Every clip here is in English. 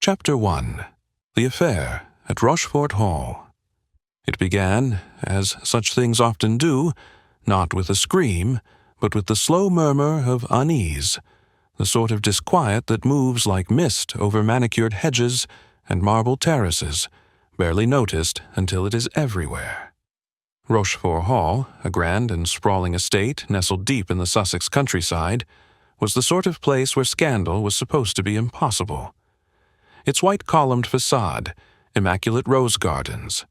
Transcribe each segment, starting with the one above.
Chapter 1. The Affair at Rochefort Hall. It began, as such things often do, not with a scream, but with the slow murmur of unease, the sort of disquiet that moves like mist over manicured hedges and marble terraces, barely noticed until it is everywhere. Rochefort Hall, a grand and sprawling estate nestled deep in the Sussex countryside, was the sort of place where scandal was supposed to be impossible. Its white-columned facade, immaculate rose gardens,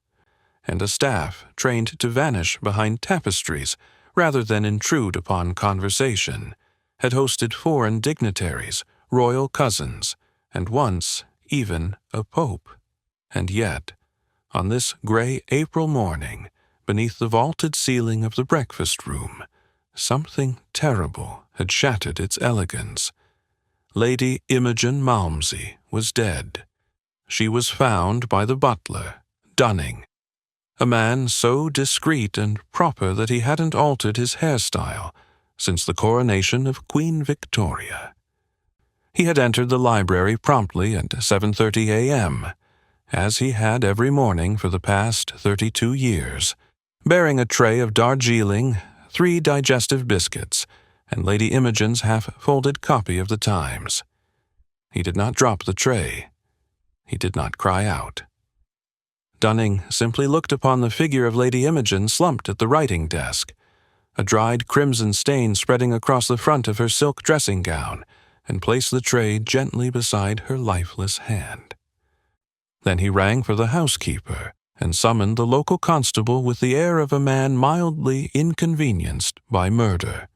and a staff trained to vanish behind tapestries rather than intrude upon conversation, had hosted foreign dignitaries, royal cousins, and once even a pope. And yet, on this gray April morning, beneath the vaulted ceiling of the breakfast room, something terrible had shattered its elegance. Lady Imogen Malmsey was dead. She was found by the butler, Dunning, a man so discreet and proper that he hadn't altered his hairstyle since the coronation of Queen Victoria. He had entered the library promptly at 7:30 a.m., as he had every morning for the past 32 years, bearing a tray of Darjeeling, 3 digestive biscuits, and Lady Imogen's half-folded copy of the Times. He did not drop the tray. He did not cry out. Dunning simply looked upon the figure of Lady Imogen slumped at the writing desk, a dried crimson stain spreading across the front of her silk dressing gown, and placed the tray gently beside her lifeless hand. Then he rang for the housekeeper and summoned the local constable with the air of a man mildly inconvenienced by murder.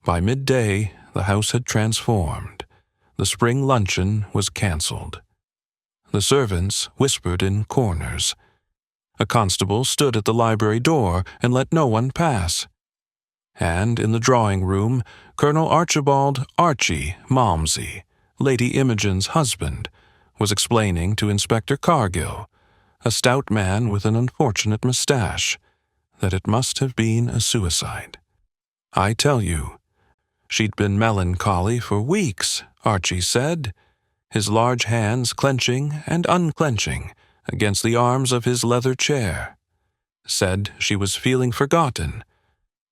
By midday, the house had transformed. The spring luncheon was cancelled. The servants whispered in corners. A constable stood at the library door and let no one pass. And in the drawing-room, Colonel Archibald Archie Malmsey, Lady Imogen's husband, was explaining to Inspector Cargill, a stout man with an unfortunate moustache, that it must have been a suicide. I tell you, she'd been melancholy for weeks, Archie said, his large hands clenching and unclenching against the arms of his leather chair. Said she was feeling forgotten,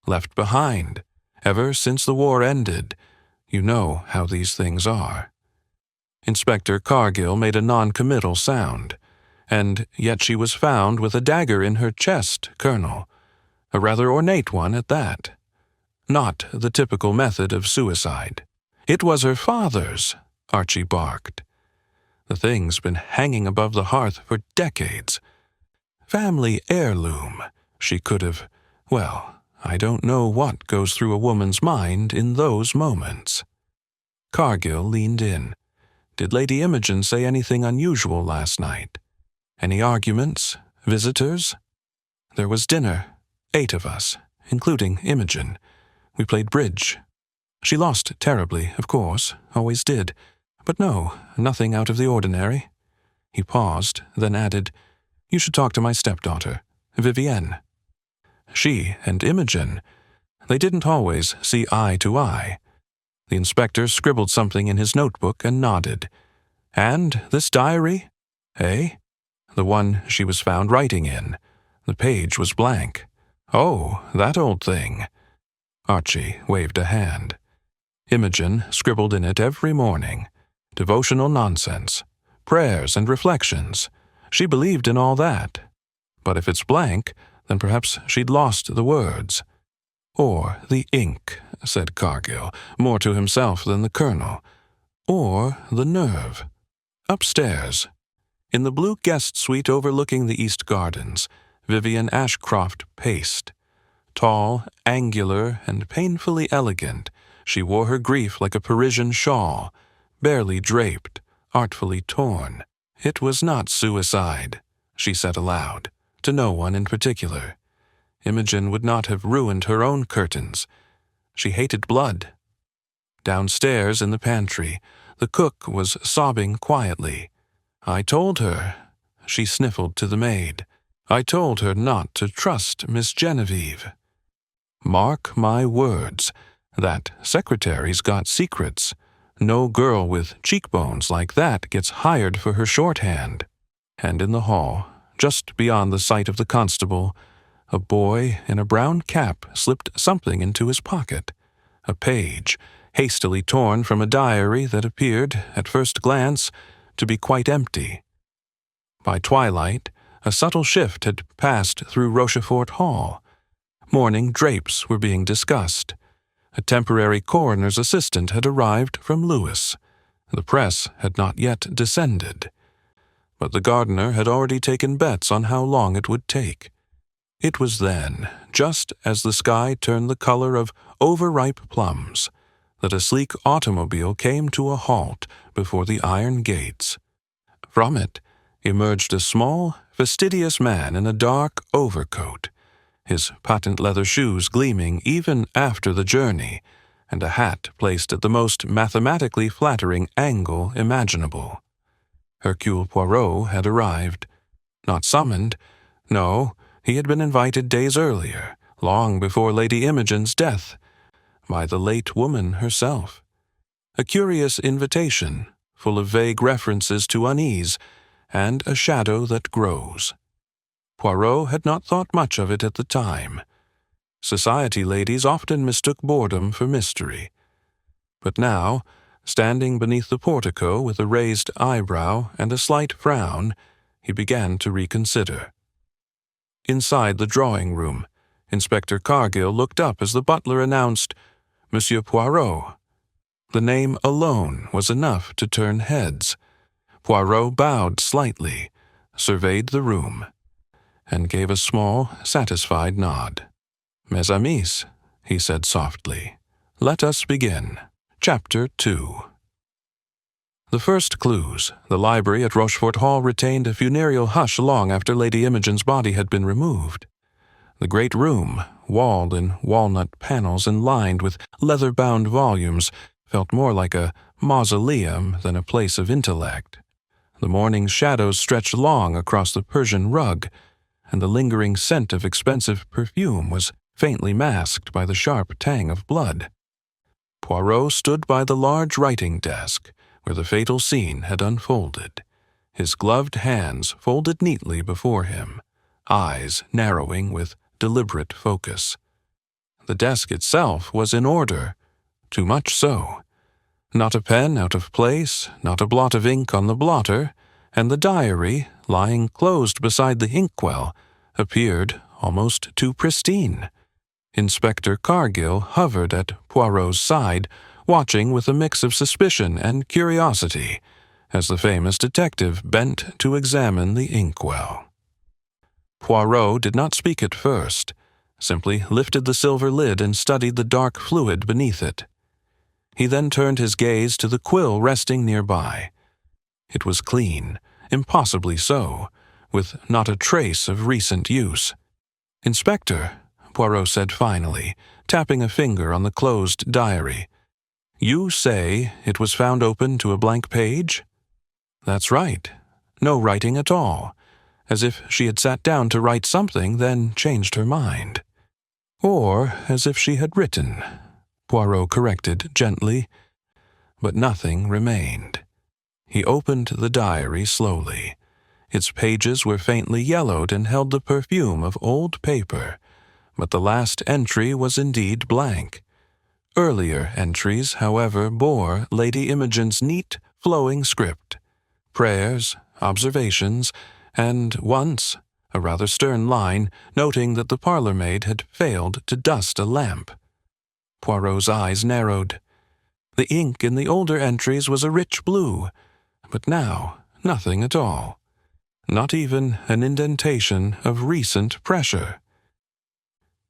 left behind, ever since the war ended. You know how these things are. Inspector Cargill made a non-committal sound. And yet she was found with a dagger in her chest, Colonel, a rather ornate one at that. Not the typical method of suicide. It was her father's, Archie barked. The thing's been hanging above the hearth for decades. Family heirloom. She could have, well, I don't know what goes through a woman's mind in those moments. Cargill leaned in. Did Lady Imogen say anything unusual last night? Any arguments? Visitors? There was dinner. 8 of us, including Imogen. We played bridge. She lost terribly, of course, always did. But no, nothing out of the ordinary. He paused, then added, You should talk to my stepdaughter, Vivienne. She and Imogen, they didn't always see eye to eye. The inspector scribbled something in his notebook and nodded. And this diary? Eh? The one she was found writing in. The page was blank. Oh, that old thing. Archie waved a hand. Imogen scribbled in it every morning. Devotional nonsense. Prayers and reflections. She believed in all that. But if it's blank, then perhaps she'd lost the words. Or the ink, said Cargill, more to himself than the colonel. Or the nerve. Upstairs. In the blue guest suite overlooking the East Gardens, Vivian Ashcroft paced. Tall, angular, and painfully elegant, she wore her grief like a Parisian shawl, barely draped, artfully torn. It was not suicide, she said aloud, to no one in particular. Imogen would not have ruined her own curtains. She hated blood. Downstairs in the pantry, the cook was sobbing quietly. I told her, she sniffled to the maid, I told her not to trust Miss Genevieve. Mark my words, that secretary's got secrets, No girl with cheekbones like that gets hired for her shorthand. And in the hall, just beyond the sight of the constable, a boy in a brown cap slipped something into his pocket, a page, hastily torn from a diary that appeared, at first glance, to be quite empty. By twilight, a subtle shift had passed through Rochefort Hall. Morning drapes were being discussed. A temporary coroner's assistant had arrived from Lewis. The press had not yet descended. But the gardener had already taken bets on how long it would take. It was then, just as the sky turned the color of overripe plums, that a sleek automobile came to a halt before the iron gates. From it emerged a small, fastidious man in a dark overcoat, his patent leather shoes gleaming even after the journey, and a hat placed at the most mathematically flattering angle imaginable. Hercule Poirot had arrived. Not summoned. No, he had been invited days earlier, long before Lady Imogen's death, by the late woman herself. A curious invitation, full of vague references to unease, and a shadow that grows. Poirot had not thought much of it at the time. Society ladies often mistook boredom for mystery. But now, standing beneath the portico with a raised eyebrow and a slight frown, he began to reconsider. Inside the drawing-room, Inspector Cargill looked up as the butler announced, "Monsieur Poirot." The name alone was enough to turn heads. Poirot bowed slightly, surveyed the room, and gave a small, satisfied nod. "Mes amis," he said softly, "let us begin. Chapter 2. The first clues. The library at Rochefort Hall retained a funereal hush long after Lady Imogen's body had been removed. The great room, walled in walnut panels and lined with leather-bound volumes, felt more like a mausoleum than a place of intellect. The morning shadows stretched long across the Persian rug, and the lingering scent of expensive perfume was faintly masked by the sharp tang of blood. Poirot stood by the large writing desk, where the fatal scene had unfolded, his gloved hands folded neatly before him, eyes narrowing with deliberate focus. The desk itself was in order, too much so. Not a pen out of place, not a blot of ink on the blotter, and the diary, lying closed beside the inkwell, appeared almost too pristine. Inspector Cargill hovered at Poirot's side, watching with a mix of suspicion and curiosity, as the famous detective bent to examine the inkwell. Poirot did not speak at first, simply lifted the silver lid and studied the dark fluid beneath it. He then turned his gaze to the quill resting nearby. It was clean, impossibly so, with not a trace of recent use. "Inspector," Poirot said finally, tapping a finger on the closed diary, "you say it was found open to a blank page?" "That's right. No writing at all, as if she had sat down to write something, then changed her mind." "Or as if she had written," Poirot corrected gently. But nothing remained. He opened the diary slowly. Its pages were faintly yellowed and held the perfume of old paper, but the last entry was indeed blank. Earlier entries, however, bore Lady Imogen's neat, flowing script, prayers, observations, and once a rather stern line noting that the parlour-maid had failed to dust a lamp. Poirot's eyes narrowed. The ink in the older entries was a rich blue, but now nothing at all. Not even an indentation of recent pressure.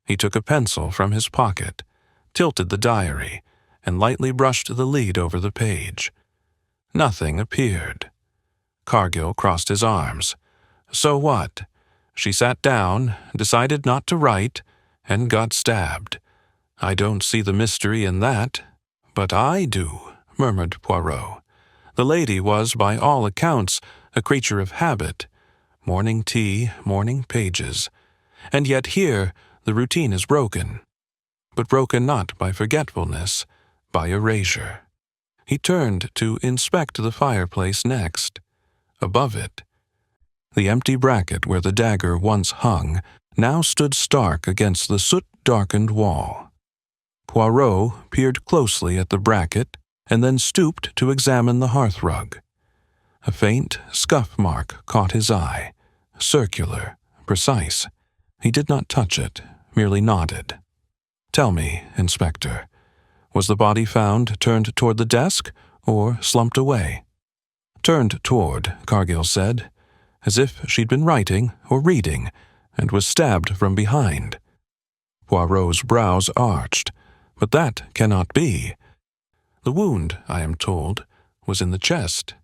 He took a pencil from his pocket, tilted the diary, and lightly brushed the lead over the page. Nothing appeared. Cargill crossed his arms. So what? She sat down, decided not to write, and got stabbed. "I don't see the mystery in that." "But I do," murmured Poirot. The lady was, by all accounts, a creature of habit. Morning tea, morning pages. And yet here the routine is broken. But broken not by forgetfulness, by erasure. He turned to inspect the fireplace next. Above it, the empty bracket where the dagger once hung now stood stark against the soot-darkened wall. Poirot peered closely at the bracket and then stooped to examine the hearthrug. A faint scuff mark caught his eye, circular, precise. He did not touch it, merely nodded. "Tell me, Inspector, was the body found turned toward the desk or slumped away?" "Turned toward," Cargill said, "as if she'd been writing or reading and was stabbed from behind." Poirot's brows arched. "But that cannot be. The wound, I am told, was in the chest."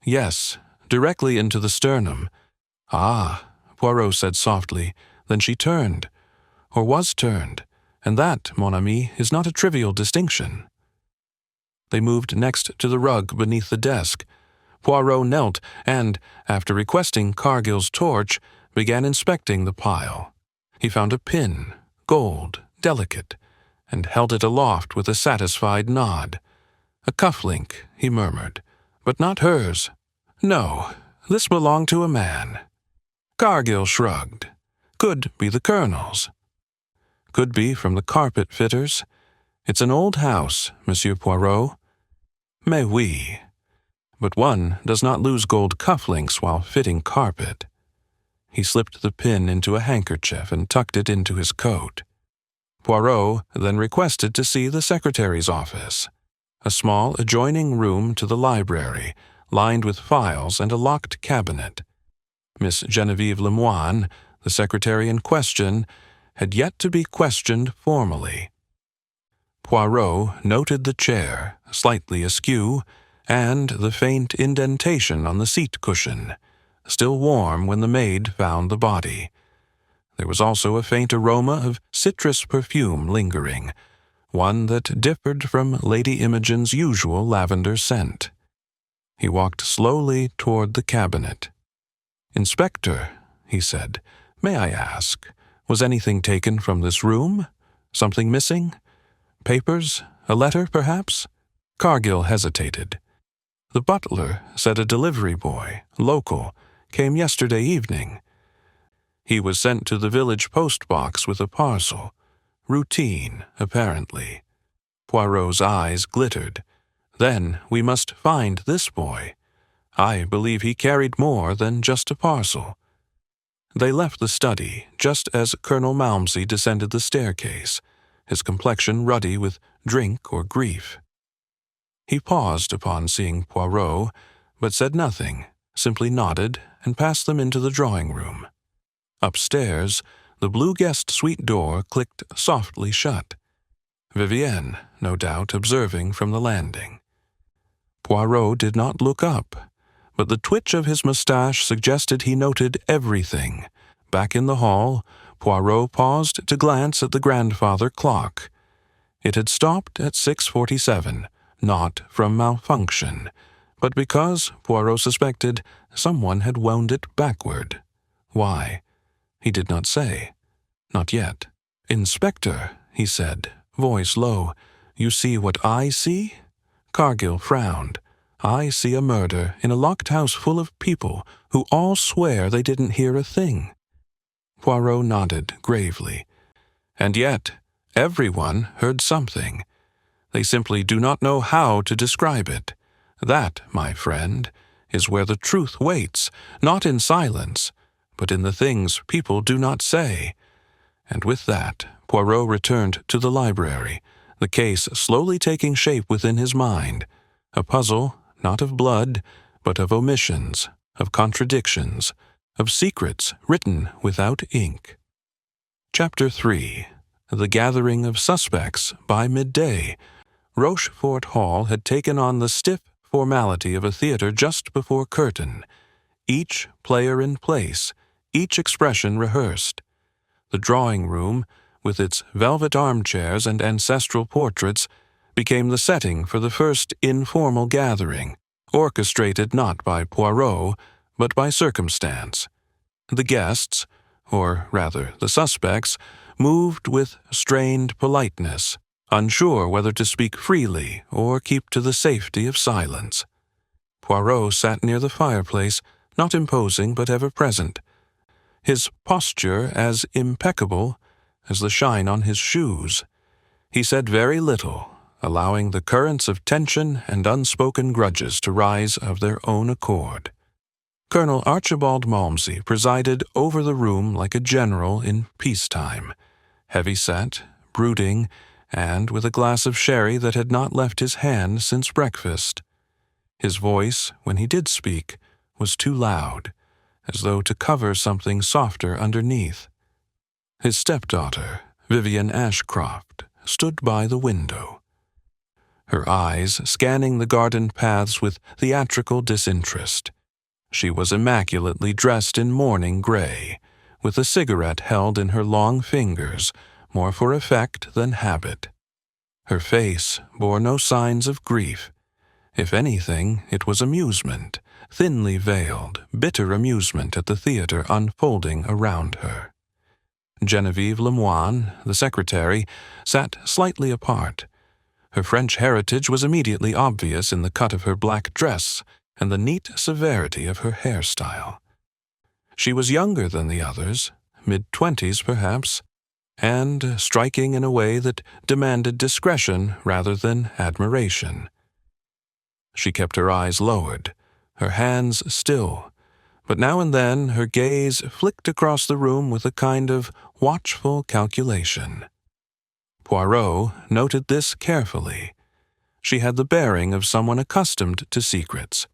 "Yes, directly into the sternum." "Ah," Poirot said softly, "then she turned, or was turned, and that, mon ami, is not a trivial distinction." They moved next to the rug beneath the desk. Poirot knelt and, after requesting Cargill's torch, began inspecting the pile. He found a pin, gold, delicate, and held it aloft with a satisfied nod. "A cufflink," he murmured, "but not hers. No, this belonged to a man." Cargill shrugged. "Could be the Colonel's." "Could be from the carpet fitters. It's an old house, Monsieur Poirot." "Mais oui. But one does not lose gold cufflinks while fitting carpet." He slipped the pin into a handkerchief and tucked it into his coat. Poirot then requested to see the secretary's office, a small adjoining room to the library, lined with files and a locked cabinet. Miss Geneviève Lemoine, the secretary in question, had yet to be questioned formally. Poirot noted the chair, slightly askew, and the faint indentation on the seat cushion, still warm when the maid found the body. There was also a faint aroma of citrus perfume lingering, one that differed from Lady Imogen's usual lavender scent. He walked slowly toward the cabinet. "Inspector," he said, "may I ask, was anything taken from this room? Something missing? Papers? A letter, perhaps?" Cargill hesitated. "The butler said a delivery boy, local, came yesterday evening. He was sent to the village post box with a parcel. Routine, apparently." Poirot's eyes glittered. "Then we must find this boy. I believe he carried more than just a parcel." They left the study just as Colonel Malmsey descended the staircase, his complexion ruddy with drink or grief. He paused upon seeing Poirot, but said nothing, simply nodded and passed them into the drawing-room. Upstairs, the blue guest suite door clicked softly shut. Vivienne, no doubt, observing from the landing. Poirot did not look up, but the twitch of his mustache suggested he noted everything. Back in the hall, Poirot paused to glance at the grandfather clock. It had stopped at 6:47, not from malfunction, but because, Poirot suspected, someone had wound it backward. Why? He did not say. Not yet. "Inspector," he said, voice low, "you see what I see?" Cargill frowned. "I see a murder in a locked house full of people who all swear they didn't hear a thing." Poirot nodded gravely. "And yet, everyone heard something. They simply do not know how to describe it. That, my friend, is where the truth waits, not in silence, but in the things people do not say." And with that, Poirot returned to the library, the case slowly taking shape within his mind, a puzzle not of blood, but of omissions, of contradictions, of secrets written without ink. Chapter 3. The Gathering of Suspects by midday. Rochefort Hall had taken on the stiff formality of a theater just before curtain, each player in place, each expression rehearsed. The drawing-room, with its velvet armchairs and ancestral portraits, became the setting for the first informal gathering, orchestrated not by Poirot, but by circumstance. The guests, or rather the suspects, moved with strained politeness, unsure whether to speak freely or keep to the safety of silence. Poirot sat near the fireplace, not imposing but ever present, his posture as impeccable as the shine on his shoes. He said very little, allowing the currents of tension and unspoken grudges to rise of their own accord. Colonel Archibald Malmsey presided over the room like a general in peacetime, heavy-set, brooding, and with a glass of sherry that had not left his hand since breakfast. His voice, when he did speak, was too loud, as though to cover something softer underneath. His stepdaughter, Vivian Ashcroft, stood by the window, her eyes scanning the garden paths with theatrical disinterest. She was immaculately dressed in mourning gray, with a cigarette held in her long fingers, more for effect than habit. Her face bore no signs of grief. If anything, it was amusement, thinly veiled, bitter amusement at the theater unfolding around her. Genevieve Lemoine, the secretary, sat slightly apart. Her French heritage was immediately obvious in the cut of her black dress and the neat severity of her hairstyle. She was younger than the others, mid-20s perhaps, and striking in a way that demanded discretion rather than admiration. She kept her eyes lowered, her hands still, but now and then her gaze flicked across the room with a kind of watchful calculation. Poirot noted this carefully. She had the bearing of someone accustomed to secrets,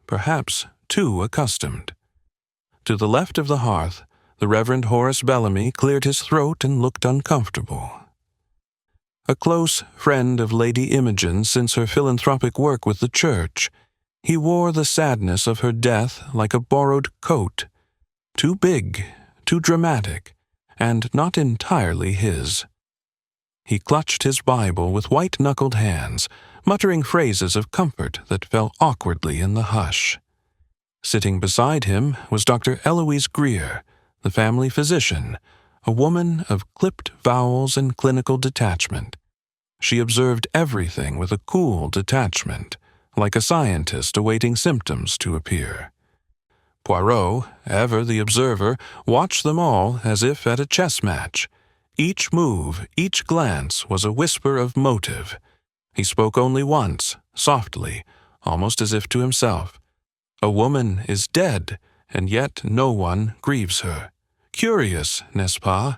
perhaps too accustomed. To the left of the hearth, the Reverend Horace Bellamy cleared his throat and looked uncomfortable. A close friend of Lady Imogen's since her philanthropic work with the church, he wore the sadness of her death like a borrowed coat, too big, too dramatic, and not entirely his. He clutched his Bible with white-knuckled hands, muttering phrases of comfort that fell awkwardly in the hush. Sitting beside him was Dr. Eloise Greer, the family physician, a woman of clipped vowels and clinical detachment. She observed everything with a cool detachment, like a scientist awaiting symptoms to appear. Poirot, ever the observer, watched them all as if at a chess match. Each move, each glance was a whisper of motive. He spoke only once, softly, almost as if to himself. A woman is dead, and yet no one grieves her. Curious, n'est-ce pas?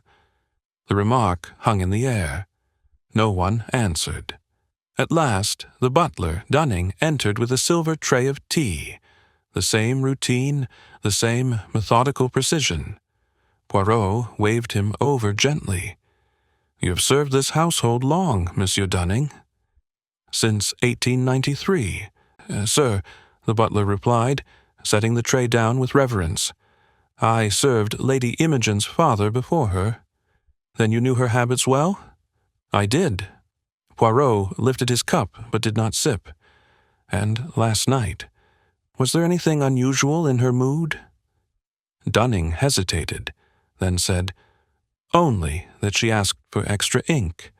The remark hung in the air. No one answered. At last, the butler, Dunning, entered with a silver tray of tea. The same routine, the same methodical precision. Poirot waved him over gently. "You have served this household long, Monsieur Dunning." "Since 1893, sir," the butler replied, setting the tray down with reverence. "I served Lady Imogen's father before her." "Then you knew her habits well?" "I did." Poirot lifted his cup but did not sip. "And last night, was there anything unusual in her mood?" Dunning hesitated, then said, "Only that she asked for extra ink.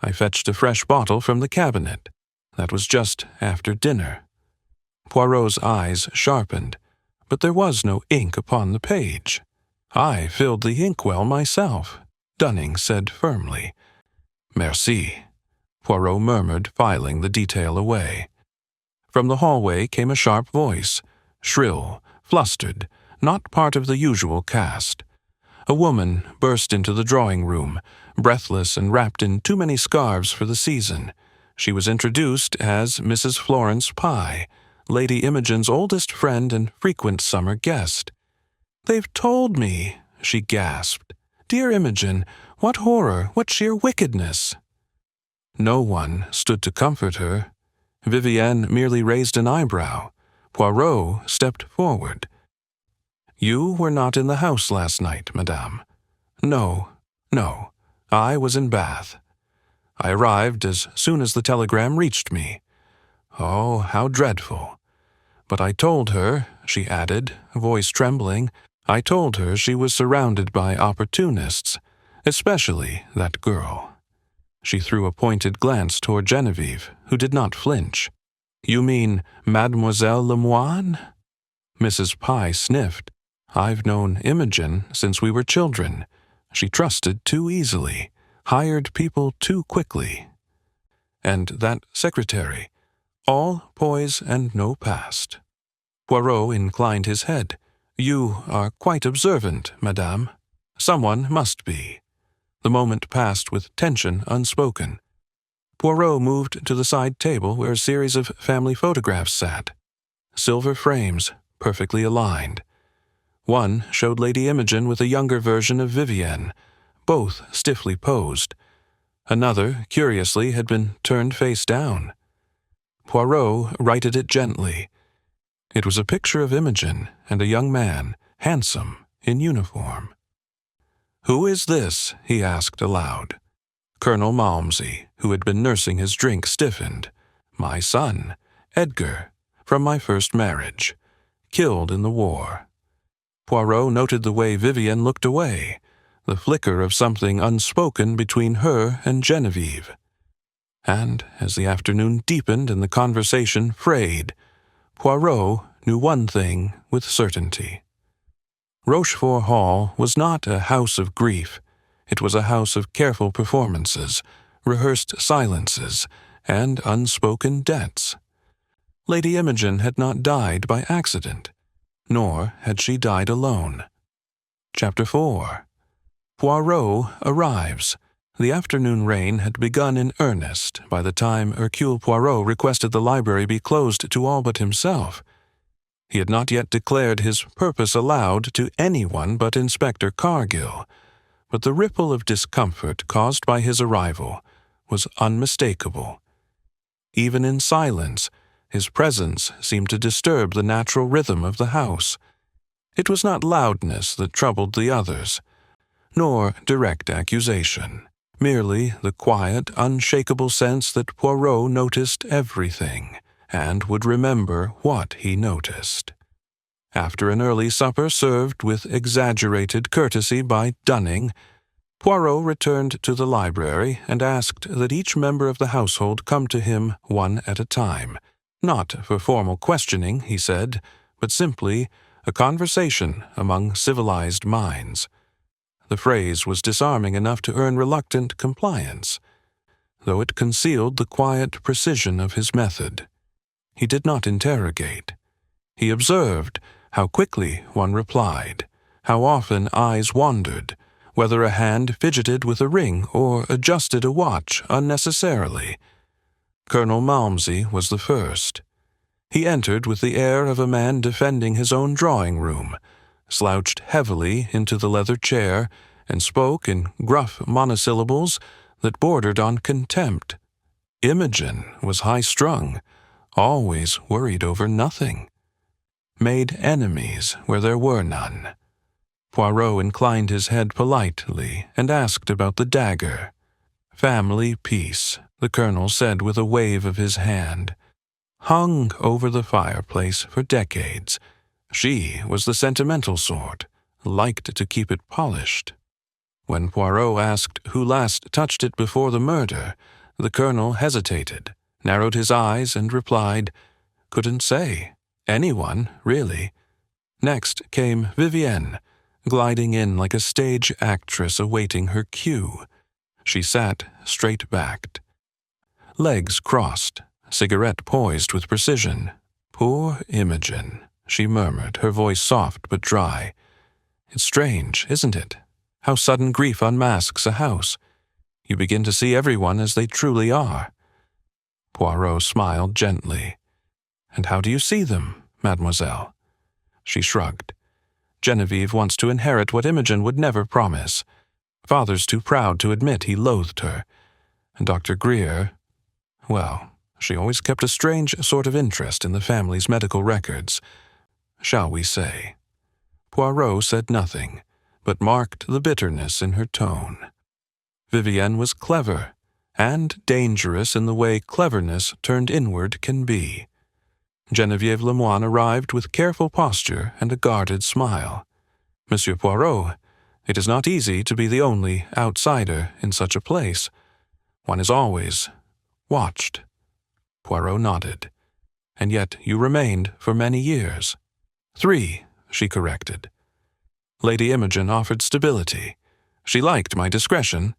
I fetched a fresh bottle from the cabinet. That was just after dinner." Poirot's eyes sharpened, but there was no ink upon the page. "I filled the inkwell myself," Dunning said firmly. "Merci," Poirot murmured, filing the detail away. From the hallway came a sharp voice, shrill, flustered, not part of the usual cast. A woman burst into the drawing-room, breathless and wrapped in too many scarves for the season. She was introduced as Mrs. Florence Pye, Lady Imogen's oldest friend and frequent summer guest. "They've told me," she gasped. "Dear Imogen, what horror, what sheer wickedness!" No one stood to comfort her. Vivienne merely raised an eyebrow. Poirot stepped forward. "You were not in the house last night, madame." No. I was in Bath. I arrived as soon as the telegram reached me. Oh, how dreadful. But I told her," she added, voice trembling, "I told her she was surrounded by opportunists, especially that girl." She threw a pointed glance toward Genevieve, who did not flinch. "You mean Mademoiselle Lemoine?" Mrs. Pye sniffed. "I've known Imogen since we were children. She trusted too easily, hired people too quickly. And that secretary, all poise and no past." Poirot inclined his head. "You are quite observant, madame. Someone must be." The moment passed with tension unspoken. Poirot moved to the side table where a series of family photographs sat. Silver frames, perfectly aligned. One showed Lady Imogen with a younger version of Vivienne, both stiffly posed. Another, curiously, had been turned face down. Poirot righted it gently. It was a picture of Imogen and a young man, handsome, in uniform. "Who is this?" he asked aloud. Colonel Malmsey, who had been nursing his drink, stiffened. "My son, Edgar, from my first marriage, killed in the war." Poirot noted the way Vivienne looked away, the flicker of something unspoken between her and Genevieve. And as the afternoon deepened and the conversation frayed, Poirot knew one thing with certainty. Rochefort Hall was not a house of grief. It was a house of careful performances, rehearsed silences, and unspoken debts. Lady Imogen had not died by accident, nor had she died alone. Chapter 4. Poirot arrives. The afternoon rain had begun in earnest by the time Hercule Poirot requested the library be closed to all but himself. He had not yet declared his purpose aloud to anyone but Inspector Cargill, but the ripple of discomfort caused by his arrival was unmistakable. Even in silence, his presence seemed to disturb the natural rhythm of the house. It was not loudness that troubled the others, nor direct accusation, merely the quiet, unshakable sense that Poirot noticed everything, and would remember what he noticed. After an early supper served with exaggerated courtesy by Dunning, Poirot returned to the library and asked that each member of the household come to him one at a time, not for formal questioning, he said, but simply a conversation among civilized minds. The phrase was disarming enough to earn reluctant compliance, though it concealed the quiet precision of his method. He did not interrogate. He observed how quickly one replied, how often eyes wandered, whether a hand fidgeted with a ring or adjusted a watch unnecessarily. Colonel Malmsey was the first. He entered with the air of a man defending his own drawing-room, slouched heavily into the leather chair, and spoke in gruff monosyllables that bordered on contempt. Imogen was high-strung, always worried over nothing. Made enemies where there were none. Poirot inclined his head politely and asked about the dagger. "Family peace," the colonel said with a wave of his hand. "Hung over the fireplace for decades. She was the sentimental sort, liked to keep it polished." When Poirot asked who last touched it before the murder, the colonel hesitated, narrowed his eyes, and replied, "Couldn't say. Anyone, really." Next came Vivienne, gliding in like a stage actress awaiting her cue. She sat straight-backed, legs crossed, cigarette poised with precision. "Poor Imogen," she murmured, her voice soft but dry. "It's strange, isn't it? How sudden grief unmasks a house. You begin to see everyone as they truly are." Poirot smiled gently. "And how do you see them, mademoiselle?" She shrugged. "Genevieve wants to inherit what Imogen would never promise. Father's too proud to admit he loathed her. And Dr. Greer, well, she always kept a strange sort of interest in the family's medical records, shall we say." Poirot said nothing, but marked the bitterness in her tone. Vivienne was clever, and dangerous in the way cleverness turned inward can be. Genevieve Lemoine arrived with careful posture and a guarded smile. "Monsieur Poirot, it is not easy to be the only outsider in such a place. One is always watched. Poirot nodded. And yet you remained for many years. 3, she corrected. Lady Imogen offered stability. She liked my discretion.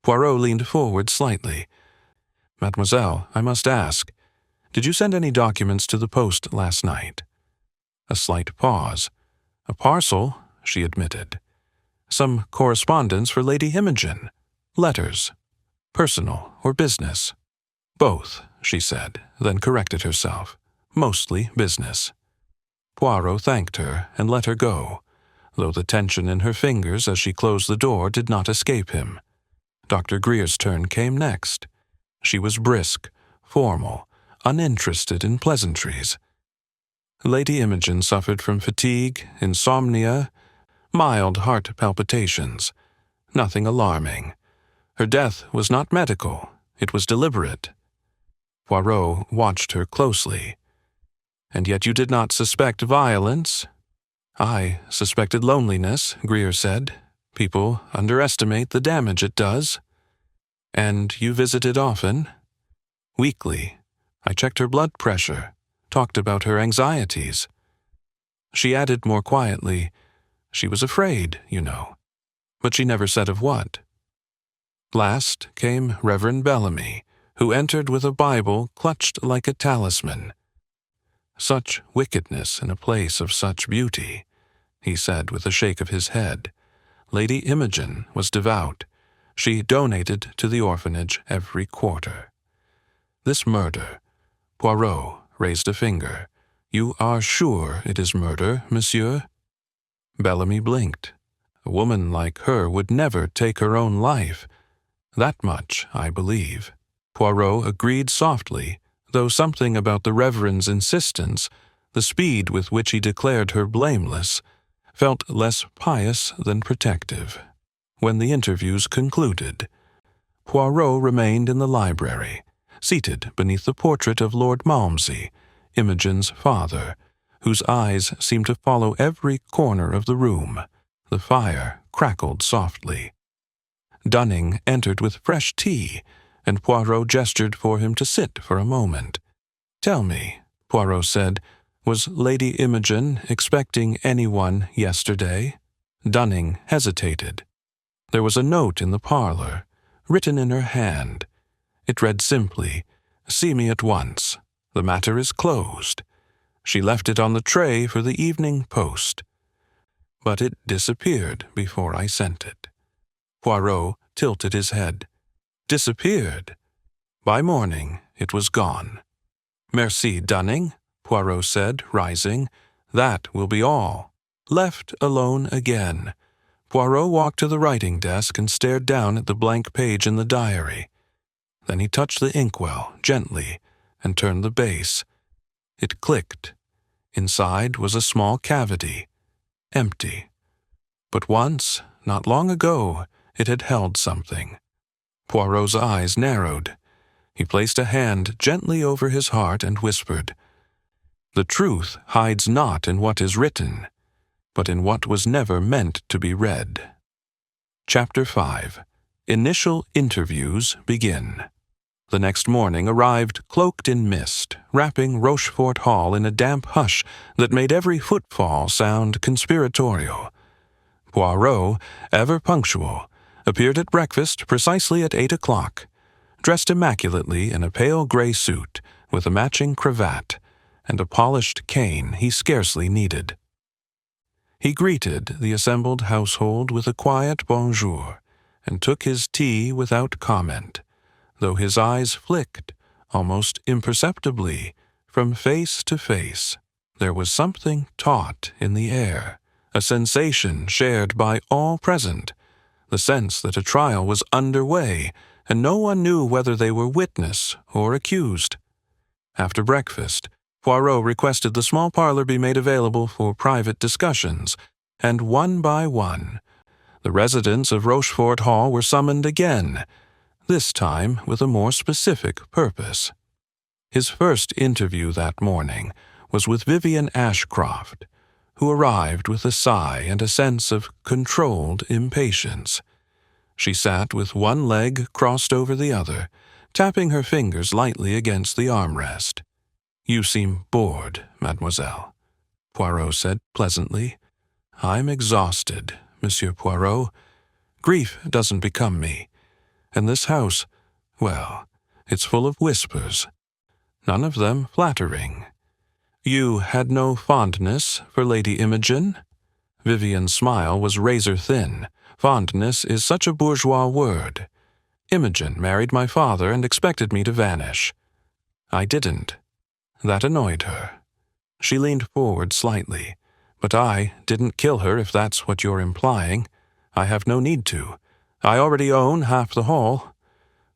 Poirot leaned forward slightly. Mademoiselle, I must ask, did you send any documents to the post last night? A slight pause. A parcel, she admitted. Some correspondence for Lady Imogen. Letters. Personal or business. Both, she said, then corrected herself. Mostly business. Poirot thanked her and let her go, though the tension in her fingers as she closed the door did not escape him. Dr. Greer's turn came next. She was brisk, formal, uninterested in pleasantries. Lady Imogen suffered from fatigue, insomnia, mild heart palpitations. Nothing alarming. Her death was not medical, it was deliberate. Poirot watched her closely. And yet you did not suspect violence? I suspected loneliness, Greer said. People underestimate the damage it does. And you visited often? Weekly. I checked her blood pressure, talked about her anxieties. She added more quietly, she was afraid, you know. But she never said of what. Last came Reverend Bellamy, who entered with a Bible clutched like a talisman. Such wickedness in a place of such beauty, he said with a shake of his head. Lady Imogen was devout. She donated to the orphanage every quarter. This murder, Poirot raised a finger. You are sure it is murder, monsieur? Bellamy blinked. A woman like her would never take her own life. That much, I believe. Poirot agreed softly, though something about the Reverend's insistence, the speed with which he declared her blameless, felt less pious than protective. When the interviews concluded, Poirot remained in the library, seated beneath the portrait of Lord Malmsey, Imogen's father, whose eyes seemed to follow every corner of the room. The fire crackled softly. Dunning entered with fresh tea, and Poirot gestured for him to sit for a moment. "Tell me," Poirot said, "was Lady Imogen expecting anyone yesterday?" Dunning hesitated. There was a note in the parlor, written in her hand. It read simply, "See me at once. The matter is closed." She left it on the tray for the evening post. But it disappeared before I sent it. Poirot tilted his head. Disappeared? By morning, it was gone. "Merci, Dunning," Poirot said, rising. "That will be all." Left alone again, Poirot walked to the writing desk and stared down at the blank page in the diary. Then he touched the inkwell gently and turned the base. It clicked. Inside was a small cavity, empty. But once, not long ago, it had held something. Poirot's eyes narrowed. He placed a hand gently over his heart and whispered, "The truth hides not in what is written, but in what was never meant to be read." Chapter 5. Initial interviews begin. The next morning arrived cloaked in mist, wrapping Rochefort Hall in a damp hush that made every footfall sound conspiratorial. Poirot, ever punctual, appeared at breakfast precisely at 8 o'clock, dressed immaculately in a pale gray suit with a matching cravat and a polished cane he scarcely needed. He greeted the assembled household with a quiet bonjour and took his tea without comment, though his eyes flicked, almost imperceptibly, from face to face. There was something taut in the air, a sensation shared by all present, the sense that a trial was underway, and no one knew whether they were witness or accused. After breakfast, Poirot requested the small parlor be made available for private discussions, and one by one, the residents of Rochefort Hall were summoned again, this time with a more specific purpose. His first interview that morning was with Vivian Ashcroft, who arrived with a sigh and a sense of controlled impatience. She sat with one leg crossed over the other, tapping her fingers lightly against the armrest. "You seem bored, mademoiselle," Poirot said pleasantly. "I'm exhausted, Monsieur Poirot. Grief doesn't become me. And this house, well, it's full of whispers, none of them flattering." "You had no fondness for Lady Imogen?" Vivian's smile was razor-thin. Fondness is such a bourgeois word. "Imogen married my father and expected me to vanish. I didn't. That annoyed her." She leaned forward slightly. "But I didn't kill her, if that's what you're implying. I have no need to. I already own half the hall."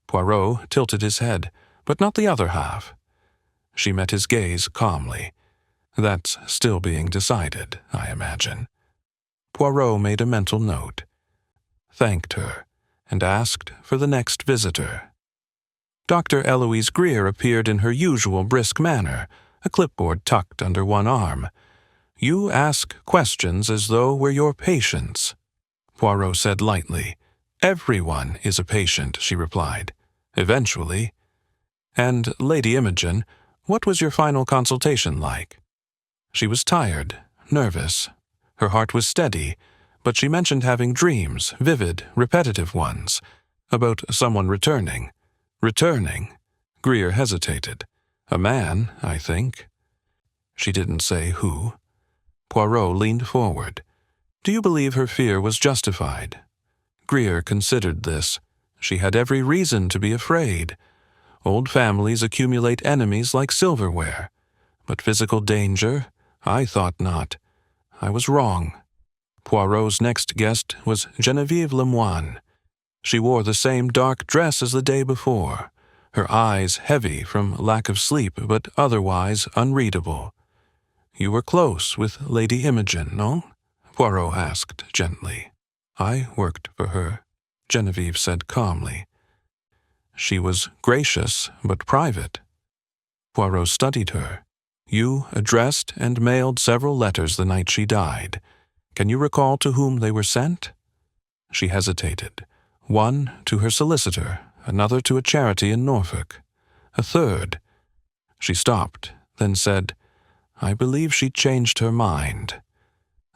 Poirot tilted his head, but not the other half. She met his gaze calmly. "That's still being decided, I imagine." Poirot made a mental note, thanked her, and asked for the next visitor. Dr. Eloise Greer appeared in her usual brisk manner, a clipboard tucked under one arm. "You ask questions as though we're your patients," Poirot said lightly. "Everyone is a patient," she replied. "Eventually." "And, Lady Imogen, what was your final consultation like?" She was tired, nervous. Her heart was steady, but she mentioned having dreams, vivid, repetitive ones, about someone returning. "Returning?" Greer hesitated. "A man, I think." She didn't say who. Poirot leaned forward. "Do you believe her fear was justified?" Greer considered this. She had every reason to be afraid. Old families accumulate enemies like silverware. But physical danger? I thought not. I was wrong. Poirot's next guest was Geneviève Lemoine. She wore the same dark dress as the day before, her eyes heavy from lack of sleep but otherwise unreadable. "You were close with Lady Imogen, no?" Poirot asked gently. "I worked for her," Geneviève said calmly. "She was gracious but private." Poirot studied her. "You addressed and mailed several letters the night she died. Can you recall to whom they were sent?" She hesitated. "One to her solicitor, another to a charity in Norfolk, a third." She stopped, then said, "I believe she changed her mind.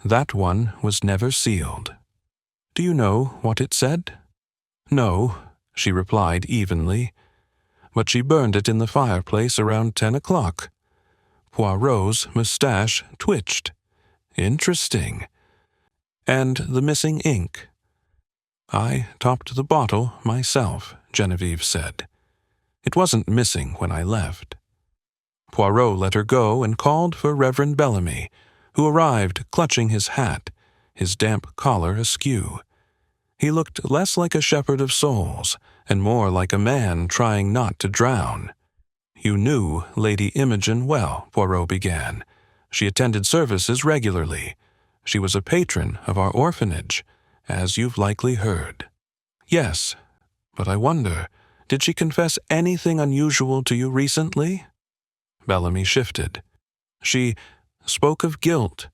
That one was never sealed." "Do you know what it said?" "No," she replied evenly. "But she burned it in the fireplace around 10 o'clock. Poirot's mustache twitched. "Interesting. And the missing ink?" "I topped the bottle myself," Geneviève said. "It wasn't missing when I left." Poirot let her go and called for Reverend Bellamy, who arrived clutching his hat, his damp collar askew. He looked less like a shepherd of souls and more like a man trying not to drown. "You knew Lady Imogen well," Poirot began. "She attended services regularly. She was a patron of our orphanage, as you've likely heard." "Yes, but I wonder, did she confess anything unusual to you recently?" Bellamy shifted. "She spoke of guilt,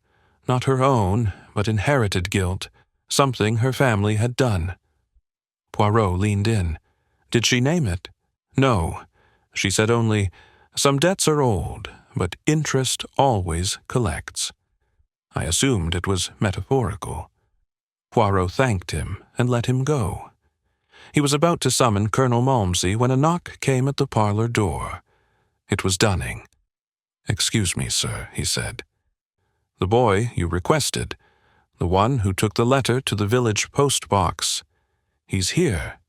not her own, but inherited guilt, something her family had done." Poirot leaned in. "Did she name it?" "No. She said only, 'Some debts are old, but interest always collects.' I assumed it was metaphorical." Poirot thanked him and let him go. He was about to summon Colonel Malmsey when a knock came at the parlor door. It was Dunning. "Excuse me, sir," he said. "The boy you requested, the one who took the letter to the village post box. He's here.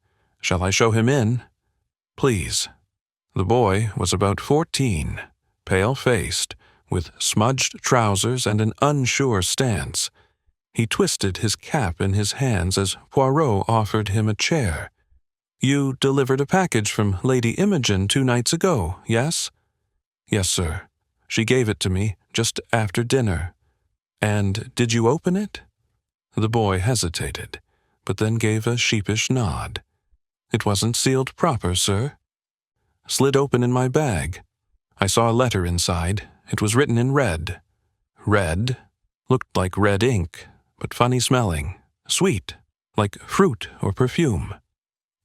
Shall I show him in?" "Please." The boy was about 14, pale-faced, with smudged trousers and an unsure stance. He twisted his cap in his hands as Poirot offered him a chair. "You delivered a package from Lady Imogen 2 nights ago, yes?" "Yes, sir. She gave it to me just after dinner." "And did you open it?" The boy hesitated, but then gave a sheepish nod. "It wasn't sealed proper, sir." "Slid open in my bag. I saw a letter inside. It was written in red." "Red?" "Looked like red ink, but funny smelling. Sweet. like fruit or perfume.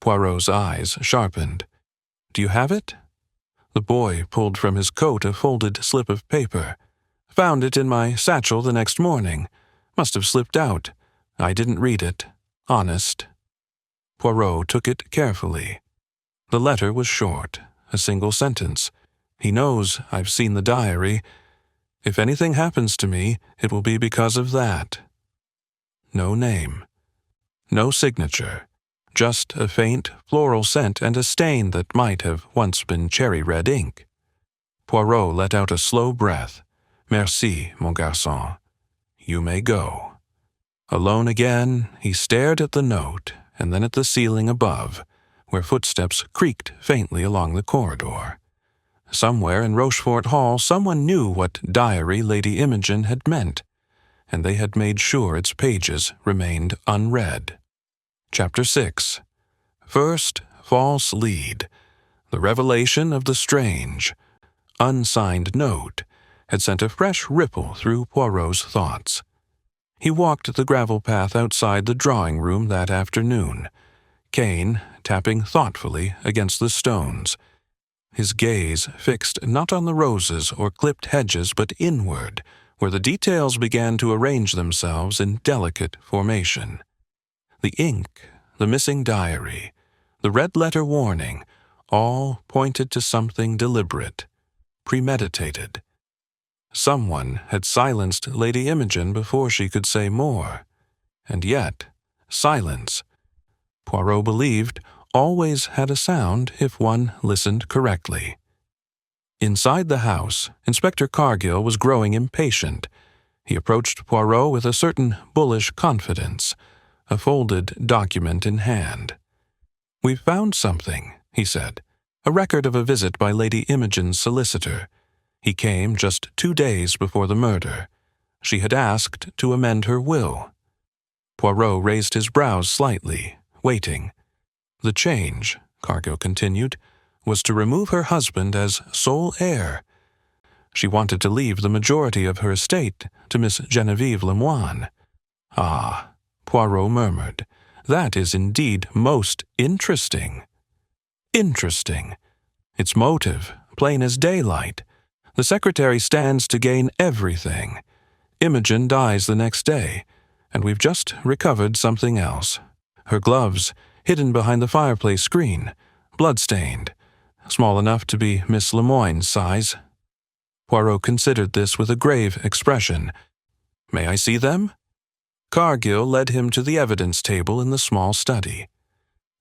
Poirot's eyes sharpened. "Do you have it?" The boy pulled from his coat a folded slip of paper. "Found it in my satchel the next morning. Must have slipped out. I didn't read it. Honest." Poirot took it carefully. The letter was short, a single sentence. "He knows I've seen the diary. If anything happens to me, it will be because of that." No name. No signature. Just a faint floral scent and a stain that might have once been cherry-red ink. Poirot let out a slow breath. "Merci, mon garçon. You may go." Alone again, he stared at the note and then at the ceiling above, where footsteps creaked faintly along the corridor. Somewhere in Rochefort Hall, someone knew what diary Lady Imogen had meant, and they had made sure its pages remained unread. Chapter 6. First false lead. The revelation of the strange, unsigned note had sent a fresh ripple through Poirot's thoughts. He walked the gravel path outside the drawing-room that afternoon, cane tapping thoughtfully against the stones, his gaze fixed not on the roses or clipped hedges but inward, where the details began to arrange themselves in delicate formation. The ink, the missing diary, the red-letter warning, all pointed to something deliberate, premeditated. Someone had silenced Lady Imogen before she could say more. And yet, silence, Poirot believed, always had a sound if one listened correctly. Inside the house, Inspector Cargill was growing impatient. He approached Poirot with a certain bullish confidence, a folded document in hand. "We've found something," he said, "a record of a visit by Lady Imogen's solicitor. He came just 2 days before the murder. She had asked to amend her will." Poirot raised his brows slightly, waiting. "The change," Cargill continued, "was to remove her husband as sole heir. She wanted to leave the majority of her estate to Miss Geneviève Lemoine." "Ah," Poirot murmured, "that is indeed most interesting." "Interesting. Its motive, plain as daylight. The secretary stands to gain everything. Imogen dies the next day, and we've just recovered something else. Her gloves, hidden behind the fireplace screen, blood-stained, small enough to be Miss Lemoine's size." Poirot considered this with a grave expression. "May I see them?" Cargill led him to the evidence table in the small study.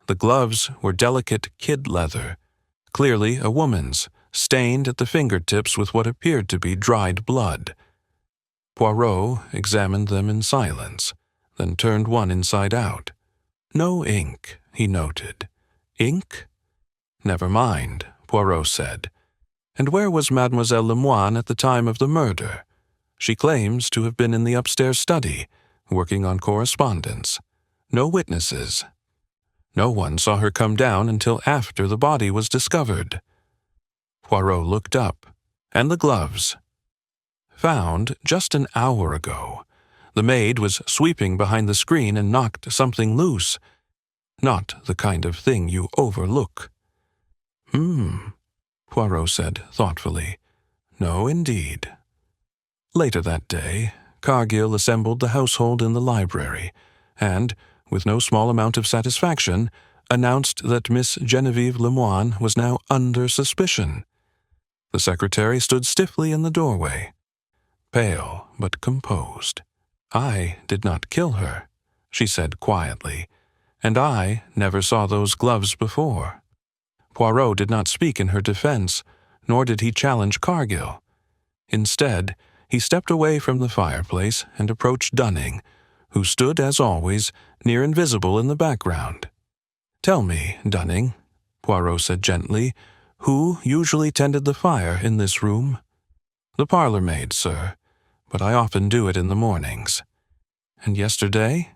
The gloves were delicate kid leather, clearly a woman's, stained at the fingertips with what appeared to be dried blood. Poirot examined them in silence, then turned one inside out. "No ink," he noted. "Ink? Never mind," Poirot said. "And where was Mademoiselle Lemoine at the time of the murder? She claims to have been in the upstairs study, working on correspondence. No witnesses. No one saw her come down until after the body was discovered." Poirot looked up. "And the gloves?" "Found just an hour ago. The maid was sweeping behind the screen and knocked something loose. Not the kind of thing you overlook." Poirot said thoughtfully. "No, indeed." Later that day, Cargill assembled the household in the library, and, with no small amount of satisfaction, announced that Miss Geneviève Lemoine was now under suspicion. The secretary stood stiffly in the doorway, pale but composed. "I did not kill her," she said quietly, "and I never saw those gloves before." Poirot did not speak in her defense, nor did he challenge Cargill. Instead, he stepped away from the fireplace and approached Dunning, who stood, as always, near invisible in the background. "Tell me, Dunning," Poirot said gently, "who usually tended the fire in this room?" "The parlor maid, sir, but I often do it in the mornings." "And yesterday?"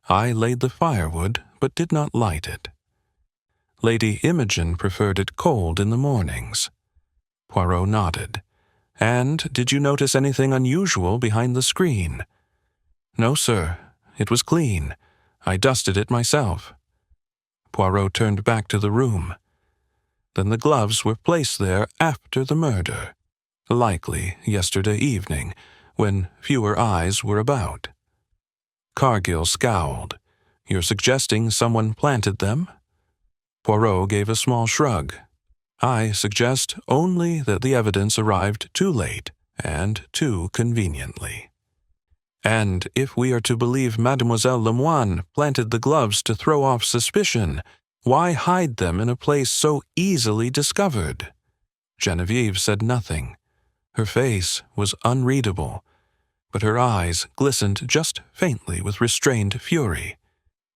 "I laid the firewood, but did not light it." "Lady Imogen preferred it cold in the mornings." Poirot nodded. "And did you notice anything unusual behind the screen?" "No, sir. It was clean. I dusted it myself." Poirot turned back to the room. "Then the gloves were placed there after the murder, likely yesterday evening, when fewer eyes were about." Cargill scowled. "You're suggesting someone planted them?" Poirot gave a small shrug. "I suggest only that the evidence arrived too late and too conveniently. And if we are to believe Mademoiselle Lemoine planted the gloves to throw off suspicion, why hide them in a place so easily discovered?" Genevieve said nothing. Her face was unreadable, but her eyes glistened just faintly with restrained fury.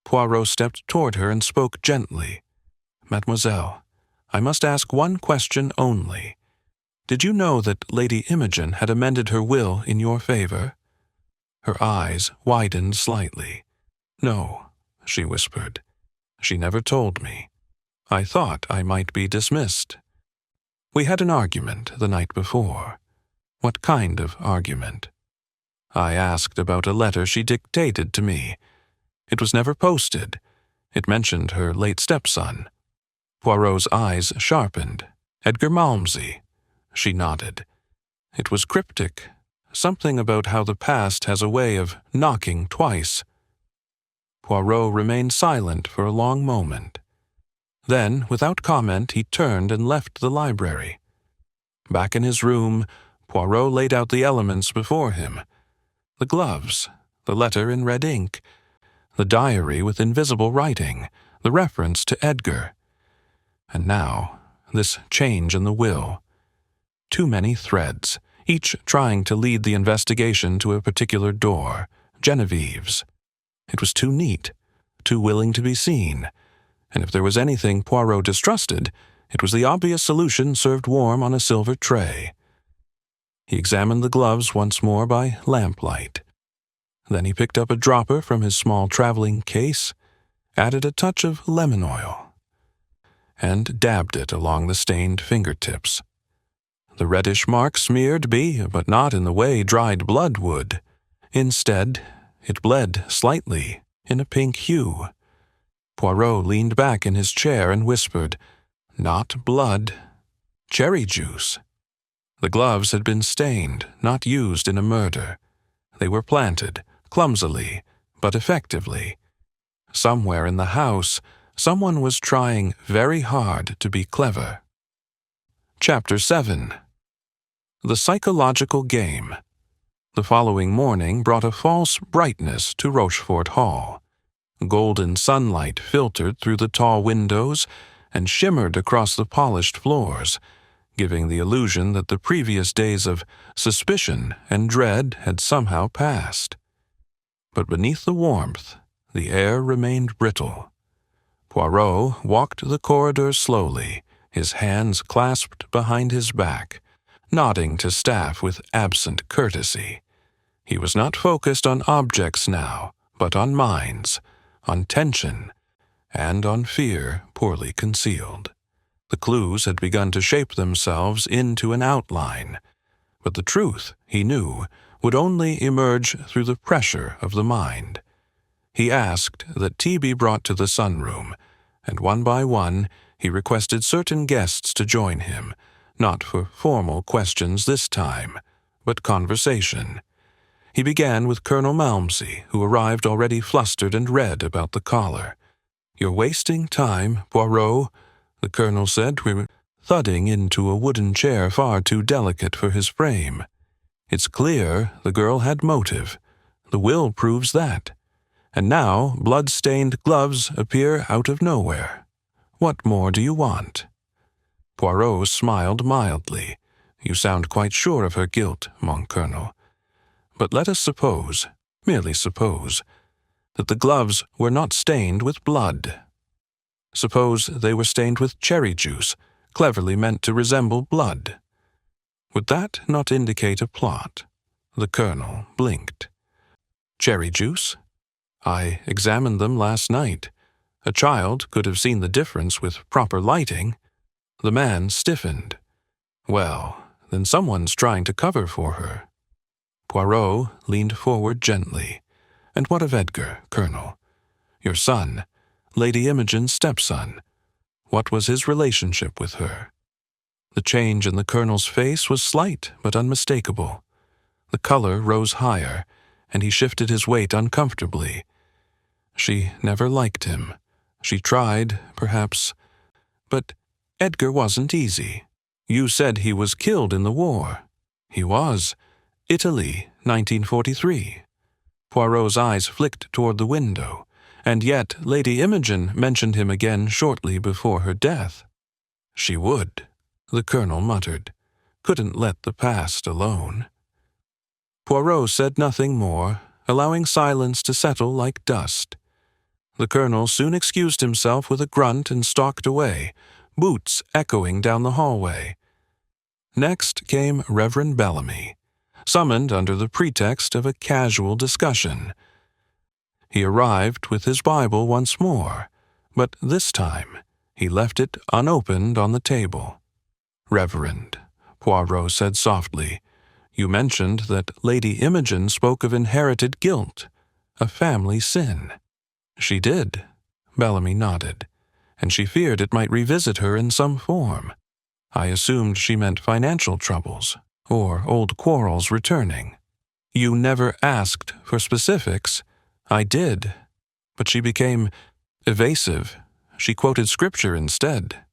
Poirot stepped toward her and spoke gently. "Mademoiselle, I must ask one question only. Did you know that Lady Imogen had amended her will in your favor?" Her eyes widened slightly. "No," she whispered. "She never told me. I thought I might be dismissed. We had an argument the night before." "What kind of argument?" "I asked about a letter she dictated to me. It was never posted. It mentioned her late stepson." Poirot's eyes sharpened. "Edgar Malmsey." She nodded. "It was cryptic. Something about how the past has a way of knocking twice." Poirot remained silent for a long moment. Then, without comment, he turned and left the library. Back in his room, Poirot laid out the elements before him. The gloves, the letter in red ink, the diary with invisible writing, the reference to Edgar. And now, this change in the will. Too many threads, each trying to lead the investigation to a particular door, Genevieve's. It was too neat, too willing to be seen, and if there was anything Poirot distrusted, it was the obvious solution served warm on a silver tray. He examined the gloves once more by lamplight. Then he picked up a dropper from his small traveling case, added a touch of lemon oil, and dabbed it along the stained fingertips. The reddish mark smeared but not in the way dried blood would. Instead, it bled slightly in a pink hue. Poirot leaned back in his chair and whispered, "Not blood, cherry juice." The gloves had been stained, not used in a murder. They were planted, clumsily, but effectively. Somewhere in the house, someone was trying very hard to be clever. Chapter 7. The Psychological Game. The following morning brought a false brightness to Rochefort Hall. Golden sunlight filtered through the tall windows and shimmered across the polished floors, giving the illusion that the previous days of suspicion and dread had somehow passed. But beneath the warmth, the air remained brittle. Poirot walked the corridor slowly, his hands clasped behind his back, nodding to staff with absent courtesy. He was not focused on objects now, but on minds, on tension, and on fear poorly concealed. The clues had begun to shape themselves into an outline, but the truth, he knew, would only emerge through the pressure of the mind. He asked that tea be brought to the sunroom, and one by one he requested certain guests to join him, not for formal questions this time, but conversation. He began with Colonel Malmsey, who arrived already flustered and red about the collar. "You're wasting time, Poirot," the colonel said, thudding into a wooden chair far too delicate for his frame. "It's clear the girl had motive. The will proves that. And now blood-stained gloves appear out of nowhere. What more do you want?" Poirot smiled mildly. "You sound quite sure of her guilt, mon colonel. But let us suppose, merely suppose, that the gloves were not stained with blood. Suppose they were stained with cherry juice, cleverly meant to resemble blood. Would that not indicate a plot?" The colonel blinked. "Cherry juice? I examined them last night. A child could have seen the difference with proper lighting." The man stiffened. "Well, then someone's trying to cover for her." Poirot leaned forward gently. "And what of Edgar, Colonel? Your son, Lady Imogen's stepson. What was his relationship with her? The change in the colonel's face was slight but unmistakable. The color rose higher, and he shifted his weight uncomfortably. She never liked him. She tried, perhaps. But Edgar wasn't easy. You said he was killed in the war. He was. Italy, 1943. Poirot's eyes flicked toward the window, and yet Lady Imogen mentioned him again shortly before her death. She would, the colonel muttered. Couldn't let the past alone. Poirot said nothing more, allowing silence to settle like dust. The colonel soon excused himself with a grunt and stalked away, boots echoing down the hallway. Next came Reverend Bellamy, summoned under the pretext of a casual discussion. He arrived with his Bible once more, but this time he left it unopened on the table. "Reverend," Poirot said softly, "you mentioned that Lady Imogen spoke of inherited guilt, a family sin." "She did," Bellamy nodded, "and she feared it might revisit her in some form. I assumed she meant financial troubles, or old quarrels returning." "You never asked for specifics." "I did, but she became evasive. She quoted scripture instead."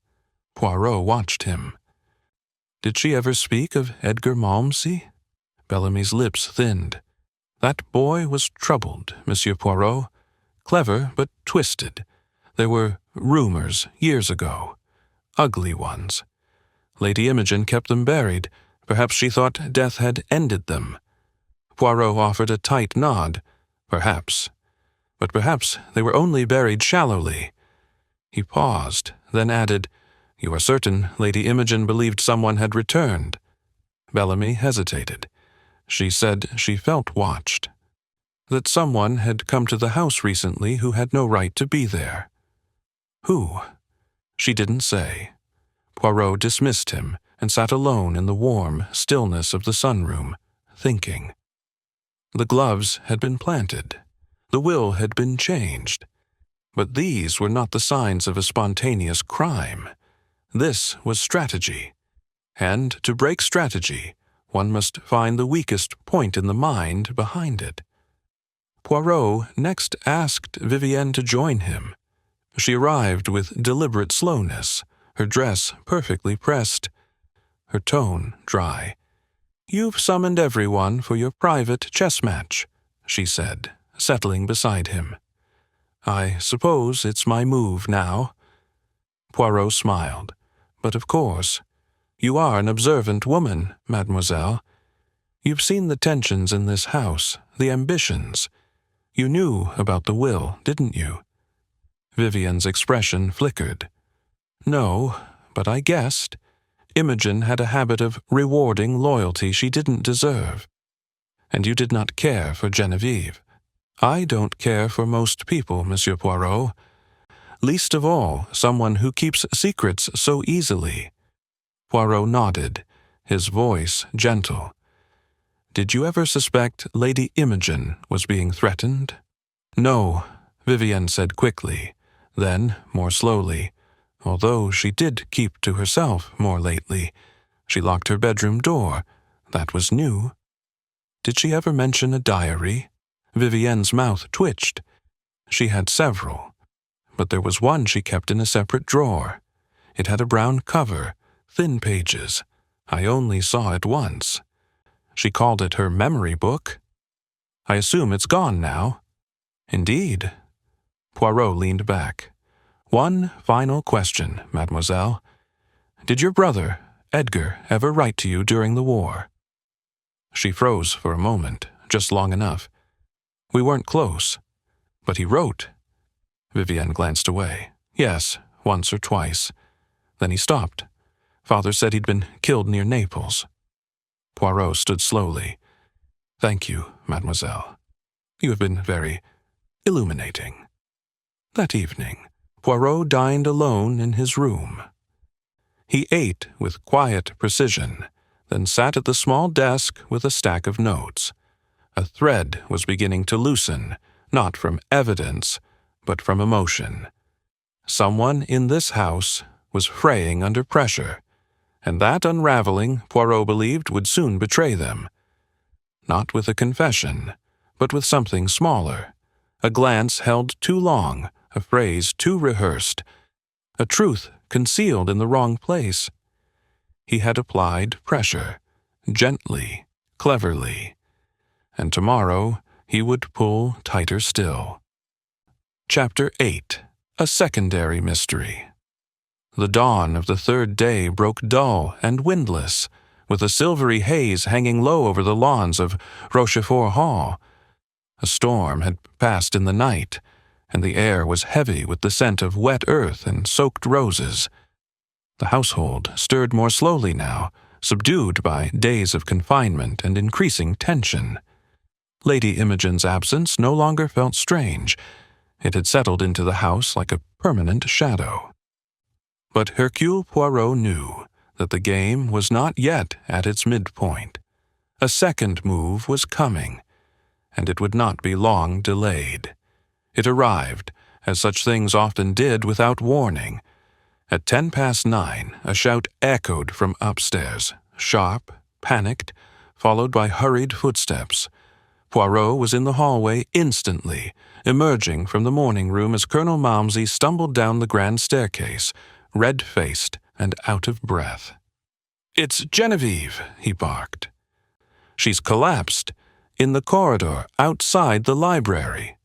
Poirot watched him. "Did she ever speak of Edgar Malmsey?" Bellamy's lips thinned. "That boy was troubled, Monsieur Poirot. Clever, but twisted. There were rumors years ago. Ugly ones. Lady Imogen kept them buried. Perhaps she thought death had ended them." Poirot offered a tight nod. "Perhaps. But perhaps they were only buried shallowly." He paused, then added, "You are certain Lady Imogen believed someone had returned?" Bellamy hesitated. "She said she felt watched. That someone had come to the house recently who had no right to be there." "Who?" "She didn't say." Poirot dismissed him and sat alone in the warm stillness of the sunroom, thinking. The gloves had been planted. The will had been changed. But these were not the signs of a spontaneous crime. This was strategy. And to break strategy, one must find the weakest point in the mind behind it. Poirot next asked Vivienne to join him. She arrived with deliberate slowness, her dress perfectly pressed, her tone dry. "You've summoned everyone for your private chess match," she said, settling beside him. "I suppose it's my move now." Poirot smiled. "But of course. You are an observant woman, mademoiselle. You've seen the tensions in this house, the ambitions. You knew about the will, didn't you?" Vivienne's expression flickered. "No, but I guessed. Imogen had a habit of rewarding loyalty she didn't deserve. And you did not care for Genevieve. I don't care for most people, Monsieur Poirot. Least of all, someone who keeps secrets so easily." Poirot nodded, his voice gentle. "Did you ever suspect Lady Imogen was being threatened?" "No," Vivienne said quickly. Then, more slowly, although she did keep to herself more lately. She locked her bedroom door. That was new. "Did she ever mention a diary?" Vivienne's mouth twitched. She had several, but there was one she kept in a separate drawer. It had a brown cover, thin pages. I only saw it once. She called it her memory book. I assume it's gone now." "Indeed." Poirot leaned back. "One final question, mademoiselle. Did your brother, Edgar, ever write to you during the war?" She froze for a moment, just long enough. "We weren't close. But he wrote." Vivienne glanced away. "Yes, once or twice. Then he stopped. Father said he'd been killed near Naples." Poirot stood slowly. "Thank you, mademoiselle. You have been very illuminating." That evening, Poirot dined alone in his room. He ate with quiet precision, then sat at the small desk with a stack of notes. A thread was beginning to loosen, not from evidence, but from emotion. Someone in this house was fraying under pressure, and that unraveling, Poirot believed, would soon betray them. Not with a confession, but with something smaller, a glance held too long, a phrase too rehearsed, a truth concealed in the wrong place. He had applied pressure, gently, cleverly, and tomorrow he would pull tighter still. Chapter 8. A Secondary Mystery. The dawn of the third day broke dull and windless, with a silvery haze hanging low over the lawns of Rochefort Hall. A storm had passed in the night, and the air was heavy with the scent of wet earth and soaked roses. The household stirred more slowly now, subdued by days of confinement and increasing tension. Lady Imogen's absence no longer felt strange. It had settled into the house like a permanent shadow. But Hercule Poirot knew that the game was not yet at its midpoint. A second move was coming, and it would not be long delayed. It arrived, as such things often did, without warning. At 9:10, a shout echoed from upstairs, sharp, panicked, followed by hurried footsteps. Poirot was in the hallway instantly, emerging from the morning room as Colonel Malmsey stumbled down the grand staircase, red-faced and out of breath. "It's Genevieve," he barked. "She's collapsed, in the corridor outside the library."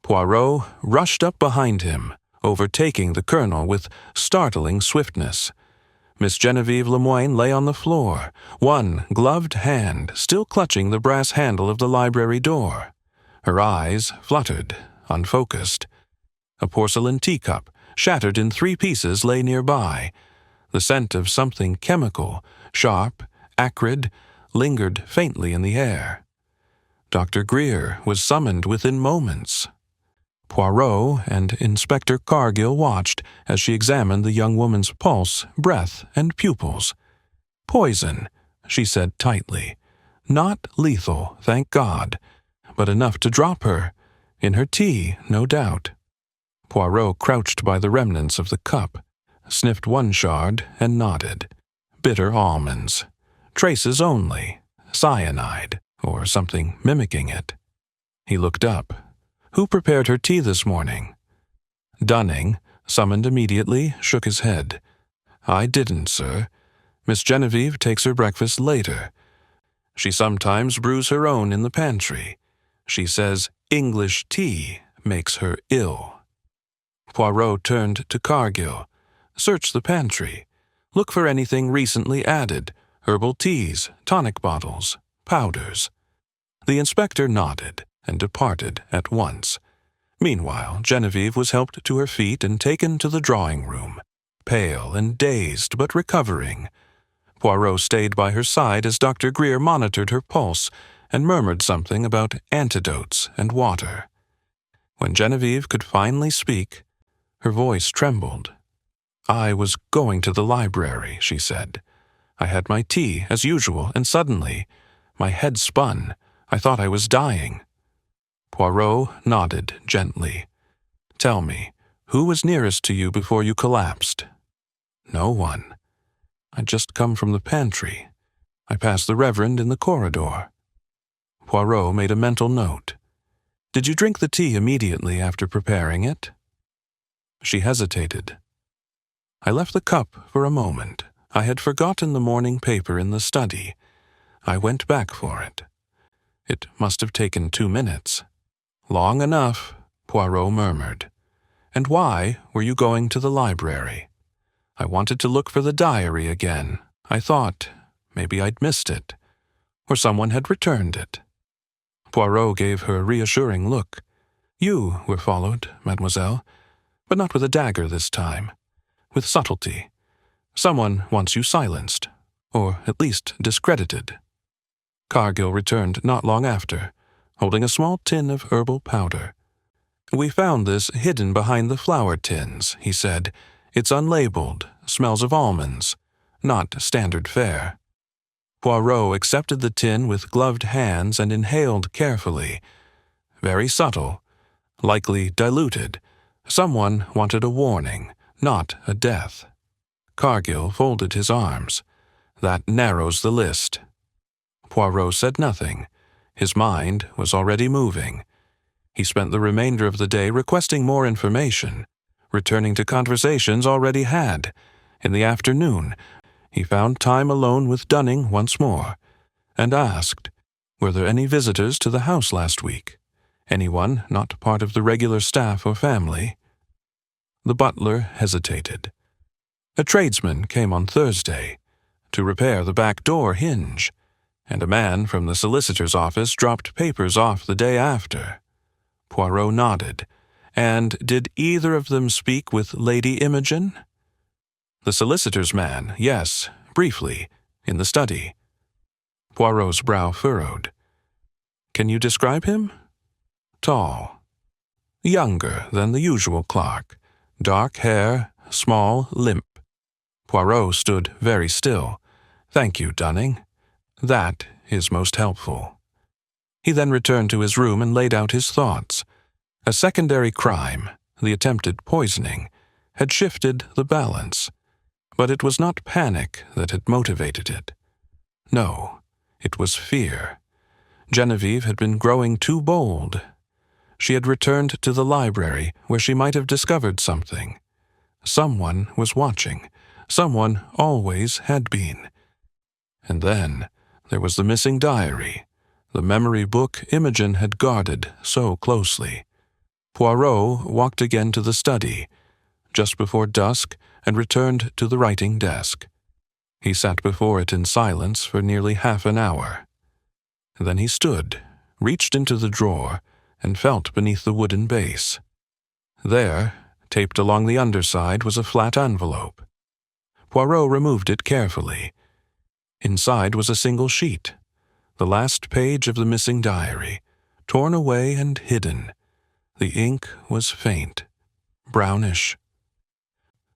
Poirot rushed up behind him, overtaking the colonel with startling swiftness. Miss Genevieve Lemoine lay on the floor, one gloved hand still clutching the brass handle of the library door. Her eyes fluttered, unfocused. A porcelain teacup, shattered in 3 pieces, lay nearby. The scent of something chemical, sharp, acrid, lingered faintly in the air. Dr. Greer was summoned within moments. Poirot and Inspector Cargill watched as she examined the young woman's pulse, breath, and pupils. "Poison," she said tightly. "Not lethal, thank God, but enough to drop her. In her tea, no doubt." Poirot crouched by the remnants of the cup, sniffed one shard, and nodded. Bitter almonds. Traces only. Cyanide, or something mimicking it. He looked up. "Who prepared her tea this morning?" Dunning, summoned immediately, shook his head. "I didn't, sir. Miss Genevieve takes her breakfast later. She sometimes brews her own in the pantry. She says English tea makes her ill." Poirot turned to Cargill. "Search the pantry. Look for anything recently added, herbal teas, tonic bottles, powders." The inspector nodded and departed at once. Meanwhile, Genevieve was helped to her feet and taken to the drawing-room, pale and dazed but recovering. Poirot stayed by her side as Dr. Greer monitored her pulse and murmured something about antidotes and water. When Genevieve could finally speak, her voice trembled. "I was going to the library," she said. "I had my tea, as usual, and suddenly, my head spun. I thought I was dying." Poirot nodded gently. "Tell me, who was nearest to you before you collapsed?" "No one. I'd just come from the pantry. I passed the Reverend in the corridor." Poirot made a mental note. "Did you drink the tea immediately after preparing it?" She hesitated. "I left the cup for a moment. I had forgotten the morning paper in the study. I went back for it. It must have taken 2 minutes." "Long enough," Poirot murmured. "And why were you going to the library?" "I wanted to look for the diary again. I thought maybe I'd missed it, or someone had returned it." Poirot gave her a reassuring look. "You were followed, mademoiselle, but not with a dagger this time. With subtlety. Someone wants you silenced, or at least discredited." Cargill returned not long after, holding a small tin of herbal powder. "We found this hidden behind the flour tins," he said. "It's unlabeled, smells of almonds, not standard fare." Poirot accepted the tin with gloved hands and inhaled carefully. Very subtle, likely diluted. Someone wanted a warning, not a death. Cargill folded his arms. That narrows the list. Poirot said nothing. His mind was already moving. He spent the remainder of the day requesting more information, returning to conversations already had. In the afternoon, he found time alone with Dunning once more, and asked, were there any visitors to the house last week? Anyone not part of the regular staff or family? The butler hesitated. A tradesman came on Thursday to repair the back door hinge, and a man from the solicitor's office dropped papers off the day after. Poirot nodded. And did either of them speak with Lady Imogen? The solicitor's man, yes, briefly, in the study. Poirot's brow furrowed. Can you describe him? Tall. Younger than the usual clerk. Dark hair, small, limp. Poirot stood very still. Thank you, Dunning. That is most helpful. He then returned to his room and laid out his thoughts. A secondary crime, the attempted poisoning, had shifted the balance. But it was not panic that had motivated it. No, it was fear. Genevieve had been growing too bold. She had returned to the library where she might have discovered something. Someone was watching. Someone always had been. And then there was the missing diary, the memory book Imogen had guarded so closely. Poirot walked again to the study, just before dusk, and returned to the writing desk. He sat before it in silence for nearly half an hour. Then he stood, reached into the drawer, and felt beneath the wooden base. There, taped along the underside, was a flat envelope. Poirot removed it carefully. Inside was a single sheet, the last page of the missing diary, torn away and hidden. The ink was faint, brownish.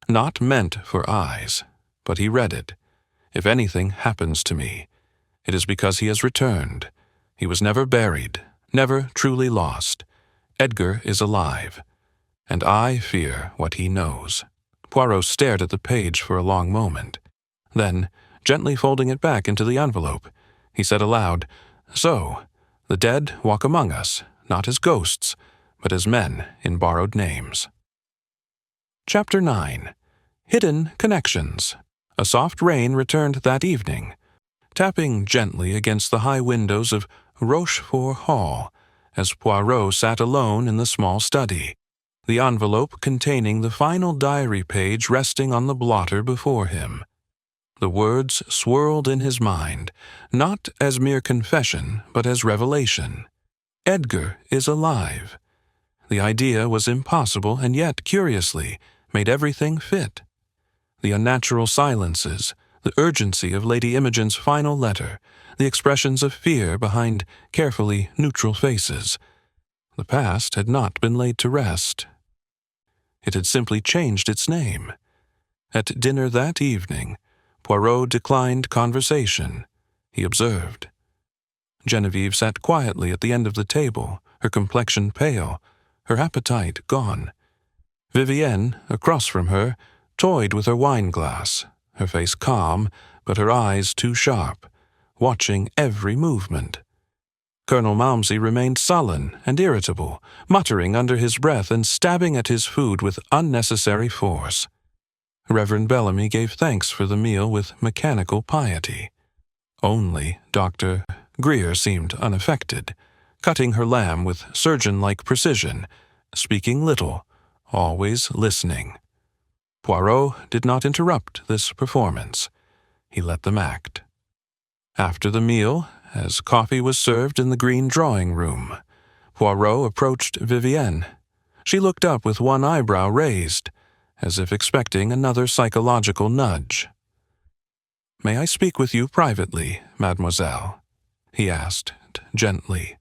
Not meant for eyes, but he read it. If anything happens to me, it is because he has returned. He was never buried, never truly lost. Edgar is alive, and I fear what he knows. Poirot stared at the page for a long moment. Then, gently folding it back into the envelope, he said aloud, "So, the dead walk among us, not as ghosts, but as men in borrowed names." Chapter 9. Hidden Connections. A soft rain returned that evening, tapping gently against the high windows of Rochefort Hall as Poirot sat alone in the small study, the envelope containing the final diary page resting on the blotter before him. The words swirled in his mind, not as mere confession, but as revelation. Edgar is alive. The idea was impossible, and yet, curiously, made everything fit. The unnatural silences, the urgency of Lady Imogen's final letter, the expressions of fear behind carefully neutral faces. The past had not been laid to rest. It had simply changed its name. At dinner that evening, Poirot declined conversation. He observed. Genevieve sat quietly at the end of the table, her complexion pale, her appetite gone. Vivienne, across from her, toyed with her wine-glass, her face calm, but her eyes too sharp, watching every movement. Colonel Malmsey remained sullen and irritable, muttering under his breath and stabbing at his food with unnecessary force. Reverend Bellamy gave thanks for the meal with mechanical piety. Only Dr. Greer seemed unaffected, cutting her lamb with surgeon-like precision, speaking little, always listening. Poirot did not interrupt this performance. He let them act. After the meal, as coffee was served in the green drawing-room, Poirot approached Vivienne. She looked up with one eyebrow raised, as if expecting another psychological nudge. "May I speak with you privately, mademoiselle?" he asked gently.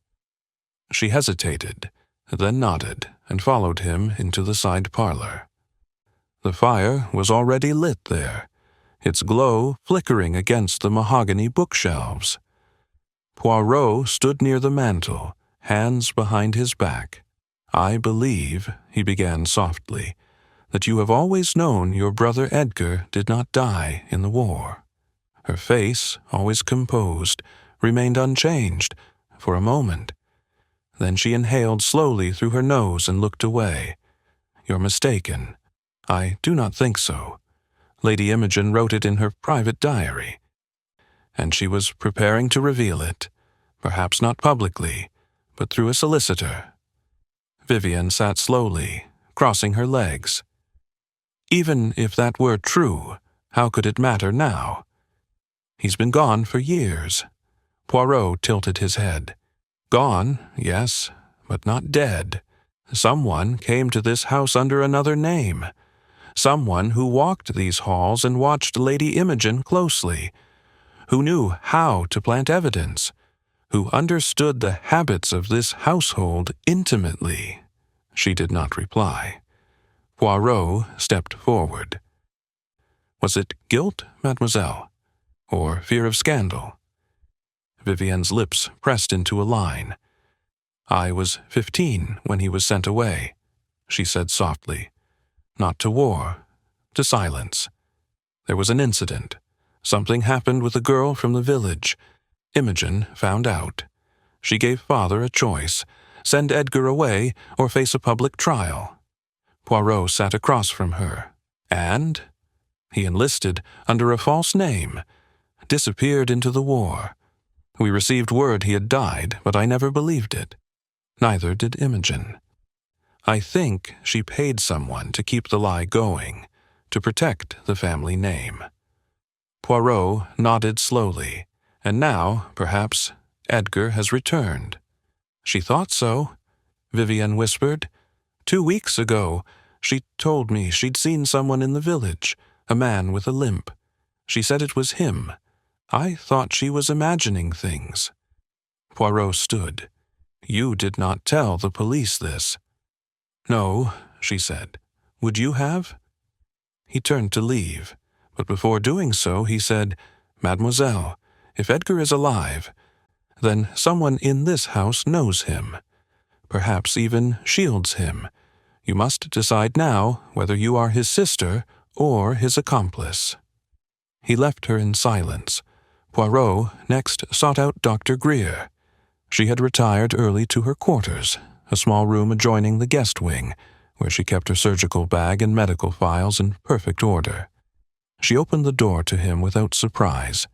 She hesitated, then nodded and followed him into the side parlor. The fire was already lit there, its glow flickering against the mahogany bookshelves. Poirot stood near the mantel, hands behind his back. "I believe," he began softly, "that you have always known your brother Edgar did not die in the war." Her face, always composed, remained unchanged for a moment. Then she inhaled slowly through her nose and looked away. "You're mistaken. I do not think so. Lady Imogen wrote it in her private diary, and she was preparing to reveal it, perhaps not publicly, but through a solicitor." Vivian sat slowly, crossing her legs. "Even if that were true, how could it matter now? He's been gone for years." Poirot tilted his head. "Gone, yes, but not dead. Someone came to this house under another name. Someone who walked these halls and watched Lady Imogen closely, who knew how to plant evidence, who understood the habits of this household intimately." She did not reply. Poirot stepped forward. "Was it guilt, mademoiselle, or fear of scandal?" Vivian's lips pressed into a line. "I was 15 when he was sent away," she said softly. "Not to war, to silence. There was an incident. Something happened with a girl from the village. Imogen found out. She gave father a choice: send Edgar away or face a public trial. Poirot sat across from her, and he enlisted under a false name, disappeared into the war. We received word he had died, but I never believed it. Neither did Imogen. I think she paid someone to keep the lie going, to protect the family name." Poirot nodded slowly. "And now, perhaps, Edgar has returned." "She thought so," Vivian whispered. 2 weeks ago, she told me she'd seen someone in the village, a man with a limp. She said it was him. I thought she was imagining things." Poirot stood. "You did not tell the police this." "No," she said. "Would you have?" He turned to leave, but before doing so he said, "Mademoiselle, if Edgar is alive, then someone in this house knows him, perhaps even shields him. You must decide now whether you are his sister or his accomplice." He left her in silence. Poirot next sought out Dr. Greer. She had retired early to her quarters, a small room adjoining the guest wing, where she kept her surgical bag and medical files in perfect order. She opened the door to him without surprise.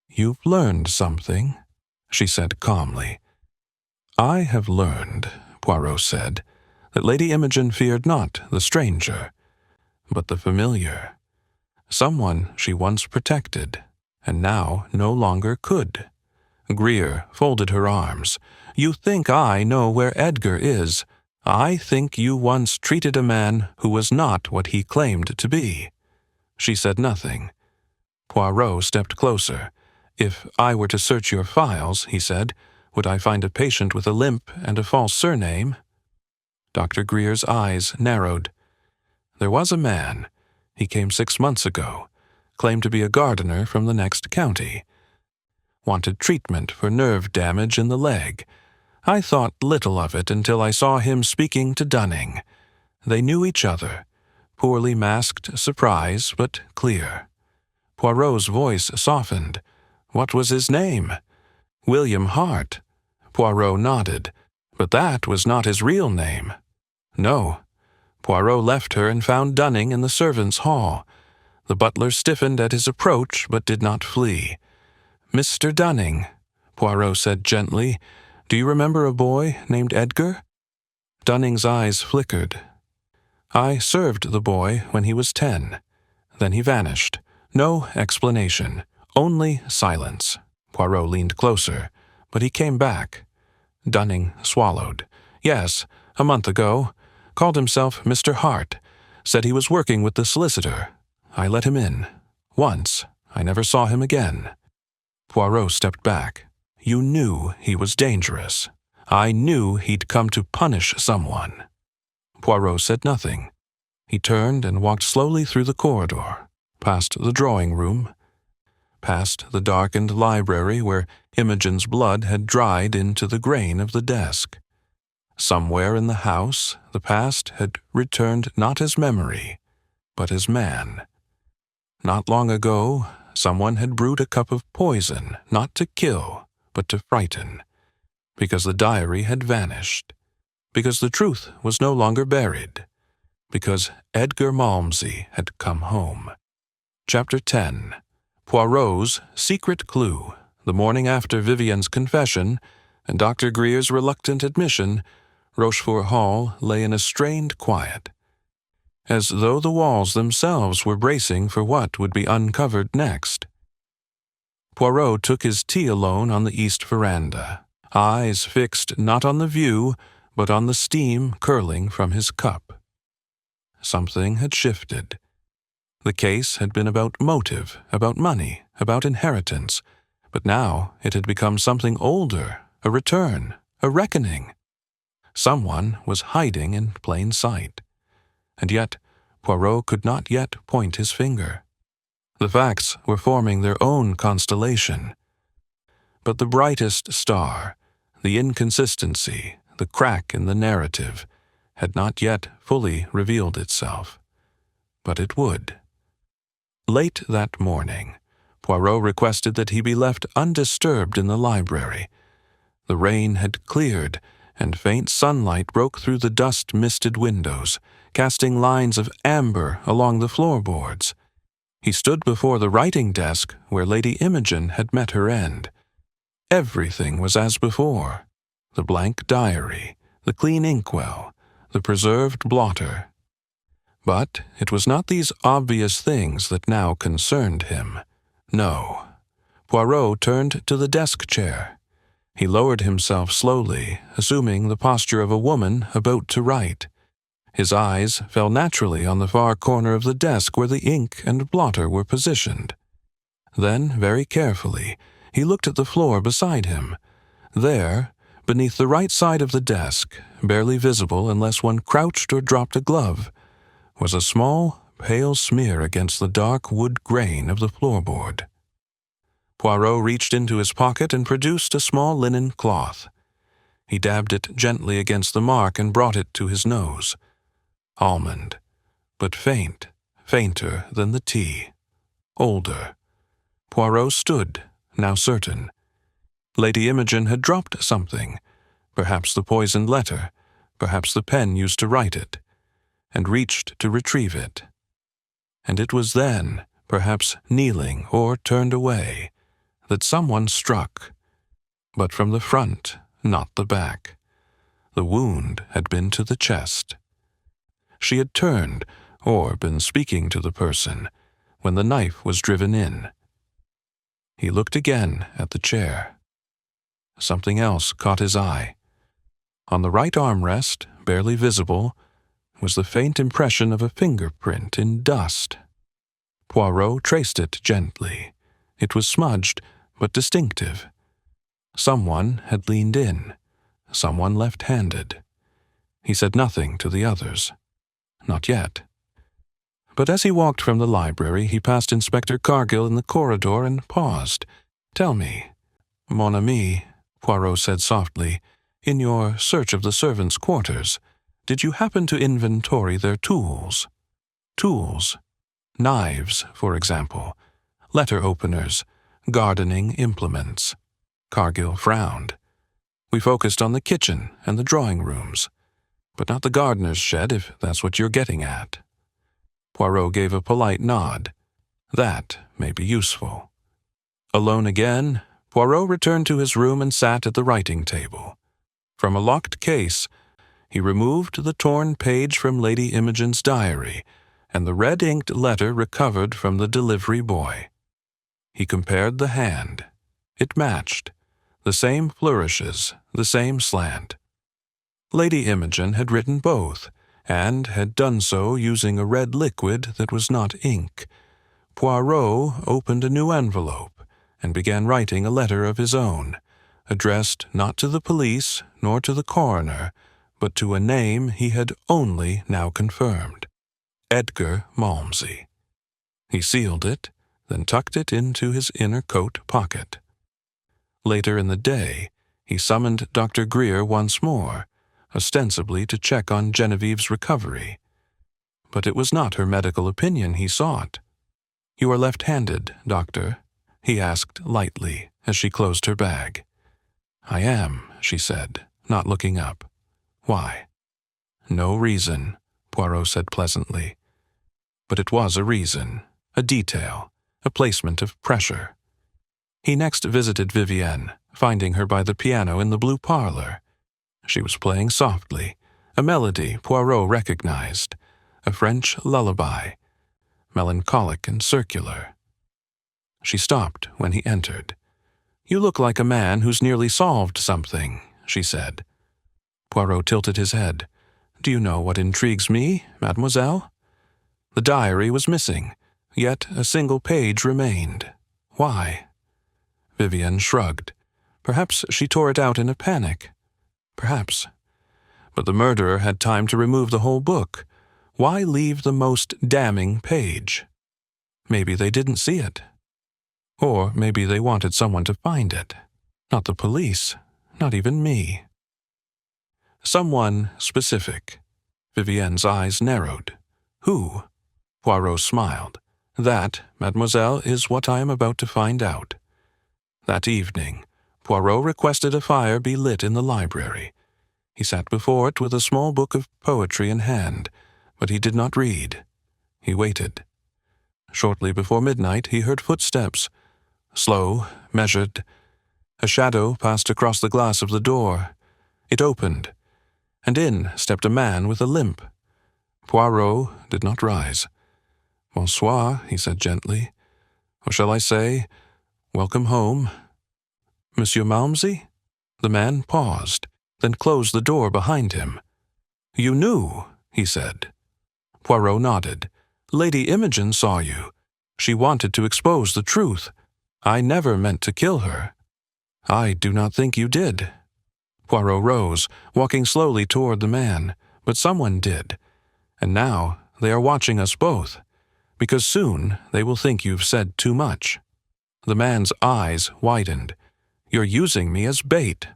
"You've learned something," she said calmly. "I have learned," Poirot said, "that Lady Imogen feared not the stranger, but the familiar. Someone she once protected, and now no longer could." Greer folded her arms. "You think I know where Edgar is. I think you once treated a man who was not what he claimed to be." She said nothing. Poirot stepped closer. "If I were to search your files," he said, "would I find a patient with a limp and a false surname?" Dr. Greer's eyes narrowed. "There was a man. He came 6 months ago. Claimed to be a gardener from the next county. Wanted treatment for nerve damage in the leg. I thought little of it until I saw him speaking to Dunning. They knew each other. Poorly masked surprise, but clear." Poirot's voice softened. "What was his name?" "William Hart." Poirot nodded. "But that was not his real name." "No." Poirot left her and found Dunning in the servants' hall. The butler stiffened at his approach, but did not flee. "Mr. Dunning," Poirot said gently, "do you remember a boy named Edgar?" Dunning's eyes flickered. "I served the boy when he was 10. Then he vanished. No explanation. Only silence." Poirot leaned closer. "But he came back." Dunning swallowed. "Yes, a month ago. Called himself Mr. Hart. Said he was working with the solicitor. I let him in. Once. I never saw him again." Poirot stepped back. "You knew he was dangerous. I knew he'd come to punish someone." Poirot said nothing. He turned and walked slowly through the corridor, past the drawing room, past the darkened library where Imogen's blood had dried into the grain of the desk. Somewhere in the house, the past had returned not as memory, but as man. Not long ago, someone had brewed a cup of poison, not to kill, but to frighten, because the diary had vanished, because the truth was no longer buried, because Edgar Malmsey had come home. Chapter 10. Poirot's Secret Clue. The morning after Vivian's confession and Dr. Grier's reluctant admission, Rochefort Hall lay in a strained quiet, as though the walls themselves were bracing for what would be uncovered next. Poirot took his tea alone on the east veranda, eyes fixed not on the view, but on the steam curling from his cup. Something had shifted. The case had been about motive, about money, about inheritance, but now it had become something older, a return, a reckoning. Someone was hiding in plain sight. And yet, Poirot could not yet point his finger. The facts were forming their own constellation. But the brightest star, the inconsistency, the crack in the narrative, had not yet fully revealed itself. But it would. Late that morning, Poirot requested that he be left undisturbed in the library. The rain had cleared, and faint sunlight broke through the dust-misted windows, casting lines of amber along the floorboards. He stood before the writing desk where Lady Imogen had met her end. Everything was as before. The blank diary, the clean inkwell, the preserved blotter. But it was not these obvious things that now concerned him. No. Poirot turned to the desk chair. He lowered himself slowly, assuming the posture of a woman about to write. His eyes fell naturally on the far corner of the desk where the ink and blotter were positioned. Then, very carefully, he looked at the floor beside him. There, beneath the right side of the desk, barely visible unless one crouched or dropped a glove, was a small, pale smear against the dark wood grain of the floorboard. Poirot reached into his pocket and produced a small linen cloth. He dabbed it gently against the mark and brought it to his nose. Almond, but faint, fainter than the tea. Older. Poirot stood, now certain. Lady Imogen had dropped something, perhaps the poisoned letter, perhaps the pen used to write it, and reached to retrieve it. And it was then, perhaps kneeling or turned away, that someone struck, but from the front, not the back. The wound had been to the chest. She had turned, or been speaking to the person, when the knife was driven in. He looked again at the chair. Something else caught his eye. On the right armrest, barely visible, was the faint impression of a fingerprint in dust. Poirot traced it gently. It was smudged, but distinctive. Someone had leaned in, someone left-handed. He said nothing to the others. Not yet. But as he walked from the library, he passed Inspector Cargill in the corridor and paused. "Tell me, mon ami," Poirot said softly, "in your search of the servants' quarters, did you happen to inventory their tools? Tools. Knives, for example. Letter openers. Gardening implements." Cargill frowned. "We focused on the kitchen and the drawing rooms, but not the gardener's shed, if that's what you're getting at." Poirot gave a polite nod. "That may be useful." Alone again, Poirot returned to his room and sat at the writing table. From a locked case, he removed the torn page from Lady Imogen's diary and the red-inked letter recovered from the delivery boy. He compared the hand. It matched. The same flourishes, the same slant. Lady Imogen had written both, and had done so using a red liquid that was not ink. Poirot opened a new envelope and began writing a letter of his own, addressed not to the police nor to the coroner, but to a name he had only now confirmed: Edgar Malmsey. He sealed it, then tucked it into his inner coat pocket. Later in the day, he summoned Dr. Grier once more, ostensibly to check on Genevieve's recovery. But it was not her medical opinion he sought. "You are left-handed, doctor?" he asked lightly as she closed her bag. "I am," she said, not looking up. "Why?" "No reason," Poirot said pleasantly. But it was a reason, a detail, a placement of pressure. He next visited Vivienne, finding her by the piano in the blue parlor. She was playing softly, a melody Poirot recognized, a French lullaby, melancholic and circular. She stopped when he entered. "You look like a man who's nearly solved something," she said. Poirot tilted his head. "Do you know what intrigues me, mademoiselle?" The diary was missing, yet a single page remained. Why? Vivienne shrugged. Perhaps she tore it out in a panic. Perhaps. But the murderer had time to remove the whole book. Why leave the most damning page? Maybe they didn't see it. Or maybe they wanted someone to find it. Not the police. Not even me. Someone specific. Vivienne's eyes narrowed. Who? Poirot smiled. That, mademoiselle, is what I am about to find out. That evening, Poirot requested a fire be lit in the library. He sat before it with a small book of poetry in hand, but he did not read. He waited. Shortly before midnight, he heard footsteps. Slow, measured. A shadow passed across the glass of the door. It opened, and in stepped a man with a limp. Poirot did not rise. "Bonsoir," he said gently. "Or shall I say, welcome home." "Monsieur Malmsey?" The man paused, then closed the door behind him. "You knew," he said. Poirot nodded. "Lady Imogen saw you. She wanted to expose the truth. I never meant to kill her." "I do not think you did." Poirot rose, walking slowly toward the man, but someone did. "And now they are watching us both, because soon they will think you've said too much." The man's eyes widened. "You're using me as bait."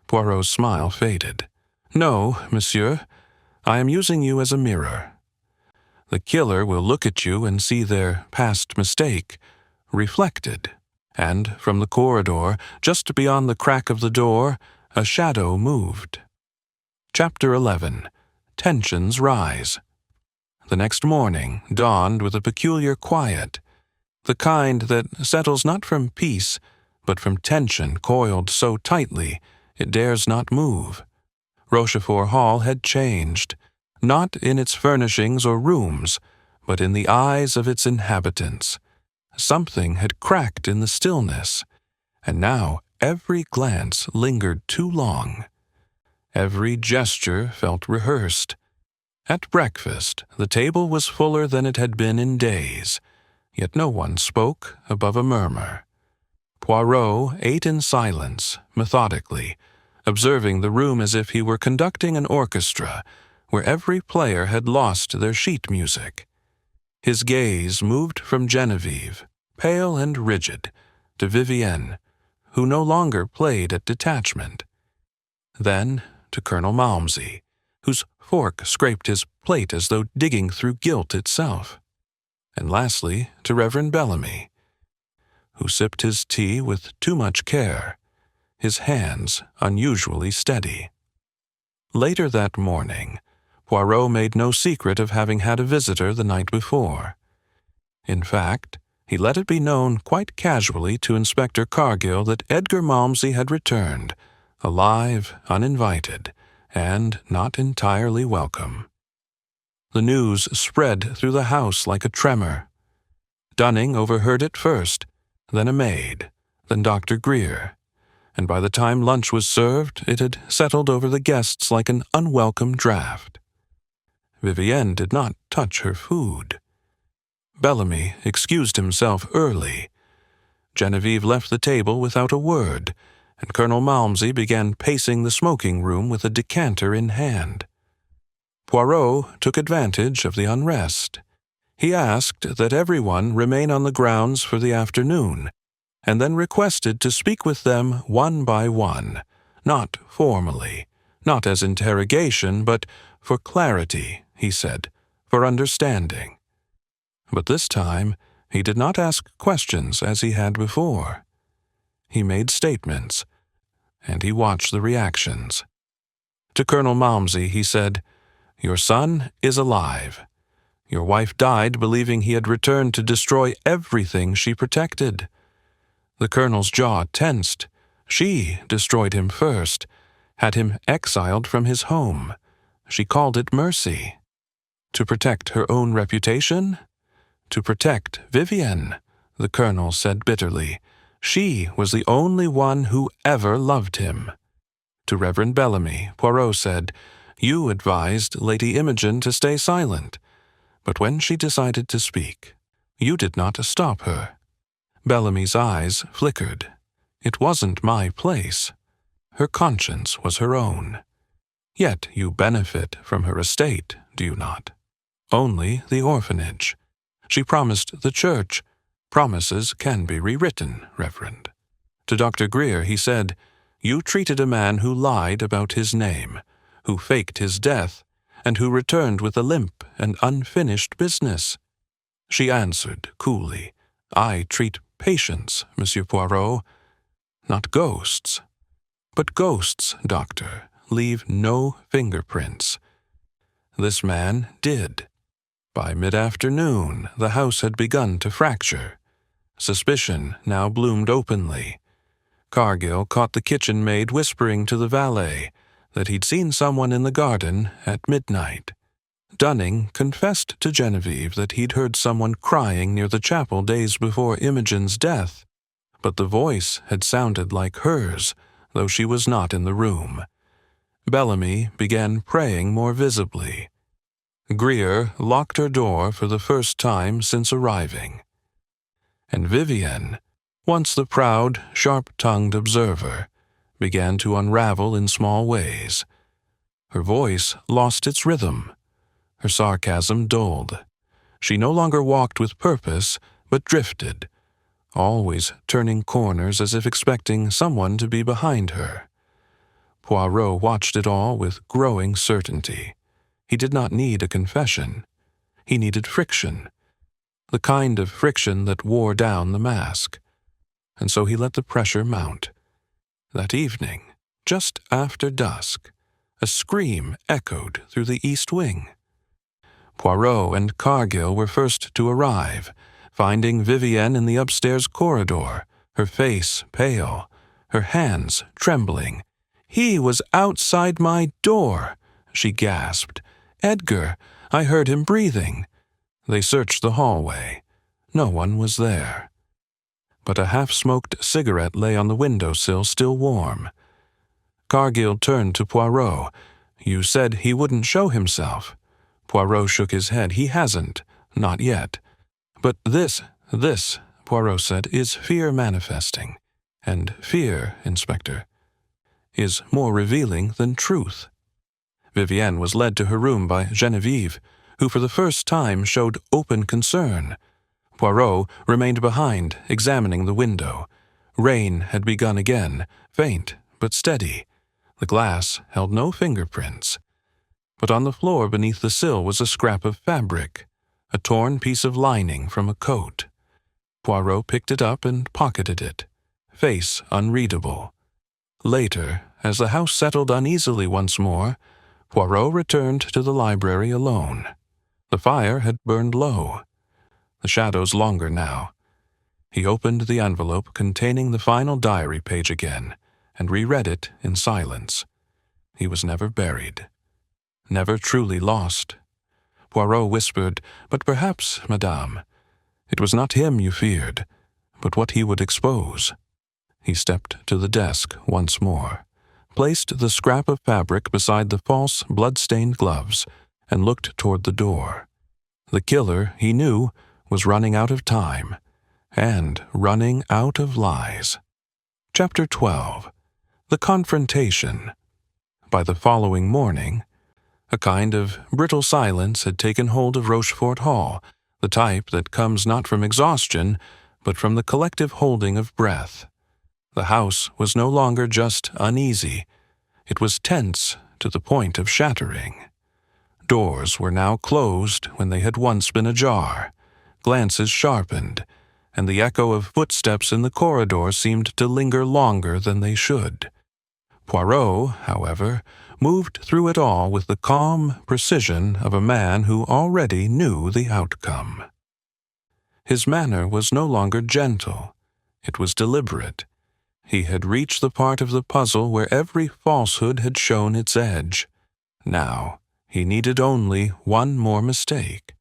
Poirot's smile faded. "No, monsieur, I am using you as a mirror. The killer will look at you and see their past mistake reflected, and from the corridor, just beyond the crack of the door, a shadow moved." Chapter 11. Tensions Rise. The next morning dawned with a peculiar quiet, the kind that settles not from peace, but from tension coiled so tightly it dares not move. Rochefort Hall had changed, not in its furnishings or rooms, but in the eyes of its inhabitants. Something had cracked in the stillness, and now every glance lingered too long. Every gesture felt rehearsed. At breakfast, the table was fuller than it had been in days, yet no one spoke above a murmur. Poirot ate in silence, methodically, observing the room as if he were conducting an orchestra where every player had lost their sheet music. His gaze moved from Genevieve, pale and rigid, to Vivienne, who no longer played at detachment. Then to Colonel Malmsey, whose fork scraped his plate as though digging through guilt itself. And lastly to Reverend Bellamy, who sipped his tea with too much care, his hands unusually steady. Later that morning, Poirot made no secret of having had a visitor the night before. In fact, he let it be known quite casually to Inspector Cargill that Edgar Malmsey had returned, alive, uninvited, and not entirely welcome. The news spread through the house like a tremor. Dunning overheard it first, then a maid, then Dr. Greer, and by the time lunch was served, it had settled over the guests like an unwelcome draft. Vivienne did not touch her food. Bellamy excused himself early. Genevieve left the table without a word, and Colonel Malmsey began pacing the smoking room with a decanter in hand. Poirot took advantage of the unrest. He asked that everyone remain on the grounds for the afternoon, and then requested to speak with them one by one, not formally, Not as interrogation, but for clarity, he said, for understanding. But this time, he did not ask questions as he had before. He made statements, and he watched the reactions. To Colonel Malmsey, he said, "Your son is alive. Your wife died believing he had returned to destroy everything she protected." The colonel's jaw tensed. She destroyed him first, had him exiled from his home. She called it mercy. To protect her own reputation? To protect Vivienne, the colonel said bitterly. She was the only one who ever loved him. To Reverend Bellamy, Poirot said, "You advised Lady Imogen to stay silent. But when she decided to speak, you did not stop her." Bellamy's eyes flickered. "It wasn't my place. Her conscience was her own. Yet you benefit from her estate, do you not?" "Only the orphanage. She promised the church. Promises can be rewritten, Reverend." To Dr. Greer he said, "You treated a man who lied about his name, who faked his death, and who returned with a limp and unfinished business." She answered coolly, "I treat patients, Monsieur Poirot, not ghosts." "But ghosts, doctor, leave no fingerprints." This man did. By mid-afternoon, the house had begun to fracture. Suspicion now bloomed openly. Cargill caught the kitchen maid whispering to the valet that he'd seen someone in the garden at midnight. Dunning confessed to Genevieve that he'd heard someone crying near the chapel days before Imogen's death, but the voice had sounded like hers, though she was not in the room. Bellamy began praying more visibly. Greer locked her door for the first time since arriving. And Vivienne, once the proud, sharp-tongued observer, began to unravel in small ways. Her voice lost its rhythm. Her sarcasm dulled. She no longer walked with purpose, but drifted, always turning corners as if expecting someone to be behind her. Poirot watched it all with growing certainty. He did not need a confession. He needed friction, the kind of friction that wore down the mask. And so he let the pressure mount. That evening, just after dusk, a scream echoed through the east wing. Poirot and Cargill were first to arrive, finding Vivienne in the upstairs corridor, her face pale, her hands trembling. "He was outside my door," she gasped. "Edgar, I heard him breathing." They searched the hallway. No one was there. But a half-smoked cigarette lay on the windowsill, still warm. Cargill turned to Poirot. "You said he wouldn't show himself." Poirot shook his head. "He hasn't. Not yet. But this, Poirot said, is fear manifesting. And fear, Inspector, is more revealing than truth." Vivienne was led to her room by Genevieve, who for the first time showed open concern. Poirot remained behind, examining the window. Rain had begun again, faint but steady. The glass held no fingerprints. But on the floor beneath the sill was a scrap of fabric, a torn piece of lining from a coat. Poirot picked it up and pocketed it, face unreadable. Later, as the house settled uneasily once more, Poirot returned to the library alone. The fire had burned low, the shadows longer now. He opened the envelope containing the final diary page again and reread it in silence. He was never buried, never truly lost. Poirot whispered, "But perhaps, madame, it was not him you feared, but what he would expose." He stepped to the desk once more, placed the scrap of fabric beside the false, blood-stained gloves, and looked toward the door. The killer, he knew, was running out of time, and running out of lies. Chapter 12. The Confrontation. By the following morning, a kind of brittle silence had taken hold of Rochefort Hall, the type that comes not from exhaustion, but from the collective holding of breath. The house was no longer just uneasy. It was tense, to the point of shattering. Doors were now closed when they had once been ajar, glances sharpened, and the echo of footsteps in the corridor seemed to linger longer than they should. Poirot, however, moved through it all with the calm precision of a man who already knew the outcome. His manner was no longer gentle. It was deliberate. He had reached the part of the puzzle where every falsehood had shown its edge. Now, he needed only one more mistake.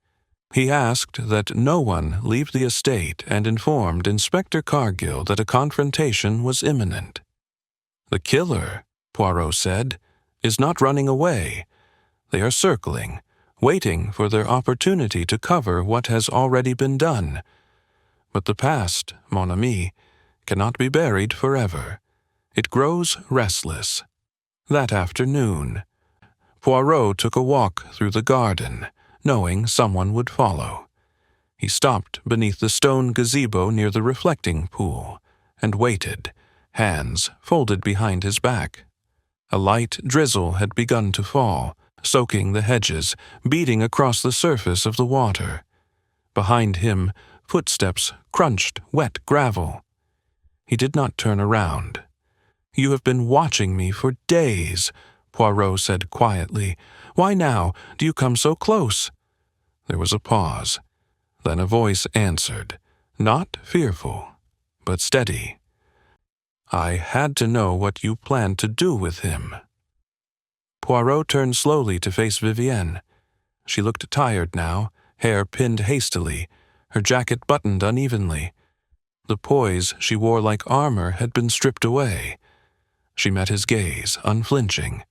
He asked that no one leave the estate and informed Inspector Cargill that a confrontation was imminent. "The killer," Poirot said, "is not running away. They are circling, waiting for their opportunity to cover what has already been done. But the past, mon ami, cannot be buried forever. It grows restless." That afternoon, Poirot took a walk through the garden, knowing someone would follow. He stopped beneath the stone gazebo near the reflecting pool and waited, hands folded behind his back. A light drizzle had begun to fall, soaking the hedges, beating across the surface of the water. Behind him, footsteps crunched wet gravel. He did not turn around. "You have been watching me for days," Poirot said quietly. "Why now do you come so close?" There was a pause. Then a voice answered, not fearful, but steady. "I had to know what you planned to do with him." Poirot turned slowly to face Vivienne. She looked tired now, hair pinned hastily, her jacket buttoned unevenly. The poise she wore like armor had been stripped away. She met his gaze, unflinching.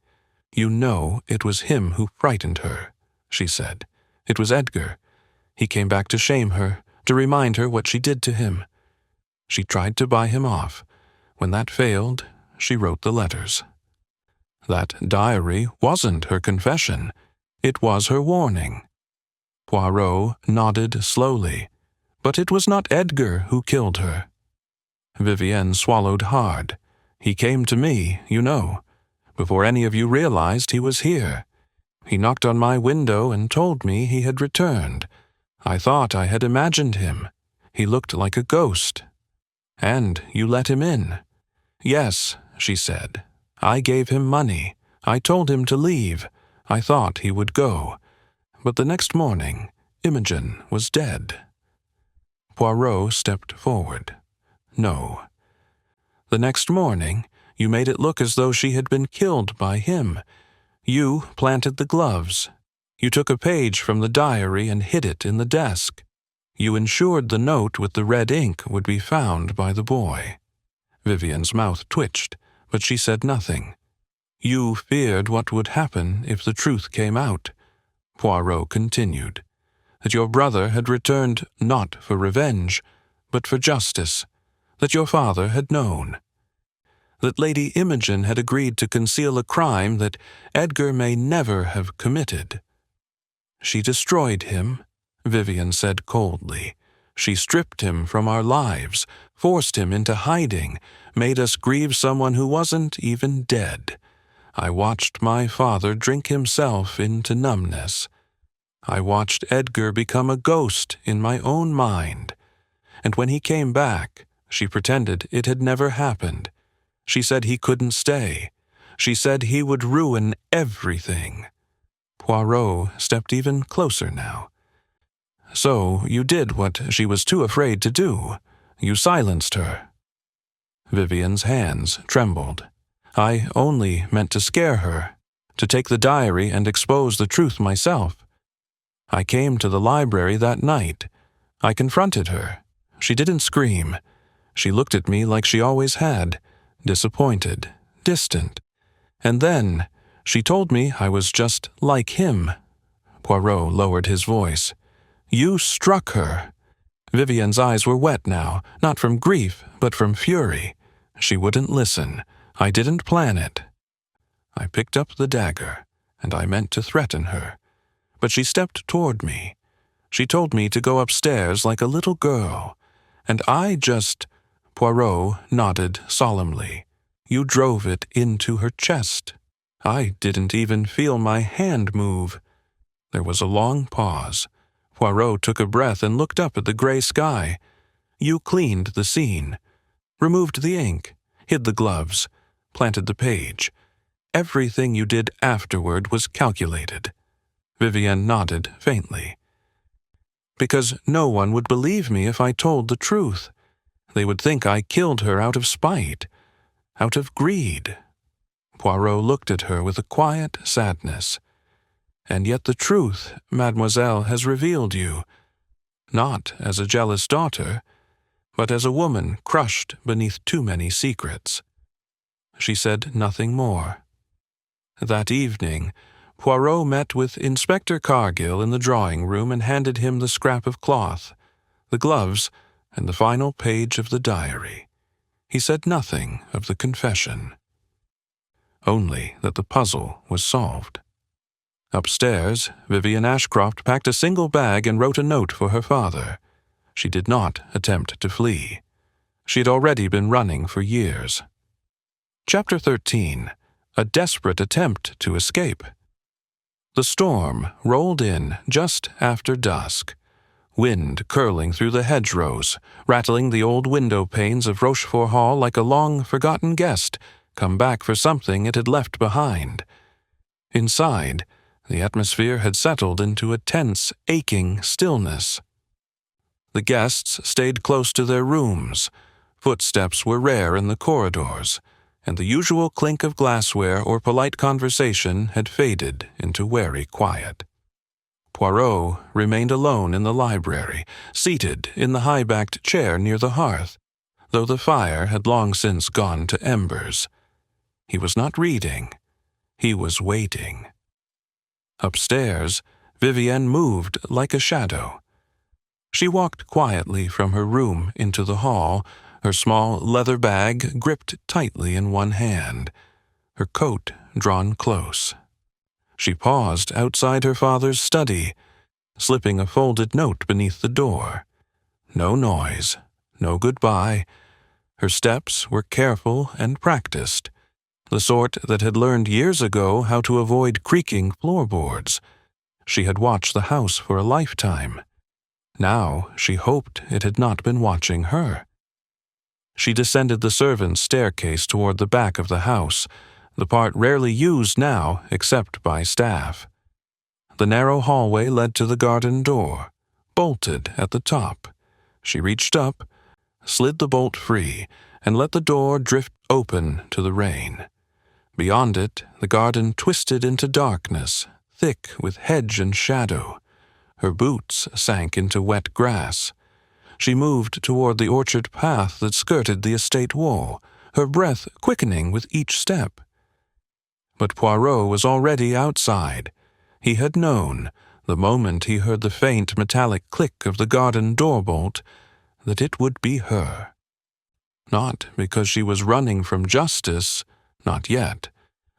"You know it was him who frightened her," she said. "It was Edgar. He came back to shame her, to remind her what she did to him. She tried to buy him off. When that failed, she wrote the letters. That diary wasn't her confession. It was her warning." Poirot nodded slowly. "But it was not Edgar who killed her." Vivienne swallowed hard. "He came to me, you know, before any of you realized he was here. He knocked on my window and told me he had returned. I thought I had imagined him. He looked like a ghost. And you let him in." "Yes," she said. "I gave him money. I told him to leave. I thought he would go. But the next morning, Imogen was dead." Poirot stepped forward. "No. The next morning, you made it look as though she had been killed by him. You planted the gloves. You took a page from the diary and hid it in the desk. You ensured the note with the red ink would be found by the boy." Vivienne's mouth twitched, but she said nothing. "You feared what would happen if the truth came out," Poirot continued. "That your brother had returned not for revenge, but for justice. That your father had known. That Lady Imogen had agreed to conceal a crime that Edgar may never have committed." "She destroyed him," Vivienne said coldly. "She stripped him from our lives, forced him into hiding, made us grieve someone who wasn't even dead. I watched my father drink himself into numbness. I watched Edgar become a ghost in my own mind. And when he came back, she pretended it had never happened. She said he couldn't stay. She said he would ruin everything." Poirot stepped even closer now. "So you did what she was too afraid to do. You silenced her." Vivienne's hands trembled. "I only meant to scare her, to take the diary and expose the truth myself. I came to the library that night. I confronted her. She didn't scream. She looked at me like she always had, disappointed, distant. And then she told me I was just like him." Poirot lowered his voice. "You struck her." Vivienne's eyes were wet now, not from grief, but from fury. She wouldn't listen. "I didn't plan it. I picked up the dagger, and I meant to threaten her. But she stepped toward me. She told me to go upstairs like a little girl, and I just—" Poirot nodded solemnly. "You drove it into her chest. I didn't even feel my hand move. There was a long pause. Poirot took a breath and looked up at the gray sky. You cleaned the scene, removed the ink, hid the gloves, planted the page. Everything you did afterward was calculated. Vivienne nodded faintly. Because no one would believe me if I told the truth. They would think I killed her out of spite, out of greed. Poirot looked at her with a quiet sadness. And yet the truth, mademoiselle, has revealed you, not as a jealous daughter, but as a woman crushed beneath too many secrets. She said nothing more. That evening, Poirot met with Inspector Cargill in the drawing-room and handed him the scrap of cloth, the gloves, and the final page of the diary. He said nothing of the confession. Only that the puzzle was solved. Upstairs, Vivienne Ashcroft packed a single bag and wrote a note for her father. She did not attempt to flee. She had already been running for years. Chapter 13. A desperate attempt to escape. The storm rolled in just after dusk, wind curling through the hedgerows, rattling the old window panes of Rochefort Hall like a long-forgotten guest come back for something it had left behind. Inside, the atmosphere had settled into a tense, aching stillness. The guests stayed close to their rooms. Footsteps were rare in the corridors, and the usual clink of glassware or polite conversation had faded into wary quiet. Poirot remained alone in the library, seated in the high-backed chair near the hearth, though the fire had long since gone to embers. He was not reading. He was waiting. Upstairs, Vivienne moved like a shadow. She walked quietly from her room into the hall, her small leather bag gripped tightly in one hand, her coat drawn close. She paused outside her father's study, slipping a folded note beneath the door. No noise, no goodbye. Her steps were careful and practiced, the sort that had learned years ago how to avoid creaking floorboards. She had watched the house for a lifetime. Now she hoped it had not been watching her. She descended the servants' staircase toward the back of the house, the part rarely used now except by staff. The narrow hallway led to the garden door, bolted at the top. She reached up, slid the bolt free, and let the door drift open to the rain. Beyond it, the garden twisted into darkness, thick with hedge and shadow. Her boots sank into wet grass. She moved toward the orchard path that skirted the estate wall, her breath quickening with each step. But Poirot was already outside. He had known, the moment he heard the faint metallic click of the garden door bolt, that it would be her. Not because she was running from justice, not yet,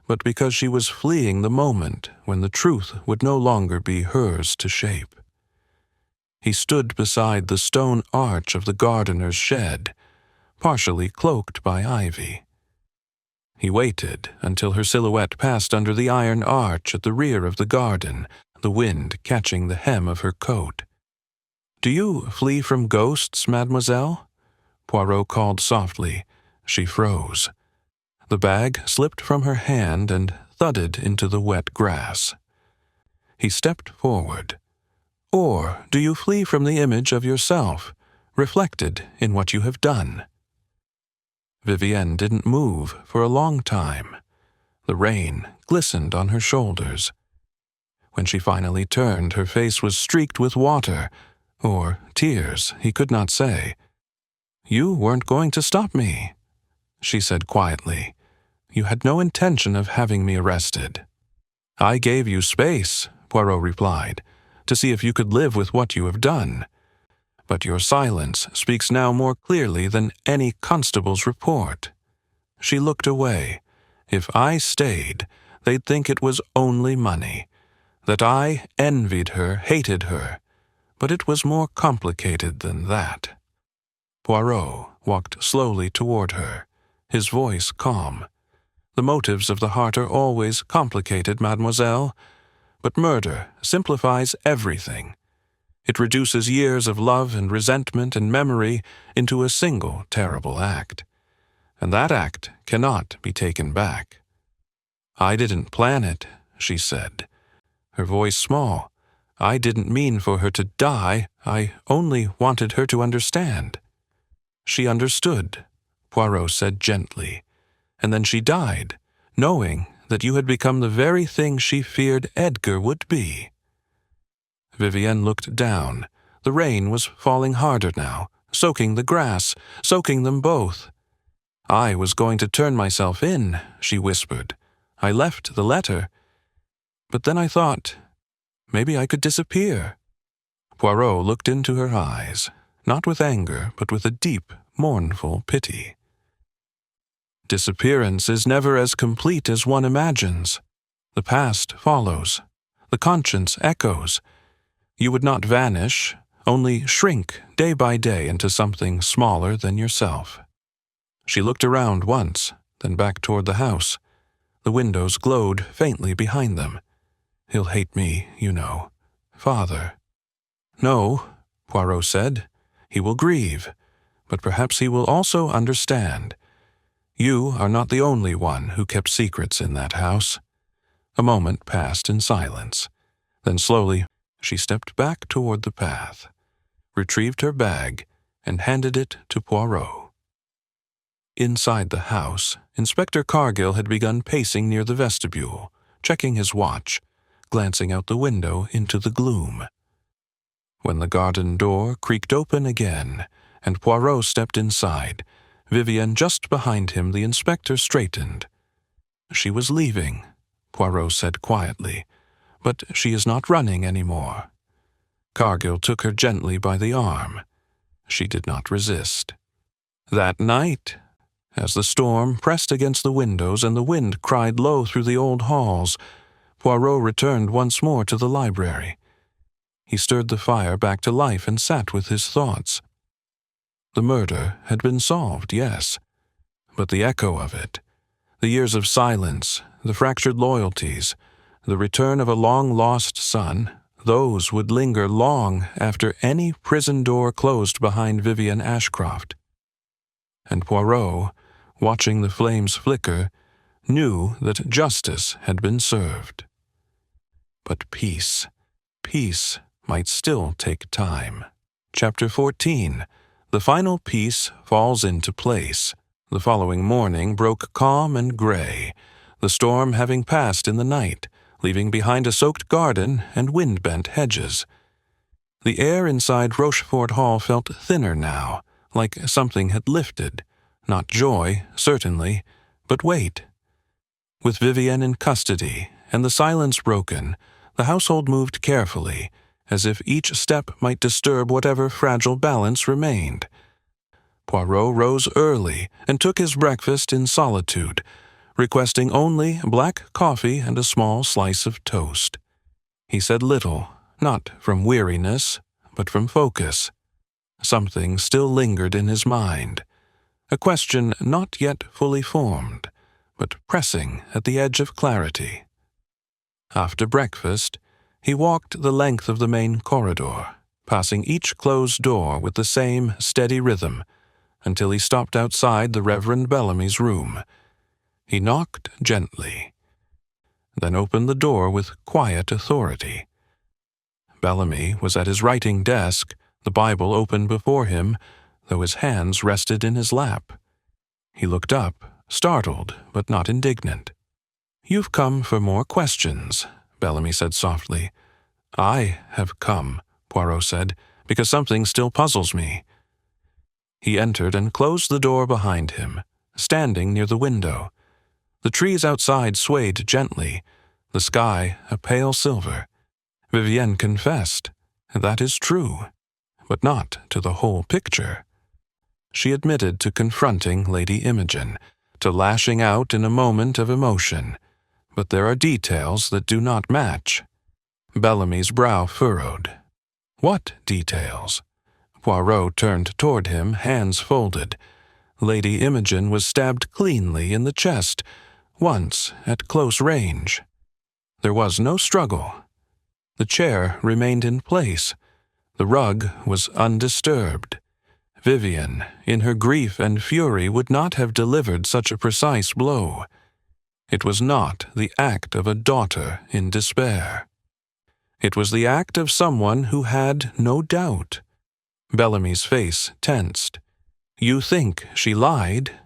but because she was fleeing the moment when the truth would no longer be hers to shape. He stood beside the stone arch of the gardener's shed, partially cloaked by ivy. He waited until her silhouette passed under the iron arch at the rear of the garden, the wind catching the hem of her coat. "Do you flee from ghosts, mademoiselle?" Poirot called softly. She froze. The bag slipped from her hand and thudded into the wet grass. He stepped forward. "Or do you flee from the image of yourself, reflected in what you have done?" Vivienne didn't move for a long time. The rain glistened on her shoulders. When she finally turned, her face was streaked with water, or tears, he could not say. "You weren't going to stop me," she said quietly. "You had no intention of having me arrested." "I gave you space," Poirot replied, "to see if you could live with what you have done. But your silence speaks now more clearly than any constable's report." She looked away. "If I stayed, they'd think it was only money, that I envied her, hated her. But it was more complicated than that." Poirot walked slowly toward her, his voice calm. The motives of the heart are always complicated, mademoiselle, but murder simplifies everything. It reduces years of love and resentment and memory into a single terrible act. And that act cannot be taken back. "I didn't plan it," she said, her voice small. "I didn't mean for her to die. I only wanted her to understand." "She understood," Poirot said gently, "and then she died, knowing that you had become the very thing she feared Edgar would be." Vivienne looked down. The rain was falling harder now, soaking the grass, soaking them both. "I was going to turn myself in," she whispered. "I left the letter. But then I thought, maybe I could disappear." Poirot looked into her eyes, not with anger, but with a deep, mournful pity. "Disappearance is never as complete as one imagines. The past follows. The conscience echoes. You would not vanish, only shrink day by day into something smaller than yourself." She looked around once, then back toward the house. The windows glowed faintly behind them. "He'll hate me, you know. Father." "No," Poirot said. "He will grieve, but perhaps he will also understand. You are not the only one who kept secrets in that house." A moment passed in silence. Then slowly she stepped back toward the path, retrieved her bag, and handed it to Poirot. Inside the house, Inspector Cargill had begun pacing near the vestibule, checking his watch, glancing out the window into the gloom. When the garden door creaked open again, and Poirot stepped inside, Vivienne just behind him, the inspector straightened. "She was leaving," Poirot said quietly, "but she is not running anymore." Cargill took her gently by the arm. She did not resist. That night, as the storm pressed against the windows and the wind cried low through the old halls, Poirot returned once more to the library. He stirred the fire back to life and sat with his thoughts. The murder had been solved, yes, but the echo of it, the years of silence, the fractured loyalties, the return of a long-lost son, those would linger long after any prison door closed behind Vivienne Ashcroft. And Poirot, watching the flames flicker, knew that justice had been served. But peace might still take time. Chapter 14. The final piece falls into place. The following morning broke calm and gray, the storm having passed in the night, leaving behind a soaked garden and wind-bent hedges. The air inside Rochefort Hall felt thinner now, like something had lifted. Not joy, certainly, but weight. With Vivienne in custody and the silence broken, the household moved carefully, as if each step might disturb whatever fragile balance remained. Poirot rose early and took his breakfast in solitude, requesting only black coffee and a small slice of toast. He said little, not from weariness, but from focus. Something still lingered in his mind, a question not yet fully formed, but pressing at the edge of clarity. After breakfast, he walked the length of the main corridor, passing each closed door with the same steady rhythm, until he stopped outside the Reverend Bellamy's room. He knocked gently, then opened the door with quiet authority. Bellamy was at his writing desk, the Bible open before him, though his hands rested in his lap. He looked up, startled but not indignant. "You've come for more questions," Bellamy said softly. "I have come," Poirot said, "because something still puzzles me." He entered and closed the door behind him, standing near the window. The trees outside swayed gently, the sky a pale silver. Vivienne confessed, "That is true," but not to the whole picture. She admitted to confronting Lady Imogen, to lashing out in a moment of emotion, but there are details that do not match. Bellamy's brow furrowed. "What details?" Poirot turned toward him, hands folded. Lady Imogen was stabbed cleanly in the chest. once at close range. There was no struggle. The chair remained in place. The rug was undisturbed. Vivian, in her grief and fury, would not have delivered such a precise blow. It was not the act of a daughter in despair. It was the act of someone who had no doubt. Bellamy's face tensed. "You think she lied?"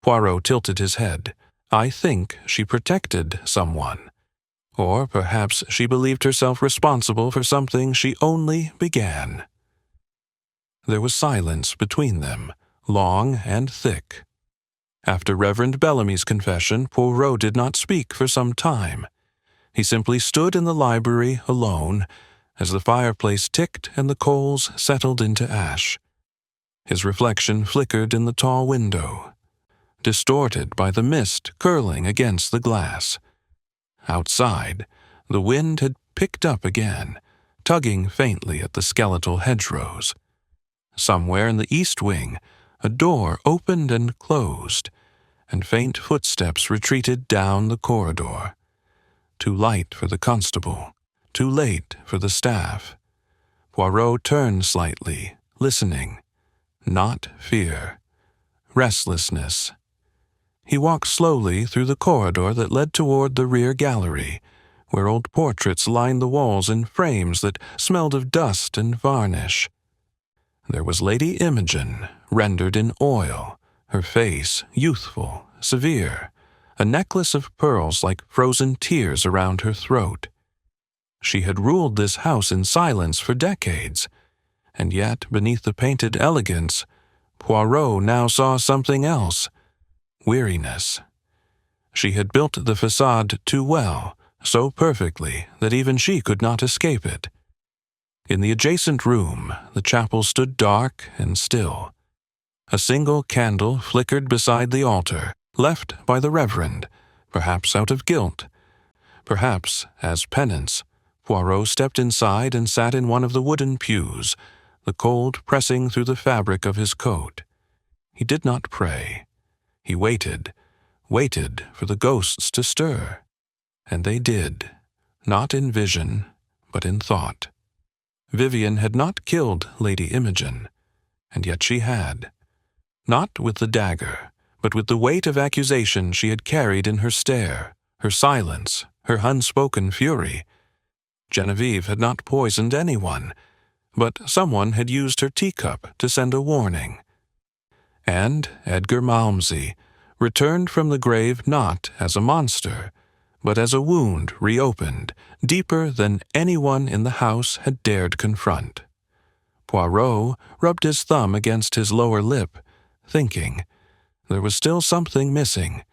Poirot tilted his head. "I think she protected someone. Or perhaps she believed herself responsible for something she only began." There was silence between them, long and thick. After Reverend Bellamy's confession, Poirot did not speak for some time. He simply stood in the library alone as the fireplace ticked and the coals settled into ash. His reflection flickered in the tall window, distorted by the mist curling against the glass. Outside, the wind had picked up again, tugging faintly at the skeletal hedgerows. Somewhere in the east wing, a door opened and closed, and faint footsteps retreated down the corridor. Too light for the constable, too late for the staff. Poirot turned slightly, listening. Not fear. Restlessness. He walked slowly through the corridor that led toward the rear gallery, where old portraits lined the walls in frames that smelled of dust and varnish. There was Lady Imogen, rendered in oil, her face youthful, severe, a necklace of pearls like frozen tears around her throat. She had ruled this house in silence for decades, and yet beneath the painted elegance, Poirot now saw something else: weariness. She had built the façade too well, so perfectly that even she could not escape it. In the adjacent room, the chapel stood dark and still. A single candle flickered beside the altar, left by the Reverend, perhaps out of guilt, perhaps as penance. Poirot stepped inside and sat in one of the wooden pews, the cold pressing through the fabric of his coat. He did not pray. He waited for the ghosts to stir. And they did, not in vision, but in thought. Vivian had not killed Lady Imogen, and yet she had. Not with the dagger, but with the weight of accusation she had carried in her stare, her silence, her unspoken fury. Genevieve had not poisoned anyone, but someone had used her teacup to send a warning. And Edgar Malmsey returned from the grave not as a monster, but as a wound reopened, deeper than anyone in the house had dared confront. Poirot rubbed his thumb against his lower lip, thinking. There was still something missing.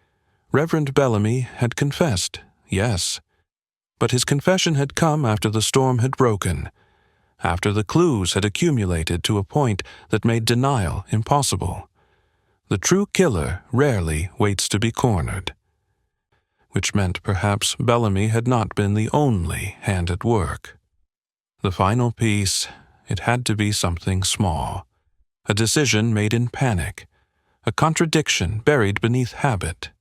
Reverend Bellamy had confessed, yes, but his confession had come after the storm had broken, after the clues had accumulated to a point that made denial impossible. The true killer rarely waits to be cornered. Which meant perhaps Bellamy had not been the only hand at work. The final piece, it had to be something small, a decision made in panic, a contradiction buried beneath habit.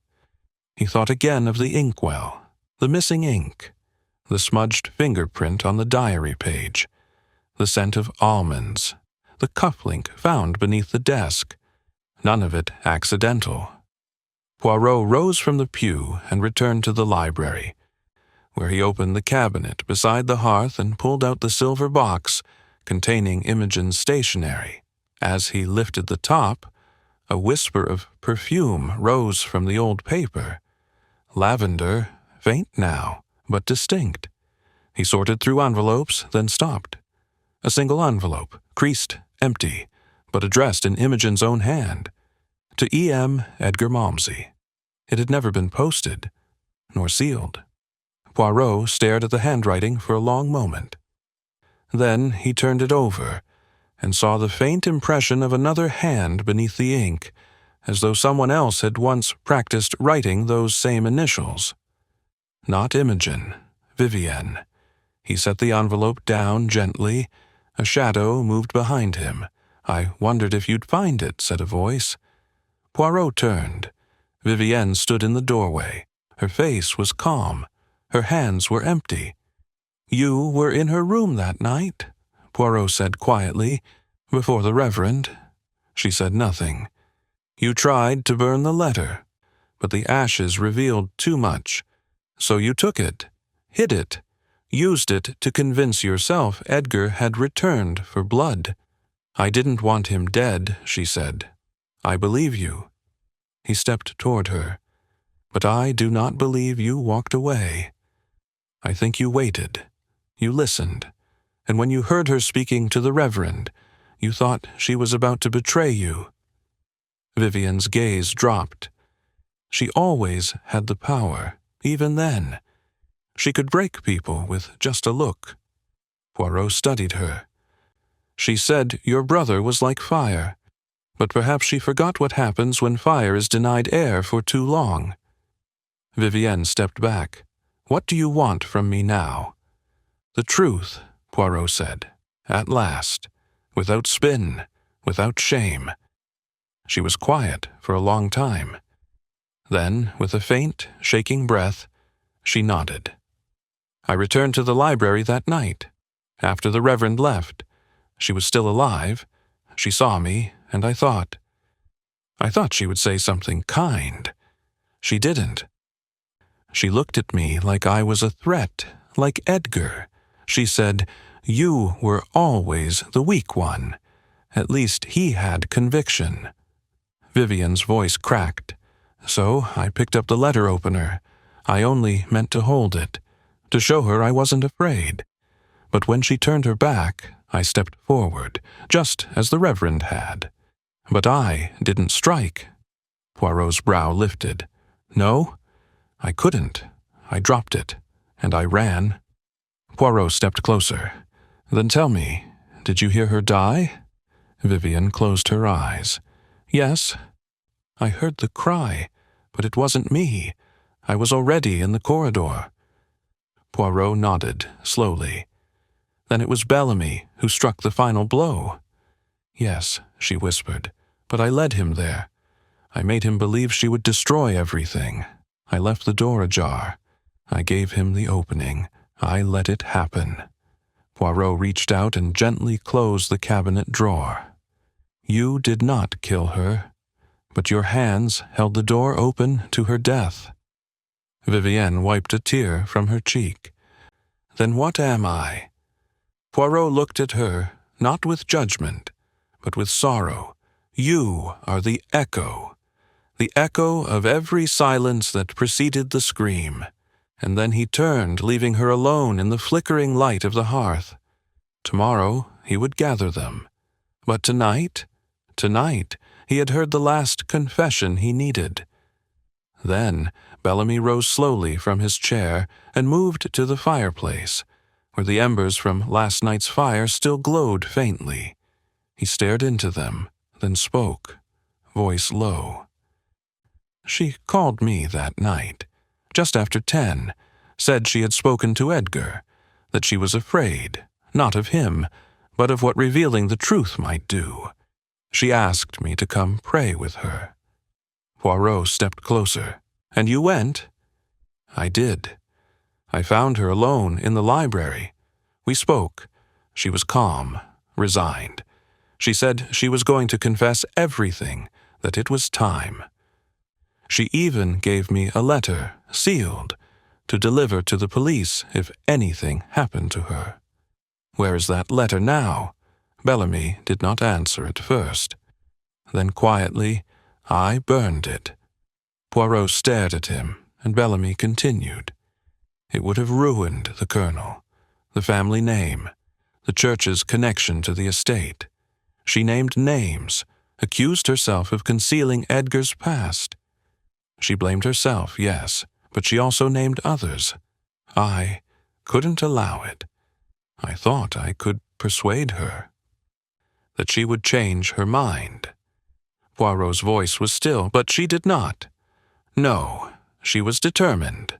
He thought again of the inkwell, the missing ink, the smudged fingerprint on the diary page, the scent of almonds, the cufflink found beneath the desk, none of it accidental. Poirot rose from the pew and returned to the library, where he opened the cabinet beside the hearth and pulled out the silver box containing Imogen's stationery. As he lifted the top, a whisper of perfume rose from the old paper. Lavender, faint now, but distinct. He sorted through envelopes, then stopped. A single envelope, creased, empty, but addressed in Imogen's own hand. To E.M. Edgar Malmsey. It had never been posted, nor sealed. Poirot stared at the handwriting for a long moment. Then he turned it over, and saw the faint impression of another hand beneath the ink, as though someone else had once practiced writing those same initials. Not Imogen, Vivienne. He set the envelope down gently. A shadow moved behind him. "I wondered if you'd find it," said a voice. Poirot turned. Vivienne stood in the doorway, Her face was calm. Her hands were empty. "You were in her room that night," Poirot said quietly, "before the Reverend." She said nothing. "You tried to burn the letter, but the ashes revealed too much. So you took it, hid it, used it to convince yourself Edgar had returned for blood. I didn't want him dead," she said. "I believe you." He stepped toward her. "But I do not believe you walked away. I think you waited. You listened. And when you heard her speaking to the Reverend, you thought she was about to betray you." Vivian's gaze dropped. She always had the power, even then. She could break people with just a look. Poirot studied her. "She said your brother was like fire, but perhaps she forgot what happens when fire is denied air for too long." Vivienne stepped back. "What do you want from me now?" "The truth," Poirot said, "at last, without spin, without shame." She was quiet for a long time. Then, with a faint, shaking breath, she nodded. "I returned to the library that night, after the Reverend left. She was still alive. She saw me, and I thought she would say something kind. She didn't. She looked at me like I was a threat, like Edgar. She said, 'You were always the weak one.' At least he had conviction." Vivian's voice cracked. "So I picked up the letter opener. I only meant to hold it, to show her I wasn't afraid. But when she turned her back, I stepped forward, just as the Reverend had. But I didn't strike." Poirot's brow lifted. "No, I couldn't. I dropped it, and I ran." Poirot stepped closer. "Then tell me, did you hear her die?" Vivian closed her eyes. "Yes. I heard the cry, but it wasn't me. I was already in the corridor." Poirot nodded, slowly. "Then it was Bellamy who struck the final blow." "Yes," she whispered, "but I led him there. I made him believe she would destroy everything. I left the door ajar. I gave him the opening. I let it happen." Poirot reached out and gently closed the cabinet drawer. "You did not kill her, but your hands held the door open to her death." Vivienne wiped a tear from her cheek. "Then what am I?" Poirot looked at her, not with judgment, but with sorrow. "You are the echo of every silence that preceded the scream." And then he turned, leaving her alone in the flickering light of the hearth. Tomorrow he would gather them. But tonight, he had heard the last confession he needed. Then Bellamy rose slowly from his chair and moved to the fireplace, where the embers from last night's fire still glowed faintly. He stared into them, then spoke, voice low. "She called me that night, just after 10, said she had spoken to Edgar, that she was afraid, not of him, but of what revealing the truth might do. She asked me to come pray with her." Poirot stepped closer. "And you went?" "I did. I found her alone in the library. We spoke. She was calm, resigned. She said she was going to confess everything, that it was time. She even gave me a letter, sealed, to deliver to the police if anything happened to her." "Where is that letter now?" Bellamy did not answer at first. Then quietly, "I burned it." Poirot stared at him, and Bellamy continued. "It would have ruined the colonel, the family name, the church's connection to the estate. She named names, accused herself of concealing Edgar's past. She blamed herself, yes, but she also named others. I couldn't allow it. I thought I could persuade her. That she would change her mind." Poirot's voice was still, but she did not. "No, she was determined."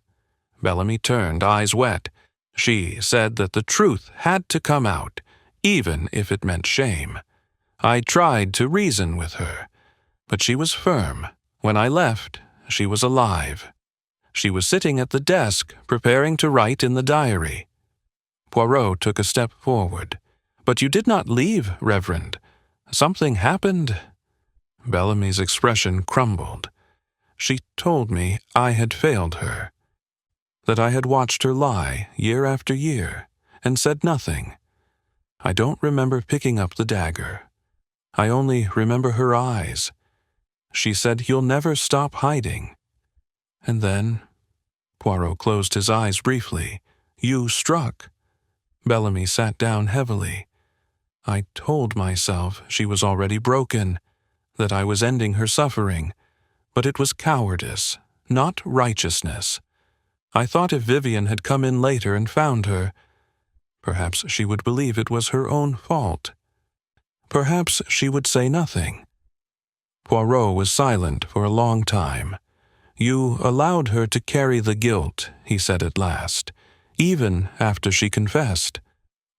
Bellamy turned, eyes wet. "She said that the truth had to come out, even if it meant shame. I tried to reason with her, but she was firm. When I left, she was alive. She was sitting at the desk, preparing to write in the diary. Poirot took a step forward. "But you did not leave, Reverend. Something happened." Bellamy's expression crumbled. "She told me I had failed her, that I had watched her lie year after year, and said nothing. I don't remember picking up the dagger. I only remember her eyes. She said, 'You'll never stop hiding.' And then," Poirot closed his eyes briefly, "you struck." Bellamy sat down heavily. "I told myself she was already broken, that I was ending her suffering, but it was cowardice, not righteousness. I thought if Vivian had come in later and found her, perhaps she would believe it was her own fault. Perhaps she would say nothing." Poirot was silent for a long time. "You allowed her to carry the guilt," he said at last, "even after she confessed."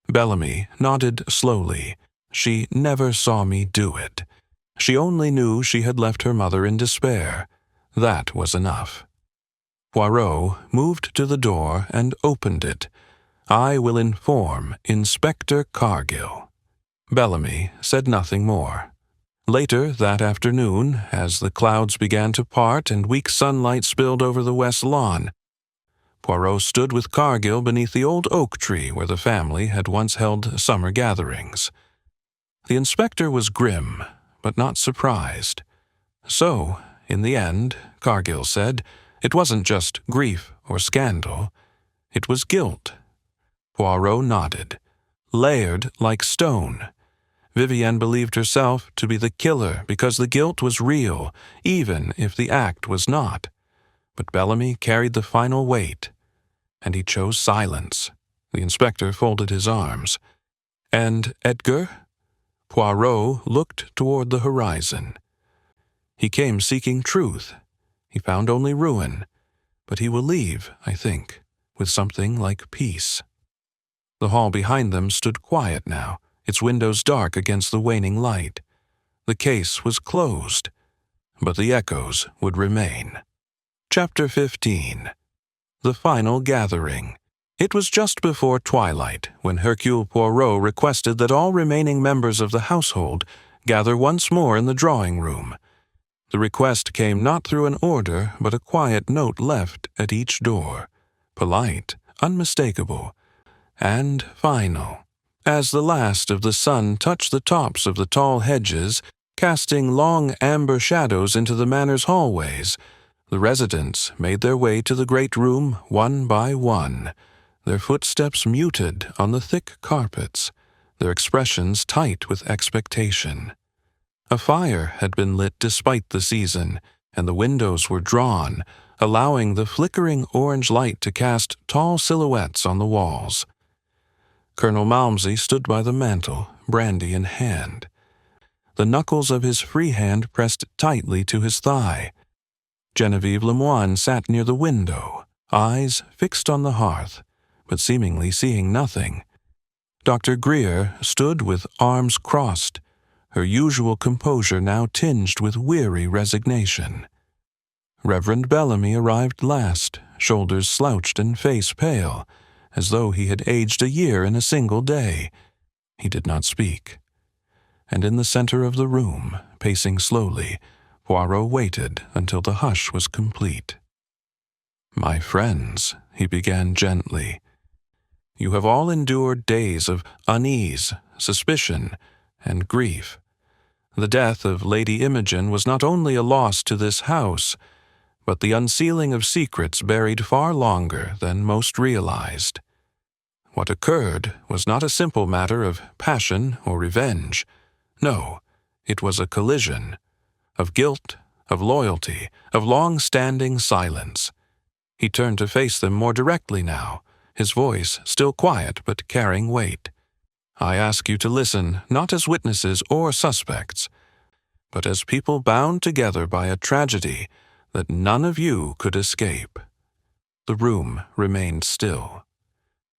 Bellamy nodded slowly. "She never saw me do it. She only knew she had left her mother in despair. That was enough." Poirot moved to the door and opened it. "I will inform Inspector Cargill." Bellamy said nothing more. Later that afternoon, as the clouds began to part and weak sunlight spilled over the west lawn, Poirot stood with Cargill beneath the old oak tree where the family had once held summer gatherings. The inspector was grim, but not surprised. "So, in the end," Cargill said, "it wasn't just grief or scandal. It was guilt." Poirot nodded. "Layered like stone. Vivienne believed herself to be the killer because the guilt was real, even if the act was not. But Bellamy carried the final weight, and he chose silence." The inspector folded his arms. "And Edgar?" Poirot looked toward the horizon. "He came seeking truth. He found only ruin. But he will leave, I think, with something like peace." The hall behind them stood quiet now, its windows dark against the waning light. The case was closed, but the echoes would remain. Chapter 15. The Final Gathering. It was just before twilight when Hercule Poirot requested that all remaining members of the household gather once more in the drawing room. The request came not through an order, but a quiet note left at each door, polite, unmistakable, and final. As the last of the sun touched the tops of the tall hedges, casting long amber shadows into the manor's hallways, the residents made their way to the great room one by one, their footsteps muted on the thick carpets, their expressions tight with expectation. A fire had been lit despite the season, and the windows were drawn, allowing the flickering orange light to cast tall silhouettes on the walls. Colonel Malmsey stood by the mantel, brandy in hand. The knuckles of his free hand pressed tightly to his thigh. Genevieve Lemoine sat near the window, eyes fixed on the hearth, but seemingly seeing nothing. Dr. Greer stood with arms crossed, her usual composure now tinged with weary resignation. Reverend Bellamy arrived last, shoulders slouched and face pale, as though he had aged a year in a single day. He did not speak. And in the center of the room, pacing slowly, Poirot waited until the hush was complete. "My friends," he began gently, "you have all endured days of unease, suspicion, and grief. The death of Lady Imogen was not only a loss to this house, but the unsealing of secrets buried far longer than most realized. What occurred was not a simple matter of passion or revenge. No, it was a collision of guilt, of loyalty, of long-standing silence." He turned to face them more directly now, his voice still quiet but carrying weight. "I ask you to listen not as witnesses or suspects, but as people bound together by a tragedy that none of you could escape." The room remained still.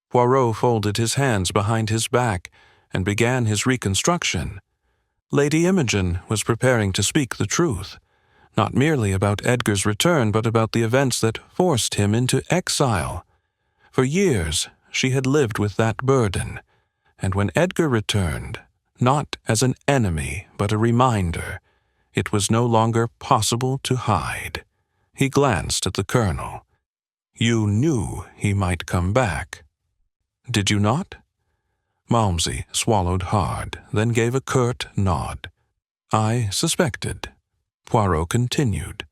Poirot folded his hands behind his back and began his reconstruction. Lady Imogen was preparing to speak the truth. not merely about Edgar's return, but about the events that forced him into exile. For years, she had lived with that burden, and when Edgar returned, not as an enemy, but a reminder, it was no longer possible to hide. He glanced at the colonel. You knew he might come back. Did you not? Malmsey swallowed hard, then gave a curt nod. I suspected. Poirot continued.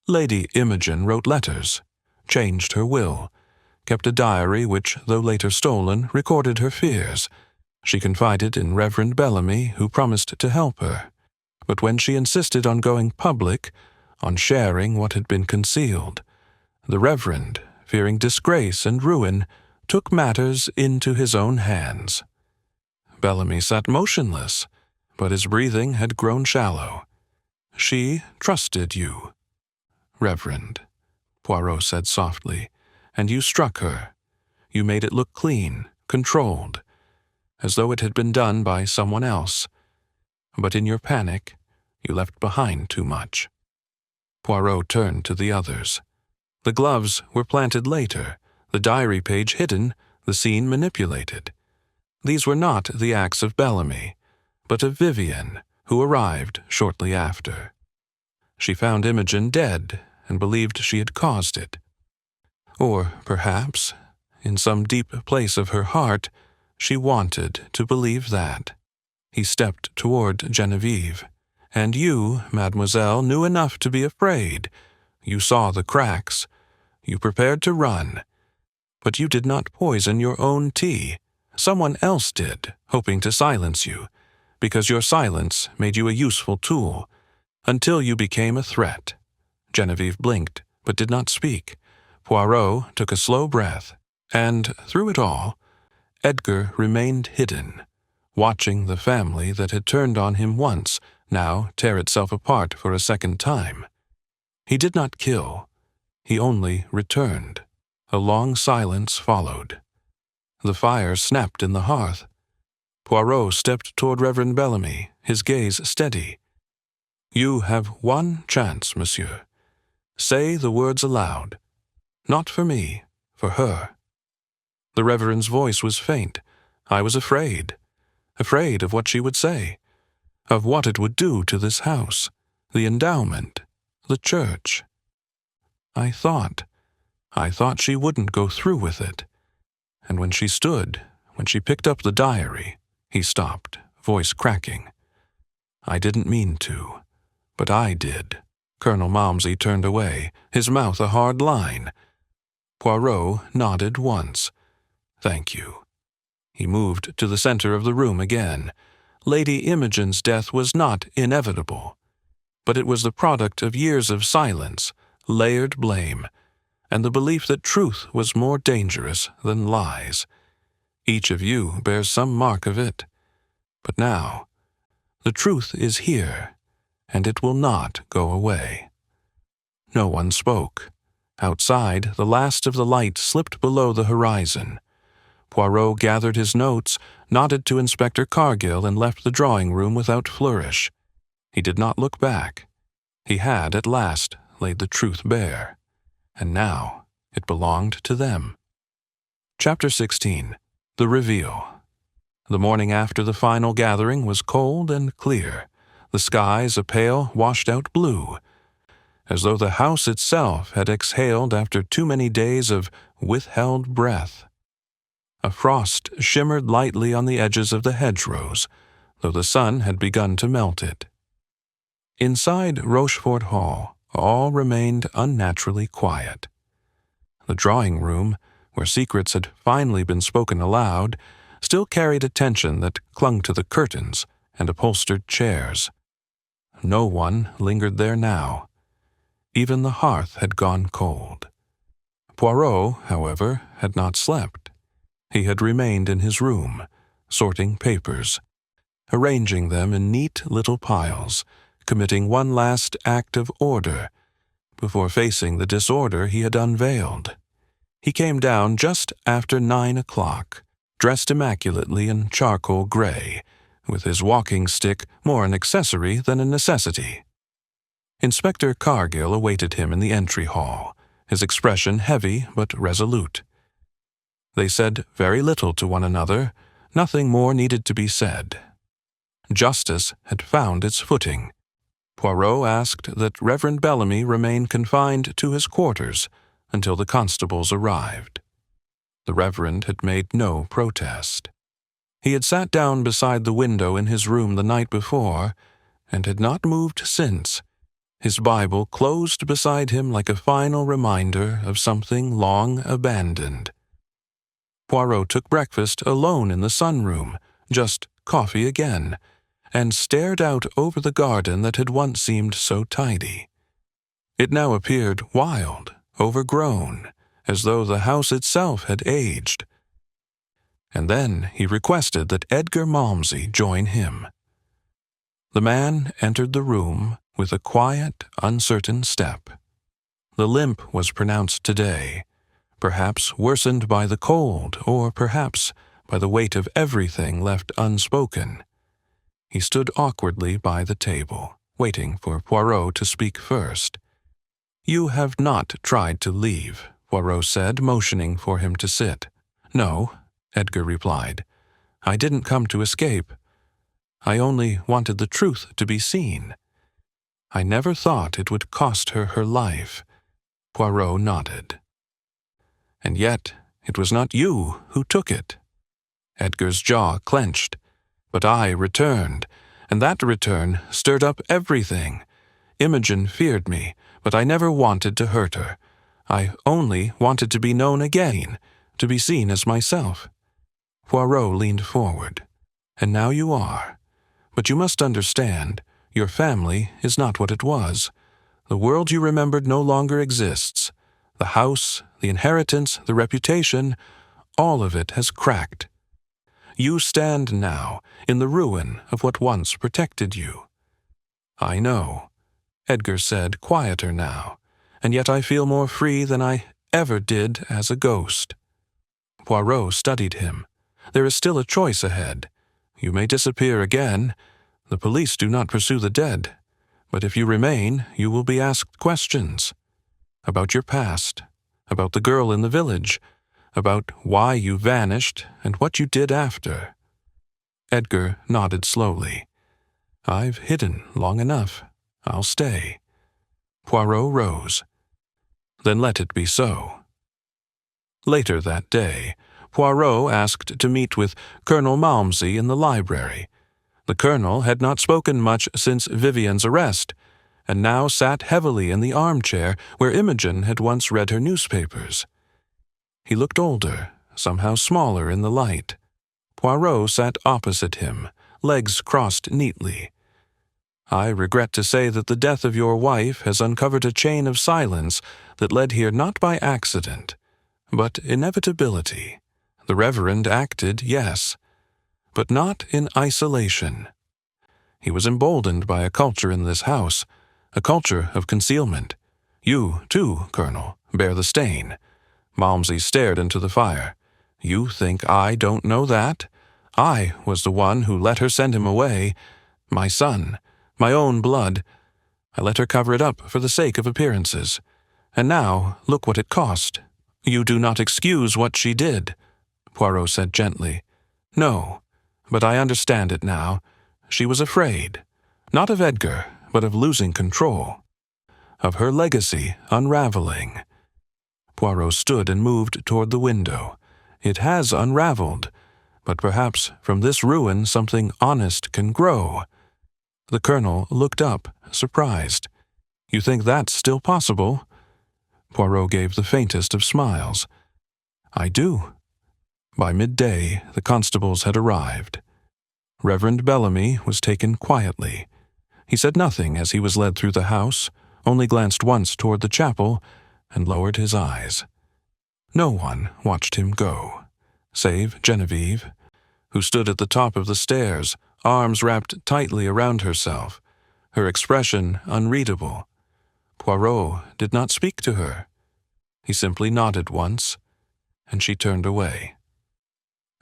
Lady Imogen wrote letters, changed her will, kept a diary which, though later stolen, recorded her fears. She confided in Reverend Bellamy, who promised to help her. But when she insisted on going public, on sharing what had been concealed, the Reverend, fearing disgrace and ruin, took matters into his own hands. Bellamy sat motionless, but his breathing had grown shallow. She trusted you, Reverend, Poirot said softly, and you struck her. You made it look clean, controlled, as though it had been done by someone else. But in your panic, you left behind too much. Poirot turned to the others. The gloves were planted later, the diary page hidden, the scene manipulated. These were not the acts of Bellamy, but of Vivian, who arrived shortly after. She found Imogen dead and believed she had caused it. Or perhaps, in some deep place of her heart, she wanted to believe that. He stepped toward Genevieve. And you, mademoiselle, knew enough to be afraid. You saw the cracks. You prepared to run. But you did not poison your own tea. Someone else did, hoping to silence you, because your silence made you a useful tool, until you became a threat. Genevieve blinked, but did not speak. Poirot took a slow breath, and, through it all, Edgar remained hidden, watching the family that had turned on him once now tear itself apart for a second time. He did not kill. He only returned. A long silence followed. The fire snapped in the hearth. Poirot stepped toward Reverend Bellamy, his gaze steady. You have one chance, monsieur. Say the words aloud. Not for me, for her. The Reverend's voice was faint. I was afraid of what she would say, of what it would do to this house, the endowment, the church. I thought she wouldn't go through with it. And when she picked up the diary, he stopped, voice cracking. I didn't mean to, but I did. Colonel Malmsey turned away, his mouth a hard line. Poirot nodded once. Thank you. He moved to the center of the room again. Lady Imogen's death was not inevitable, but it was the product of years of silence, layered blame, and the belief that truth was more dangerous than lies. Each of you bears some mark of it. But now, the truth is here, and it will not go away. No one spoke. Outside, the last of the light slipped below the horizon. Poirot gathered his notes, nodded to Inspector Cargill, and left the drawing-room without flourish. He did not look back. He had, at last, laid the truth bare, and now it belonged to them. Chapter 16. The Reveal. The morning after the final gathering was cold and clear, the skies a pale, washed-out blue, as though the house itself had exhaled after too many days of withheld breath. A frost shimmered lightly on the edges of the hedgerows, though the sun had begun to melt it. Inside Rochefort Hall, all remained unnaturally quiet. The drawing-room, where secrets had finally been spoken aloud, still carried a tension that clung to the curtains and upholstered chairs. No one lingered there now. Even the hearth had gone cold. Poirot, however, had not slept. He had remained in his room, sorting papers, arranging them in neat little piles, committing one last act of order before facing the disorder he had unveiled. He came down just after 9 o'clock, dressed immaculately in charcoal gray, with his walking stick more an accessory than a necessity. Inspector Cargill awaited him in the entry hall, his expression heavy but resolute. They said very little to one another. Nothing more needed to be said. Justice had found its footing. Poirot asked that Reverend Bellamy remain confined to his quarters until the constables arrived. The Reverend had made no protest. He had sat down beside the window in his room the night before, and had not moved since, his Bible closed beside him like a final reminder of something long abandoned. Poirot took breakfast alone in the sunroom, just coffee again, and stared out over the garden that had once seemed so tidy. It now appeared wild, overgrown, as though the house itself had aged. And then he requested that Edgar Malmsey join him. The man entered the room with a quiet, uncertain step. The limp was pronounced today, perhaps worsened by the cold, or perhaps by the weight of everything left unspoken. He stood awkwardly by the table, waiting for Poirot to speak first. "You have not tried to leave," Poirot said, motioning for him to sit. "No," Edgar replied. "I didn't come to escape. I only wanted the truth to be seen. I never thought it would cost her her life." Poirot nodded. "And yet it was not you who took it." Edgar's jaw clenched. "But I returned, and that return stirred up everything. Imogen feared me, but I never wanted to hurt her. I only wanted to be known again, to be seen as myself." Poirot leaned forward. "And now you are. But you must understand, your family is not what it was. The world you remembered no longer exists. The house, the inheritance, the reputation, all of it has cracked. You stand now in the ruin of what once protected you." "I know," Edgar said, quieter now, "and yet I feel more free than I ever did as a ghost." Poirot studied him. "There is still a choice ahead. You may disappear again. The police do not pursue the dead. But if you remain, you will be asked questions. About your past, about the girl in the village, about why you vanished and what you did after." Edgar nodded slowly. "I've hidden long enough. I'll stay." Poirot rose. "Then let it be so." Later that day, Poirot asked to meet with Colonel Malmsey in the library. The colonel had not spoken much since Vivian's arrest, and now sat heavily in the armchair where Imogen had once read her newspapers. He looked older, somehow smaller in the light. Poirot sat opposite him, legs crossed neatly. "I regret to say that the death of your wife has uncovered a chain of silence that led here not by accident, but inevitability. The Reverend acted, yes, but not in isolation. He was emboldened by a culture in this house, a culture of concealment. You, too, Colonel, bear the stain." Malmsey stared into the fire. "You think I don't know that? I was the one who let her send him away. My son, my own blood. I let her cover it up for the sake of appearances. And now, look what it cost." "You do not excuse what she did," Poirot said gently. "No, but I understand it now. She was afraid, not of Edgar, but of losing control, of her legacy unraveling." Poirot stood and moved toward the window. "It has unraveled, but perhaps from this ruin something honest can grow." The colonel looked up, surprised. "You think that's still possible?" Poirot gave the faintest of smiles. "I do." By midday, the constables had arrived. Reverend Bellamy was taken quietly. He said nothing as he was led through the house, only glanced once toward the chapel, and lowered his eyes. No one watched him go, save Genevieve, who stood at the top of the stairs, arms wrapped tightly around herself, her expression unreadable. Poirot did not speak to her. He simply nodded once, and she turned away.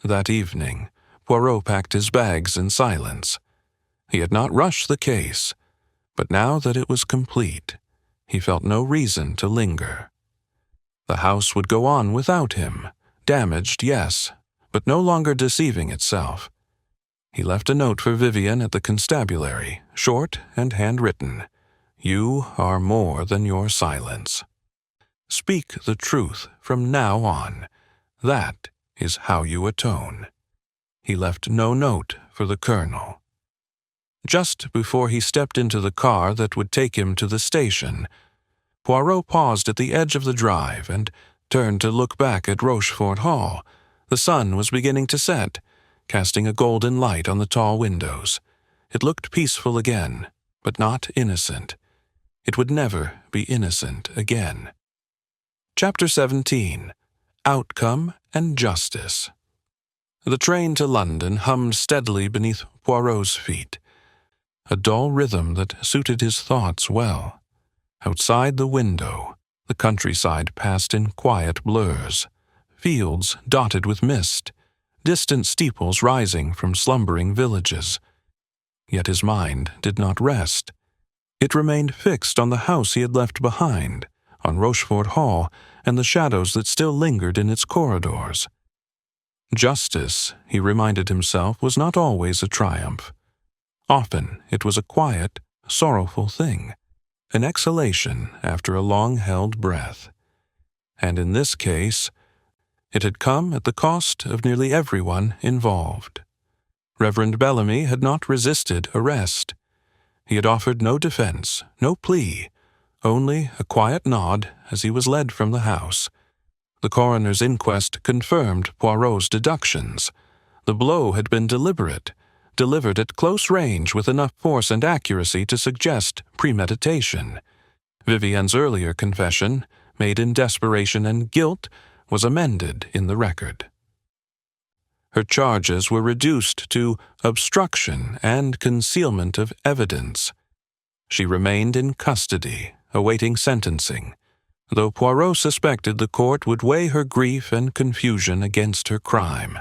That evening, Poirot packed his bags in silence. He had not rushed the case. But now that it was complete, he felt no reason to linger. The house would go on without him, damaged, yes, but no longer deceiving itself. He left a note for Vivian at the constabulary, short and handwritten. "You are more than your silence. Speak the truth from now on. That is how you atone." He left no note for the colonel. Just before he stepped into the car that would take him to the station, Poirot paused at the edge of the drive and turned to look back at Rochefort Hall. The sun was beginning to set, casting a golden light on the tall windows. It looked peaceful again, but not innocent. It would never be innocent again. Chapter 17. Outcome and Justice. The train to London hummed steadily beneath Poirot's feet, a dull rhythm that suited his thoughts well. Outside the window, the countryside passed in quiet blurs, fields dotted with mist, distant steeples rising from slumbering villages. Yet his mind did not rest. It remained fixed on the house he had left behind, on Rochefort Hall, and the shadows that still lingered in its corridors. Justice, he reminded himself, was not always a triumph. Often it was a quiet, sorrowful thing, an exhalation after a long-held breath. And in this case, it had come at the cost of nearly everyone involved. Reverend Bellamy had not resisted arrest. He had offered no defense, no plea, only a quiet nod as he was led from the house. The coroner's inquest confirmed Poirot's deductions. The blow had been deliberate, delivered at close range with enough force and accuracy to suggest premeditation. Vivian's earlier confession, made in desperation and guilt, was amended in the record. Her charges were reduced to obstruction and concealment of evidence. She remained in custody, awaiting sentencing, though Poirot suspected the court would weigh her grief and confusion against her crime.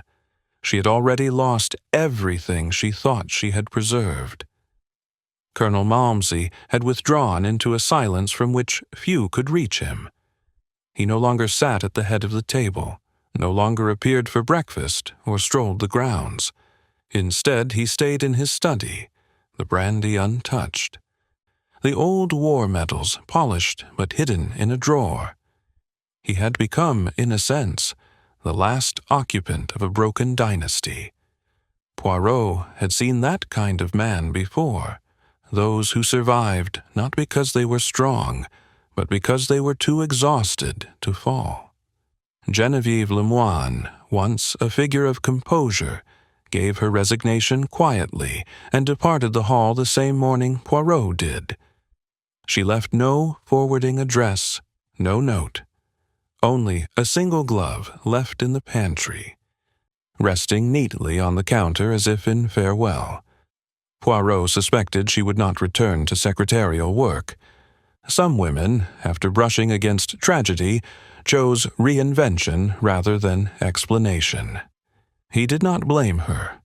She had already lost everything she thought she had preserved. Colonel Malmsey had withdrawn into a silence from which few could reach him. He no longer sat at the head of the table, no longer appeared for breakfast or strolled the grounds. Instead, he stayed in his study, the brandy untouched, the old war medals polished but hidden in a drawer. He had become, in a sense, the last occupant of a broken dynasty. Poirot had seen that kind of man before, those who survived not because they were strong, but because they were too exhausted to fall. Geneviève Lemoine, once a figure of composure, gave her resignation quietly and departed the hall the same morning Poirot did. She left no forwarding address, no note, only a single glove left in the pantry, resting neatly on the counter as if in farewell. Poirot suspected she would not return to secretarial work. Some women, after brushing against tragedy, chose reinvention rather than explanation. He did not blame her.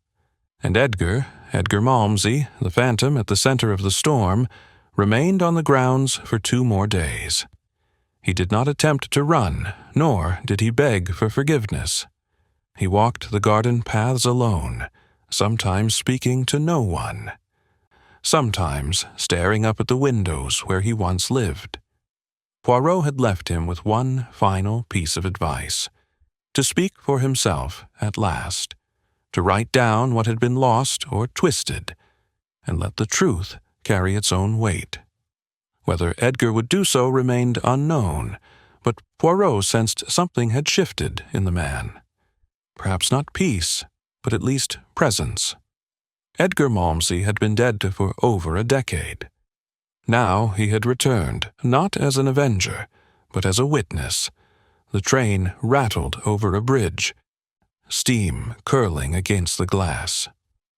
And Edgar Malmsey, the phantom at the center of the storm, remained on the grounds for 2 more days. He did not attempt to run, nor did he beg for forgiveness. He walked the garden paths alone, sometimes speaking to no one, sometimes staring up at the windows where he once lived. Poirot had left him with one final piece of advice: to speak for himself at last, to write down what had been lost or twisted, and let the truth carry its own weight. Whether Edgar would do so remained unknown, but Poirot sensed something had shifted in the man. Perhaps not peace, but at least presence. Edgar Malmsey had been dead for over a decade. Now he had returned, not as an avenger, but as a witness. The train rattled over a bridge, steam curling against the glass.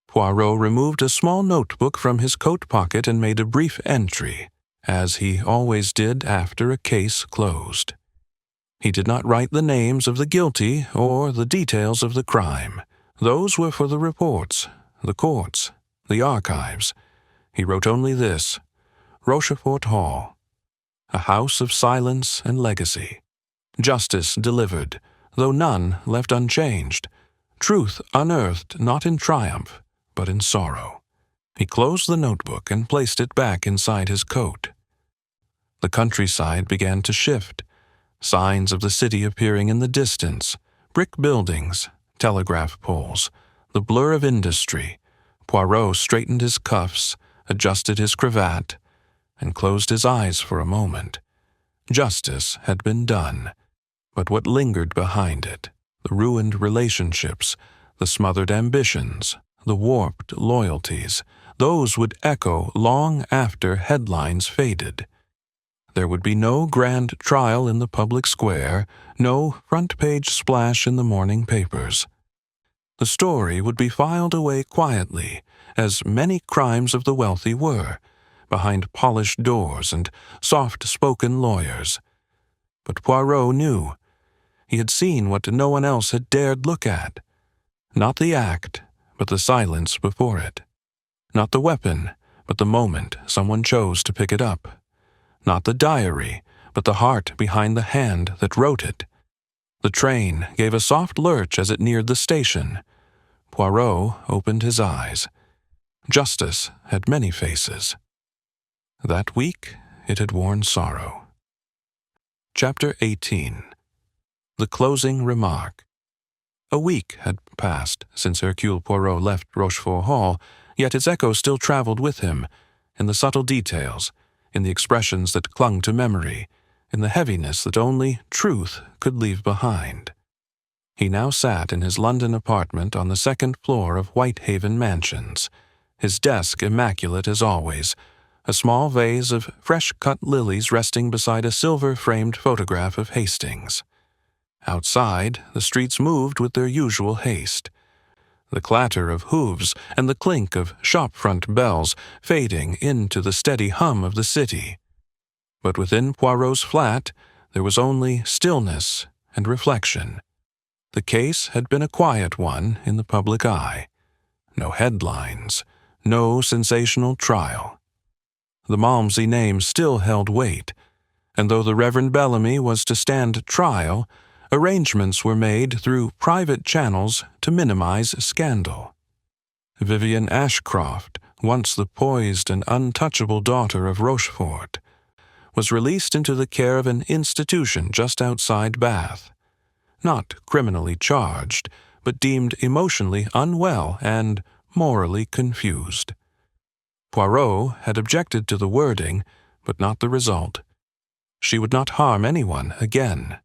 Poirot removed a small notebook from his coat pocket and made a brief entry, as he always did after a case closed. He did not write the names of the guilty or the details of the crime. Those were for the reports, the courts, the archives. He wrote only this: Rochefort Hall, a house of silence and legacy. Justice delivered, though none left unchanged. Truth unearthed not in triumph, but in sorrow. He closed the notebook and placed it back inside his coat. The countryside began to shift, signs of the city appearing in the distance, brick buildings, telegraph poles, the blur of industry. Poirot straightened his cuffs, adjusted his cravat, and closed his eyes for a moment. Justice had been done, but what lingered behind it, the ruined relationships, the smothered ambitions, the warped loyalties, those would echo long after headlines faded. There would be no grand trial in the public square, no front-page splash in the morning papers. The story would be filed away quietly, as many crimes of the wealthy were, behind polished doors and soft-spoken lawyers. But Poirot knew. He had seen what no one else had dared look at. Not the act, but the silence before it. Not the weapon, but the moment someone chose to pick it up. Not the diary, but the heart behind the hand that wrote it. The train gave a soft lurch as it neared the station. Poirot opened his eyes. Justice had many faces. That week it had worn sorrow. Chapter 18. The Closing Remark. A week had passed since Hercule Poirot left Rochefort Hall, yet its echo still traveled with him, in the subtle details, in the expressions that clung to memory, in the heaviness that only truth could leave behind. He now sat in his London apartment on the second floor of Whitehaven Mansions, his desk immaculate as always, a small vase of fresh-cut lilies resting beside a silver-framed photograph of Hastings. Outside, the streets moved with their usual haste, the clatter of hooves and the clink of shop-front bells fading into the steady hum of the city. But within Poirot's flat there was only stillness and reflection. The case had been a quiet one in the public eye. No headlines, no sensational trial. The Malmsey name still held weight, and though the Reverend Bellamy was to stand trial, arrangements were made through private channels to minimize scandal. Vivian Ashcroft, once the poised and untouchable daughter of Rochefort, was released into the care of an institution just outside Bath. Not criminally charged, but deemed emotionally unwell and morally confused. Poirot had objected to the wording, but not the result. She would not harm anyone again.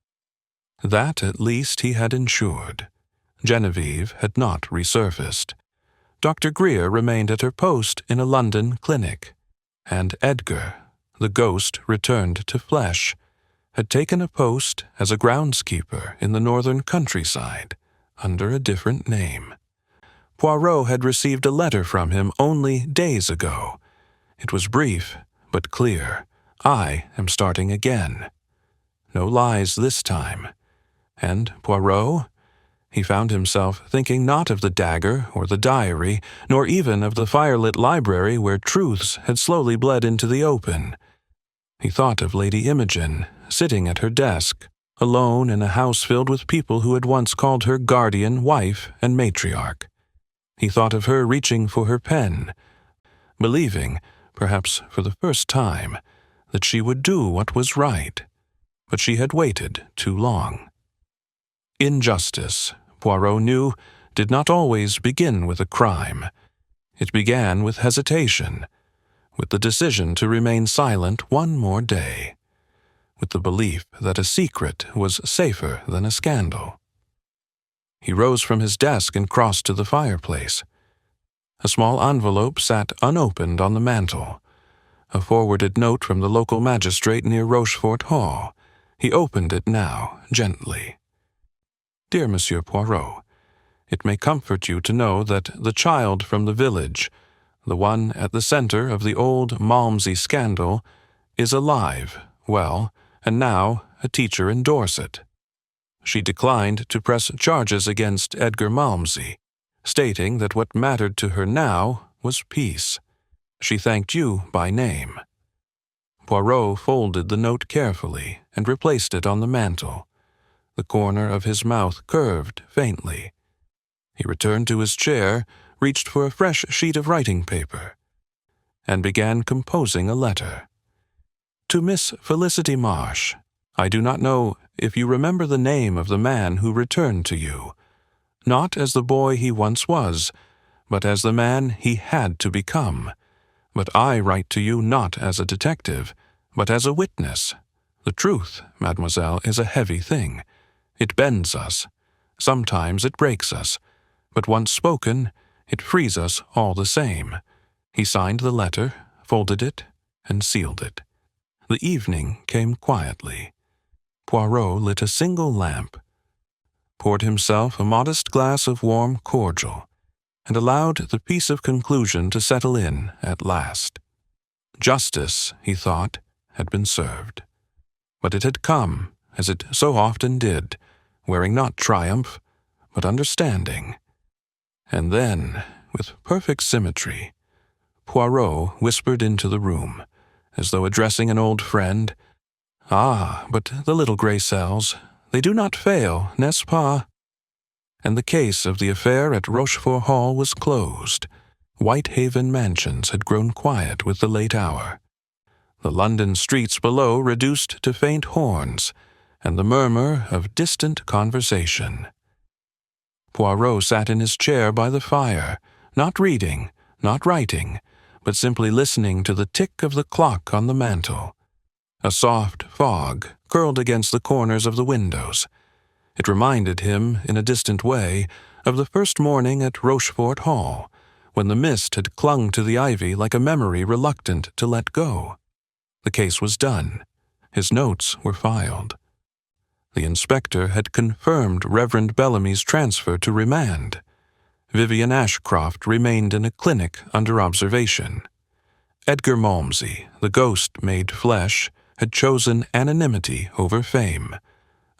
That, at least, he had ensured. Genevieve had not resurfaced. Dr. Greer remained at her post in a London clinic, and Edgar, the ghost returned to flesh, had taken a post as a groundskeeper in the northern countryside, under a different name. Poirot had received a letter from him only days ago. It was brief, but clear. I am starting again. No lies this time. And Poirot? He found himself thinking not of the dagger or the diary, nor even of the firelit library where truths had slowly bled into the open. He thought of Lady Imogen, sitting at her desk, alone in a house filled with people who had once called her guardian, wife, and matriarch. He thought of her reaching for her pen, believing, perhaps for the first time, that she would do what was right. But she had waited too long. Injustice, Poirot knew, did not always begin with a crime. It began with hesitation, with the decision to remain silent one more day, with the belief that a secret was safer than a scandal. He rose from his desk and crossed to the fireplace. A small envelope sat unopened on the mantel, a forwarded note from the local magistrate near Rochefort Hall. He opened it now, gently. Dear Monsieur Poirot, it may comfort you to know that the child from the village, the one at the center of the old Malmsey scandal, is alive, well, and now a teacher in Dorset. She declined to press charges against Edgar Malmsey, stating that what mattered to her now was peace. She thanked you by name. Poirot folded the note carefully and replaced it on the mantel. The corner of his mouth curved faintly. He returned to his chair, reached for a fresh sheet of writing paper, and began composing a letter. To Miss Felicity Marsh, I do not know if you remember the name of the man who returned to you, not as the boy he once was, but as the man he had to become. But I write to you not as a detective, but as a witness. The truth, mademoiselle, is a heavy thing. It bends us. Sometimes it breaks us. But once spoken, it frees us all the same. He signed the letter, folded it, and sealed it. The evening came quietly. Poirot lit a single lamp, poured himself a modest glass of warm cordial, and allowed the peace of conclusion to settle in at last. Justice, he thought, had been served. But it had come, as it so often did, wearing not triumph, but understanding. And then, with perfect symmetry, Poirot whispered into the room, as though addressing an old friend, "Ah, but the little gray cells, they do not fail, n'est-ce pas?" And the case of the affair at Rochefort Hall was closed. Whitehaven Mansions had grown quiet with the late hour. The London streets below reduced to faint horns, and the murmur of distant conversation. Poirot sat in his chair by the fire, not reading, not writing, but simply listening to the tick of the clock on the mantel. A soft fog curled against the corners of the windows. It reminded him, in a distant way, of the first morning at Rochefort Hall, when the mist had clung to the ivy like a memory reluctant to let go. The case was done. His notes were filed. The inspector had confirmed Reverend Bellamy's transfer to remand. Vivian Ashcroft remained in a clinic under observation. Edgar Malmsey, the ghost made flesh, had chosen anonymity over fame.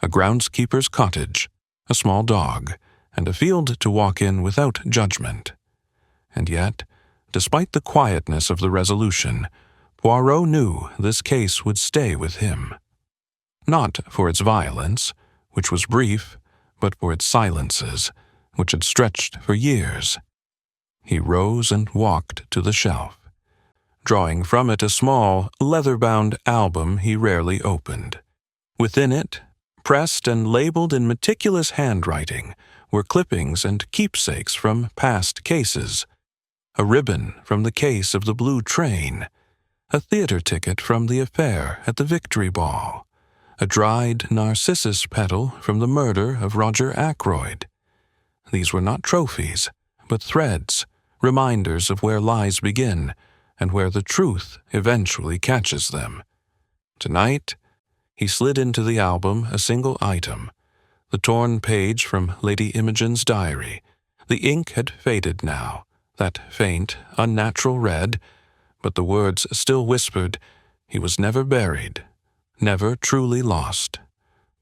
A groundskeeper's cottage, a small dog, and a field to walk in without judgment. And yet, despite the quietness of the resolution, Poirot knew this case would stay with him. Not for its violence, which was brief, but for its silences, which had stretched for years. He rose and walked to the shelf, drawing from it a small, leather-bound album he rarely opened. Within it, pressed and labeled in meticulous handwriting, were clippings and keepsakes from past cases. A ribbon from the case of the Blue Train, a theater ticket from the affair at the Victory Ball, a dried narcissus petal from the murder of Roger Ackroyd. These were not trophies, but threads, reminders of where lies begin and where the truth eventually catches them. Tonight, he slid into the album a single item, the torn page from Lady Imogen's diary. The ink had faded now, that faint, unnatural red, but the words still whispered, he was never buried, never truly lost.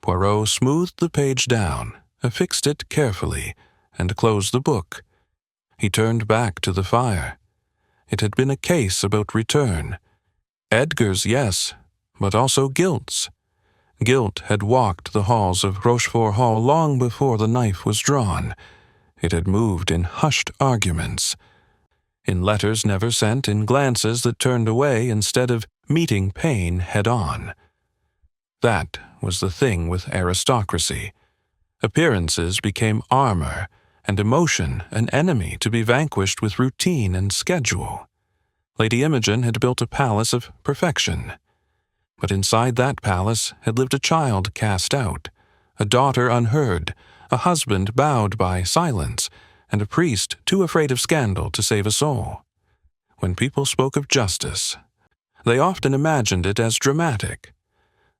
Poirot smoothed the page down, affixed it carefully, and closed the book. He turned back to the fire. It had been a case about return. Edgar's, yes, but also guilt's. Guilt had walked the halls of Rochefort Hall long before the knife was drawn. It had moved in hushed arguments, in letters never sent, in glances that turned away instead of meeting pain head-on. That was the thing with aristocracy. Appearances became armor, and emotion an enemy to be vanquished with routine and schedule. Lady Imogen had built a palace of perfection. But inside that palace had lived a child cast out, a daughter unheard, a husband bowed by silence, and a priest too afraid of scandal to save a soul. When people spoke of justice, they often imagined it as dramatic.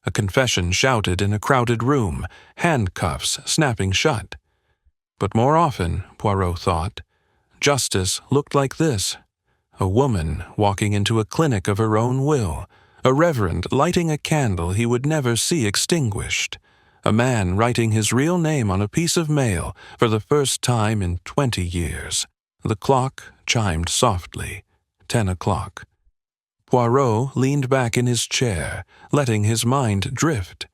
A confession shouted in a crowded room, handcuffs snapping shut. But more often, Poirot thought, justice looked like this: a woman walking into a clinic of her own will, a reverend lighting a candle he would never see extinguished, a man writing his real name on a piece of mail for the first time in 20 years. The clock chimed softly, 10 o'clock. Poirot leaned back in his chair, letting his mind drift.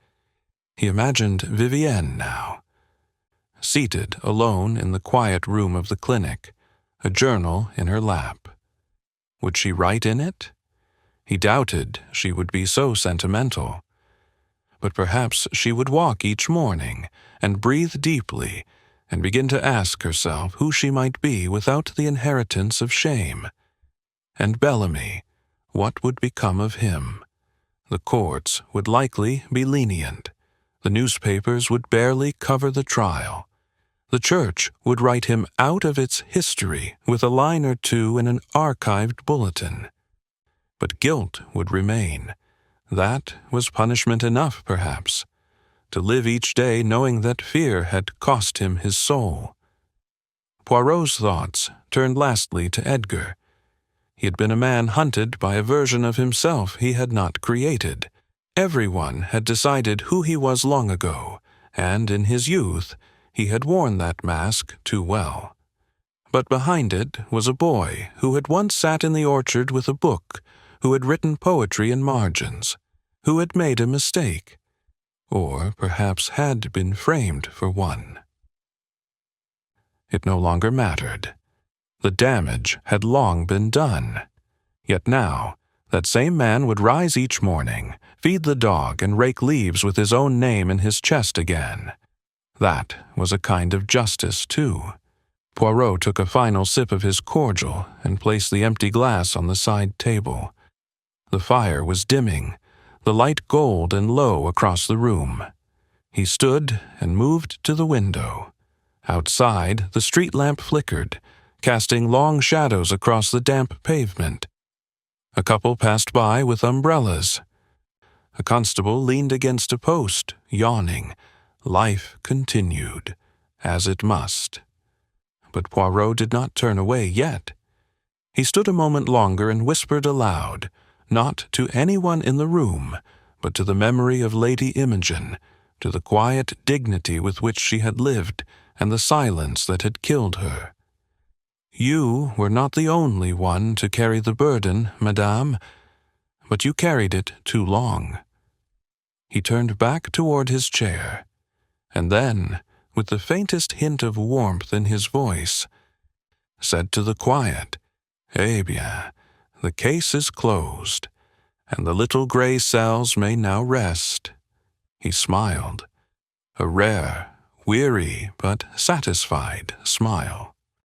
He imagined Vivienne now, seated alone in the quiet room of the clinic, a journal in her lap. Would she write in it? He doubted she would be so sentimental. But perhaps she would walk each morning and breathe deeply and begin to ask herself who she might be without the inheritance of shame. And Bellamy, what would become of him? The courts would likely be lenient. The newspapers would barely cover the trial. The church would write him out of its history with a line or two in an archived bulletin. But guilt would remain. That was punishment enough, perhaps, to live each day knowing that fear had cost him his soul. Poirot's thoughts turned lastly to Edgar. He had been a man hunted by a version of himself he had not created. Everyone had decided who he was long ago, and in his youth he had worn that mask too well. But behind it was a boy who had once sat in the orchard with a book, who had written poetry in margins, who had made a mistake, or perhaps had been framed for one. It no longer mattered. The damage had long been done. Yet now, that same man would rise each morning, feed the dog, and rake leaves with his own name in his chest again. That was a kind of justice, too. Poirot took a final sip of his cordial and placed the empty glass on the side table. The fire was dimming, the light gold and low across the room. He stood and moved to the window. Outside, the street lamp flickered, casting long shadows across the damp pavement. A couple passed by with umbrellas. A constable leaned against a post, yawning. Life continued, as it must. But Poirot did not turn away yet. He stood a moment longer and whispered aloud, not to anyone in the room, but to the memory of Lady Imogen, to the quiet dignity with which she had lived and the silence that had killed her. You were not the only one to carry the burden, madame, but you carried it too long. He turned back toward his chair, and then, with the faintest hint of warmth in his voice, said to the quiet, "Eh bien, the case is closed, and the little gray cells may now rest." He smiled, a rare, weary but satisfied smile.